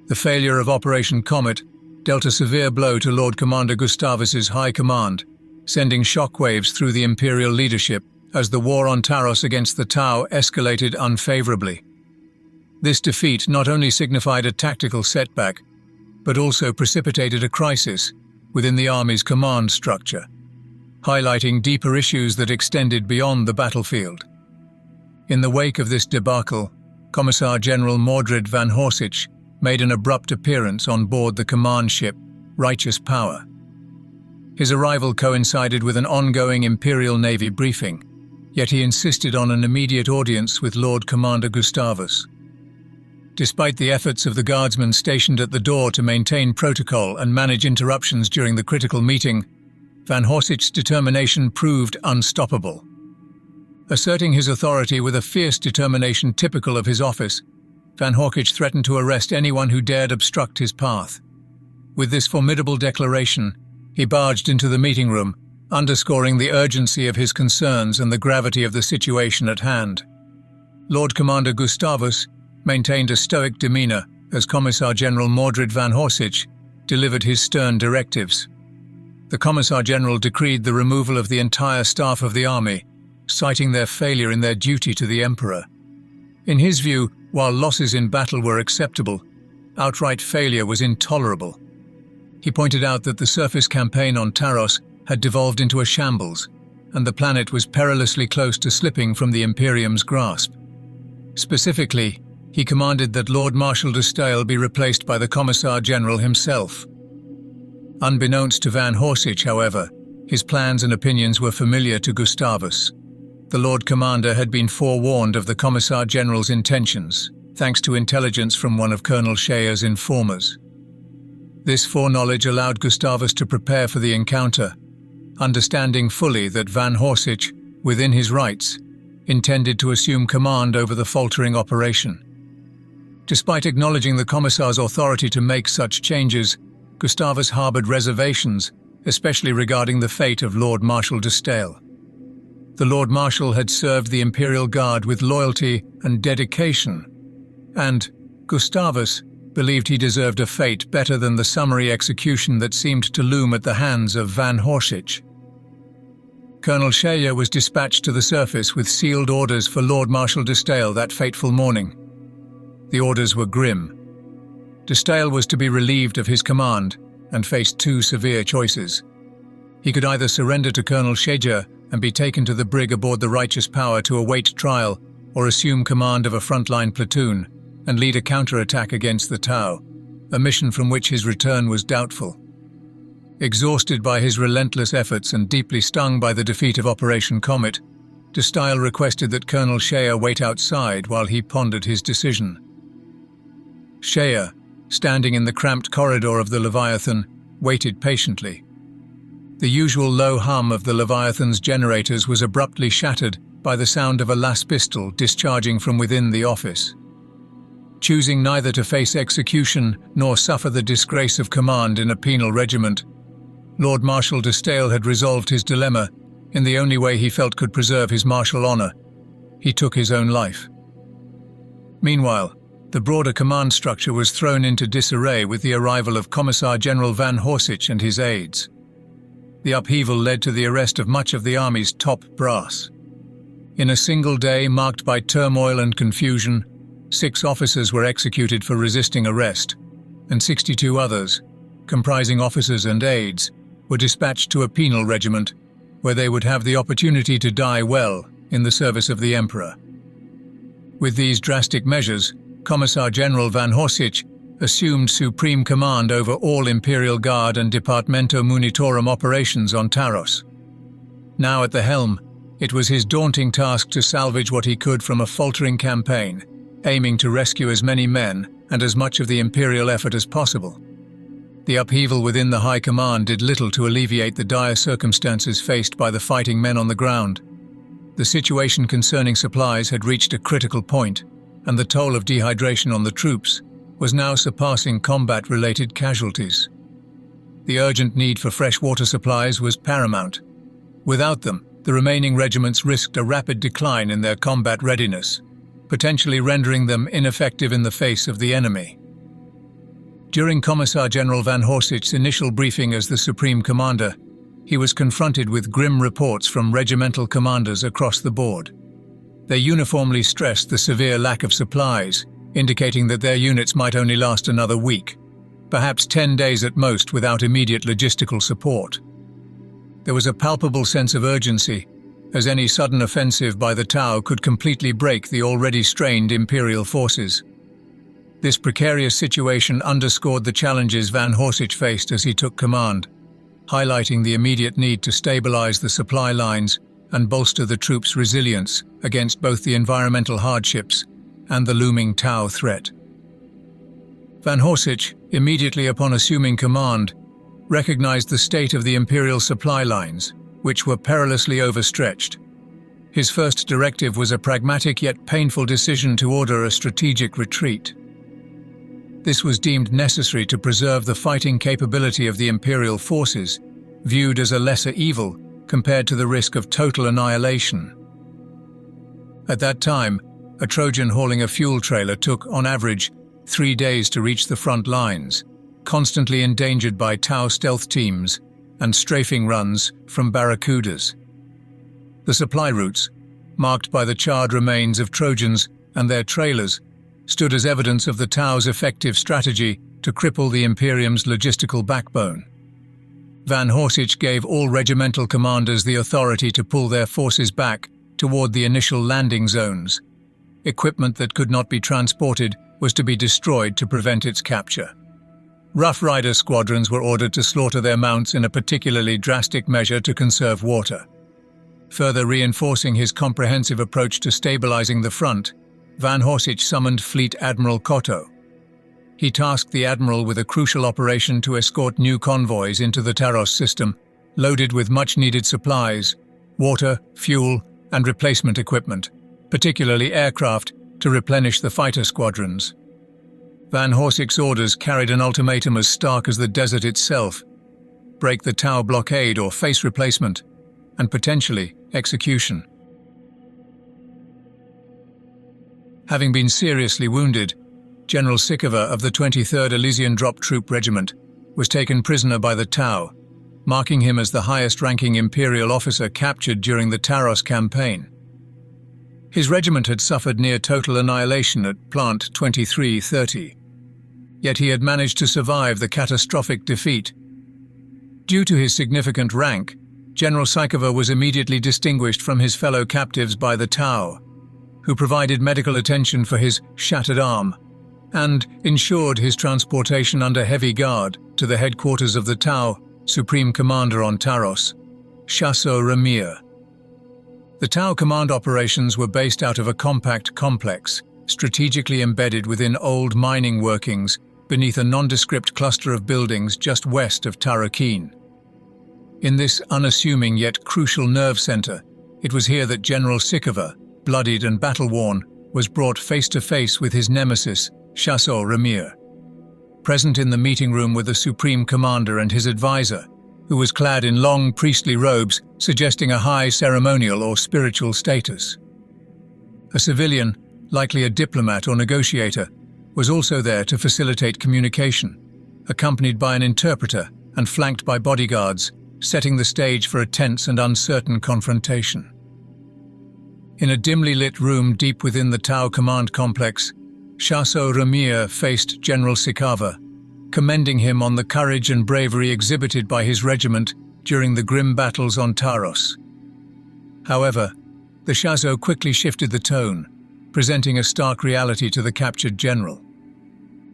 The failure of Operation Comet dealt a severe blow to Lord Commander Gustavus's high command, sending shockwaves through the Imperial leadership as the war on Taros against the Tau escalated unfavorably. This defeat not only signified a tactical setback, but also precipitated a crisis within the Army's command structure, highlighting deeper issues that extended beyond the battlefield. In the wake of this debacle, Commissar General Mordred van Horsich made an abrupt appearance on board the command ship Righteous Power. His arrival coincided with an ongoing Imperial Navy briefing, yet he insisted on an immediate audience with Lord Commander Gustavus. Despite the efforts of the guardsmen stationed at the door to maintain protocol and manage interruptions during the critical meeting, Van Horsich's determination proved unstoppable. Asserting his authority with a fierce determination typical of his office, Van Horkich threatened to arrest anyone who dared obstruct his path. With this formidable declaration, he barged into the meeting room, underscoring the urgency of his concerns and the gravity of the situation at hand. Lord Commander Gustavus maintained a stoic demeanor as Commissar General Mordred van Horsich delivered his stern directives. The Commissar General decreed the removal of the entire staff of the army, citing their failure in their duty to the Emperor. In his view, while losses in battle were acceptable, outright failure was intolerable. He pointed out that the surface campaign on Taros had devolved into a shambles, and the planet was perilously close to slipping from the Imperium's grasp. Specifically, he commanded that Lord Marshal de Stael be replaced by the Commissar General himself. Unbeknownst to Van Horsich, however, his plans and opinions were familiar to Gustavus. The Lord Commander had been forewarned of the Commissar General's intentions, thanks to intelligence from one of Colonel Scheer's informers. This foreknowledge allowed Gustavus to prepare for the encounter, understanding fully that Van Horsich, within his rights, intended to assume command over the faltering operation. Despite acknowledging the Commissar's authority to make such changes, Gustavus harbored reservations, especially regarding the fate of Lord Marshal de Stael. The Lord Marshal had served the Imperial Guard with loyalty and dedication, and Gustavus believed he deserved a fate better than the summary execution that seemed to loom at the hands of Van Horsich. Colonel Scheer was dispatched to the surface with sealed orders for Lord Marshal de Stael that fateful morning. The orders were grim. De Stael was to be relieved of his command and faced two severe choices. He could either surrender to Colonel Sheja and be taken to the brig aboard the Righteous Power to await trial, or assume command of a frontline platoon and lead a counterattack against the Tau, a mission from which his return was doubtful. Exhausted by his relentless efforts and deeply stung by the defeat of Operation Comet, de Stael requested that Colonel Shea wait outside while he pondered his decision. Shea, standing in the cramped corridor of the Leviathan, waited patiently. The usual low hum of the Leviathan's generators was abruptly shattered by the sound of a las pistol discharging from within the office. Choosing neither to face execution nor suffer the disgrace of command in a penal regiment, Lord Marshal de Stael had resolved his dilemma in the only way he felt could preserve his martial honour. He took his own life. Meanwhile, the broader command structure was thrown into disarray with the arrival of Commissar General Van Horsich and his aides. The upheaval led to the arrest of much of the army's top brass. In a single day marked by turmoil and confusion, 6 officers were executed for resisting arrest, and 62 others, comprising officers and aides, were dispatched to a penal regiment where they would have the opportunity to die well in the service of the Emperor. With these drastic measures, Commissar General Van Horsich assumed supreme command over all Imperial Guard and Departamento Munitorum operations on Taros. Now at the helm, it was his daunting task to salvage what he could from a faltering campaign, aiming to rescue as many men and as much of the Imperial effort as possible. The upheaval within the High Command did little to alleviate the dire circumstances faced by the fighting men on the ground. The situation concerning supplies had reached a critical point, and the toll of dehydration on the troops was now surpassing combat-related casualties. The urgent need for fresh water supplies was paramount. Without them, the remaining regiments risked a rapid decline in their combat readiness, potentially rendering them ineffective in the face of the enemy. During Commissar General Van Horsich's initial briefing as the Supreme Commander, he was confronted with grim reports from regimental commanders across the board. They uniformly stressed the severe lack of supplies, indicating that their units might only last another week, perhaps 10 days at most without immediate logistical support. There was a palpable sense of urgency, as any sudden offensive by the Tau could completely break the already strained Imperial forces. This precarious situation underscored the challenges Van Horsich faced as he took command, highlighting the immediate need to stabilize the supply lines and bolster the troops' resilience against both the environmental hardships and the looming Tau threat. Van Horsich, immediately upon assuming command, recognized the state of the Imperial supply lines, which were perilously overstretched. His first directive was a pragmatic yet painful decision to order a strategic retreat. This was deemed necessary to preserve the fighting capability of the Imperial forces, viewed as a lesser evil compared to the risk of total annihilation. At that time, a Trojan hauling a fuel trailer took, on average, 3 days to reach the front lines, constantly endangered by Tau stealth teams and strafing runs from Barracudas. The supply routes, marked by the charred remains of Trojans and their trailers, stood as evidence of the Tau's effective strategy to cripple the Imperium's logistical backbone. Van Horsich gave all regimental commanders the authority to pull their forces back toward the initial landing zones. Equipment that could not be transported was to be destroyed to prevent its capture. Rough Rider squadrons were ordered to slaughter their mounts in a particularly drastic measure to conserve water. Further reinforcing his comprehensive approach to stabilizing the front, Van Horsich summoned Fleet Admiral Cotto. He tasked the Admiral with a crucial operation to escort new convoys into the Taros system, loaded with much-needed supplies, water, fuel, and replacement equipment, particularly aircraft, to replenish the fighter squadrons. Van Horsich's orders carried an ultimatum as stark as the desert itself: break the Tau blockade or face replacement, and potentially execution. Having been seriously wounded, General Sikova of the 23rd Elysian Drop Troop Regiment was taken prisoner by the Tau, marking him as the highest-ranking Imperial officer captured during the Taros Campaign. His regiment had suffered near total annihilation at Plant 2330, yet he had managed to survive the catastrophic defeat. Due to his significant rank, General Sykova was immediately distinguished from his fellow captives by the Tau, who provided medical attention for his shattered arm and ensured his transportation under heavy guard to the headquarters of the Tau Supreme Commander on Taros, Chasseau Ramir. The Tau command operations were based out of a compact complex, strategically embedded within old mining workings beneath a nondescript cluster of buildings just west of Tarakeen. In this unassuming yet crucial nerve center, it was here that General Sykova, bloodied and battle-worn, was brought face-to-face with his nemesis, Chasseau Ramir. Present in the meeting room were the Supreme Commander and his advisor, who was clad in long priestly robes suggesting a high ceremonial or spiritual status. A civilian, likely a diplomat or negotiator, was also there to facilitate communication, accompanied by an interpreter and flanked by bodyguards, setting the stage for a tense and uncertain confrontation. In a dimly lit room deep within the Tau command complex, Chasseau Ramir faced General Sykova, commending him on the courage and bravery exhibited by his regiment during the grim battles on Taros. However, the Chasseau quickly shifted the tone, presenting a stark reality to the captured general.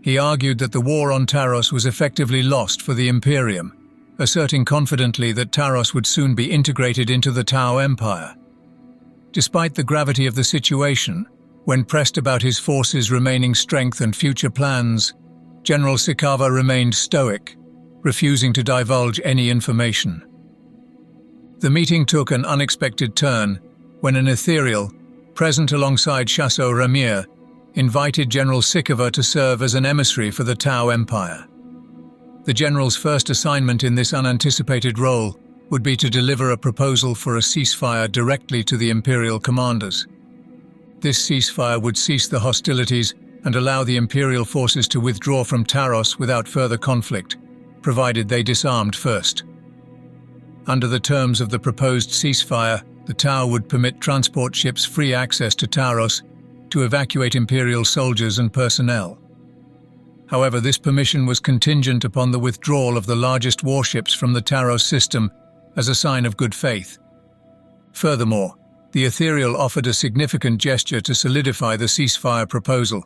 He argued that the war on Taros was effectively lost for the Imperium, asserting confidently that Taros would soon be integrated into the Tau Empire. Despite the gravity of the situation, when pressed about his forces' remaining strength and future plans, General Sykova remained stoic, refusing to divulge any information. The meeting took an unexpected turn when an ethereal, present alongside Chasseau Ramir, invited General Sykova to serve as an emissary for the Tau Empire. The general's first assignment in this unanticipated role would be to deliver a proposal for a ceasefire directly to the Imperial commanders. This ceasefire would cease the hostilities and allow the Imperial forces to withdraw from Taros without further conflict, provided they disarmed first. Under the terms of the proposed ceasefire, the Tau would permit transport ships free access to Taros to evacuate Imperial soldiers and personnel. However, this permission was contingent upon the withdrawal of the largest warships from the Taros system as a sign of good faith. Furthermore, the Ethereal offered a significant gesture to solidify the ceasefire proposal.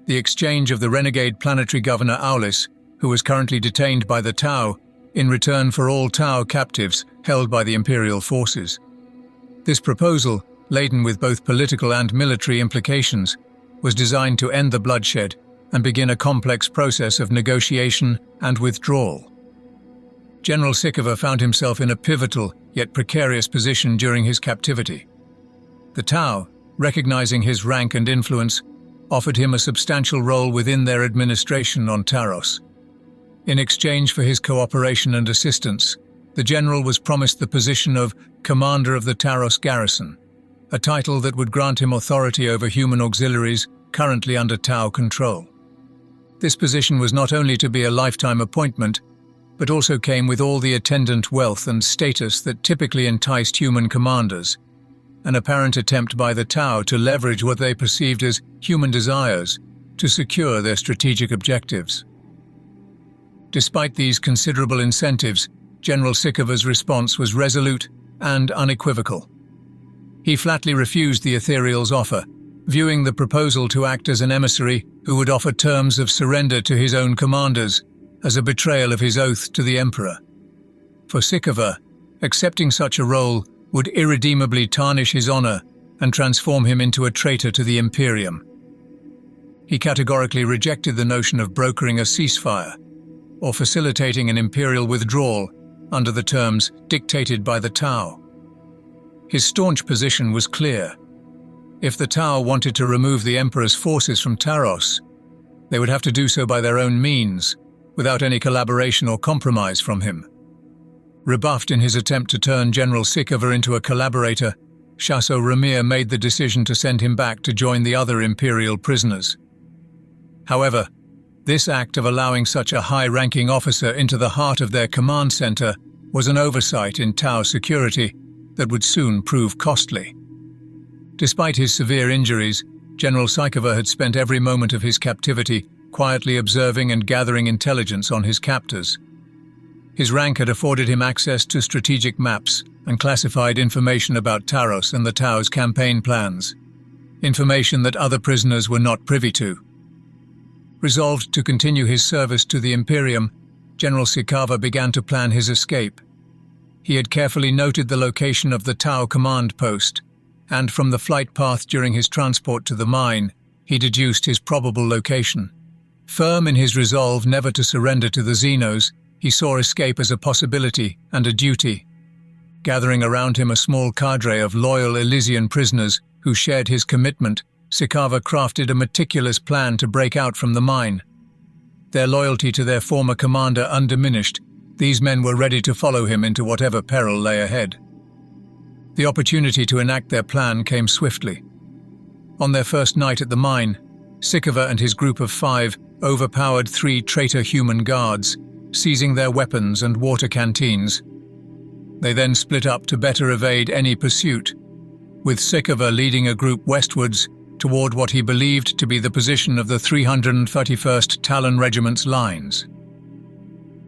The exchange of the renegade planetary governor Aulis, who was currently detained by the Tau, in return for all Tau captives held by the Imperial forces. This proposal, laden with both political and military implications, was designed to end the bloodshed and begin a complex process of negotiation and withdrawal. General Sykova found himself in a pivotal yet precarious position during his captivity. The Tau, recognizing his rank and influence, offered him a substantial role within their administration on Taros. In exchange for his cooperation and assistance, the general was promised the position of Commander of the Taros Garrison, a title that would grant him authority over human auxiliaries currently under Tau control. This position was not only to be a lifetime appointment, but also came with all the attendant wealth and status that typically enticed human commanders, an apparent attempt by the Tau to leverage what they perceived as human desires to secure their strategic objectives. Despite these considerable incentives, General Sykova's response was resolute and unequivocal. He flatly refused the Ethereal's offer, viewing the proposal to act as an emissary who would offer terms of surrender to his own commanders as a betrayal of his oath to the Emperor. For Sykova, accepting such a role would irredeemably tarnish his honor and transform him into a traitor to the Imperium. He categorically rejected the notion of brokering a ceasefire or facilitating an Imperial withdrawal under the terms dictated by the Tau. His staunch position was clear. If the Tau wanted to remove the Emperor's forces from Taros, they would have to do so by their own means, without any collaboration or compromise from him. Rebuffed in his attempt to turn General Sykova into a collaborator, Chasseau Ramir made the decision to send him back to join the other Imperial prisoners. However, this act of allowing such a high-ranking officer into the heart of their command center was an oversight in Tau security that would soon prove costly. Despite his severe injuries, General Sykova had spent every moment of his captivity quietly observing and gathering intelligence on his captors. His rank had afforded him access to strategic maps and classified information about Taros and the Taros campaign plans, information that other prisoners were not privy to. Resolved to continue his service to the Imperium, General Sykova began to plan his escape. He had carefully noted the location of the Tau command post, and from the flight path during his transport to the mine, he deduced his probable location. Firm in his resolve never to surrender to the Xenos, he saw escape as a possibility and a duty. Gathering around him a small cadre of loyal Elysian prisoners who shared his commitment, Sykova crafted a meticulous plan to break out from the mine. Their loyalty to their former commander undiminished, these men were ready to follow him into whatever peril lay ahead. The opportunity to enact their plan came swiftly. On their first night at the mine, Sykova and his group of 5 overpowered 3 traitor human guards, seizing their weapons and water canteens. They then split up to better evade any pursuit, with Sykova leading a group westwards toward what he believed to be the position of the 331st Talon Regiment's lines.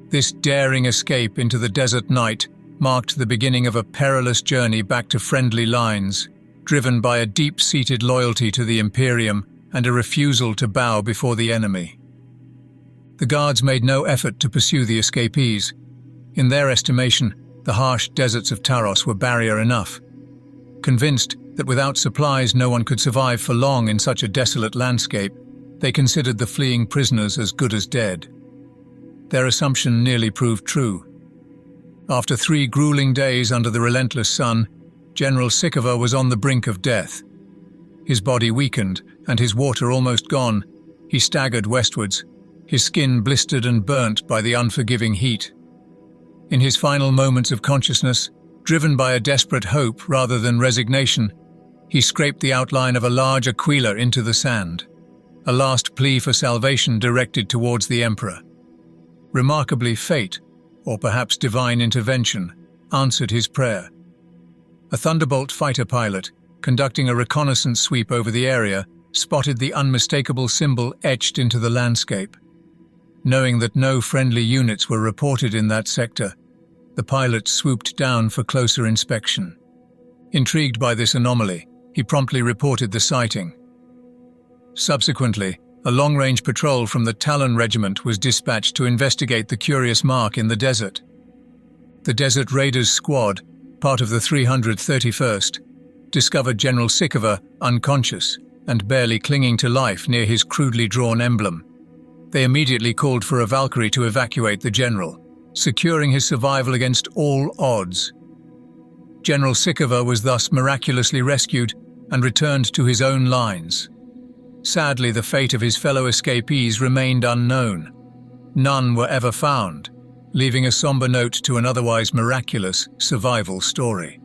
This daring escape into the desert night marked the beginning of a perilous journey back to friendly lines, driven by a deep-seated loyalty to the Imperium and a refusal to bow before the enemy. The guards made no effort to pursue the escapees. In their estimation, the harsh deserts of Taros were barrier enough. Convinced that without supplies no one could survive for long in such a desolate landscape, they considered the fleeing prisoners as good as dead. Their assumption nearly proved true. After 3 grueling days under the relentless sun, General Sykova was on the brink of death. His body weakened and his water almost gone, he staggered westwards, his skin blistered and burnt by the unforgiving heat. In his final moments of consciousness, driven by a desperate hope rather than resignation, he scraped the outline of a large aquila into the sand, a last plea for salvation directed towards the Emperor. Remarkably, fate, or perhaps divine intervention, answered his prayer. A Thunderbolt fighter pilot, conducting a reconnaissance sweep over the area, spotted the unmistakable symbol etched into the landscape. Knowing that no friendly units were reported in that sector, the pilot swooped down for closer inspection. Intrigued by this anomaly, he promptly reported the sighting. Subsequently, a long-range patrol from the Talon Regiment was dispatched to investigate the curious mark in the desert. The Desert Raiders Squad, part of the 331st, discovered General Sykova unconscious and barely clinging to life near his crudely drawn emblem. They immediately called for a Valkyrie to evacuate the general, securing his survival against all odds. General Sykova was thus miraculously rescued and returned to his own lines. Sadly, the fate of his fellow escapees remained unknown. None were ever found, leaving a somber note to an otherwise miraculous survival story.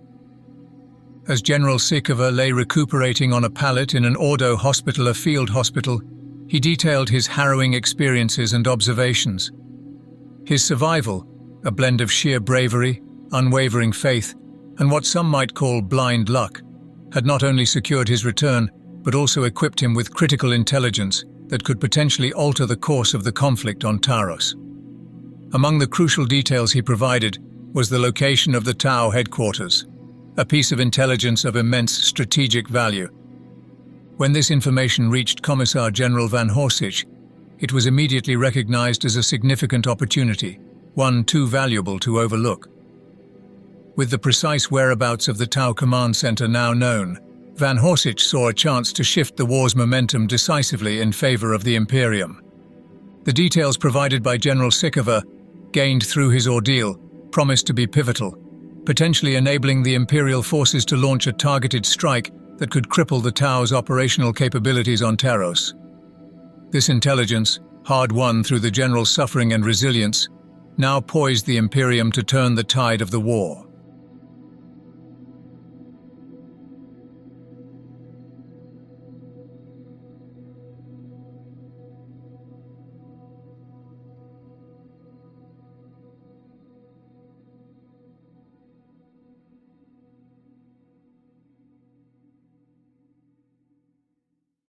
As General Sykova lay recuperating on a pallet in an Ordo hospital, a field hospital, he detailed his harrowing experiences and observations. His survival, a blend of sheer bravery, unwavering faith, and what some might call blind luck, had not only secured his return, but also equipped him with critical intelligence that could potentially alter the course of the conflict on Taros. Among the crucial details he provided was the location of the Tau headquarters, a piece of intelligence of immense strategic value. When this information reached Commissar General Van Horsich, it was immediately recognized as a significant opportunity, one too valuable to overlook. With the precise whereabouts of the Tau Command Center now known, Van Horsich saw a chance to shift the war's momentum decisively in favor of the Imperium. The details provided by General Sykova, gained through his ordeal, promised to be pivotal, potentially enabling the Imperial forces to launch a targeted strike that could cripple the Tau's operational capabilities on Taros. This intelligence, hard-won through the general's suffering and resilience, now poised the Imperium to turn the tide of the war.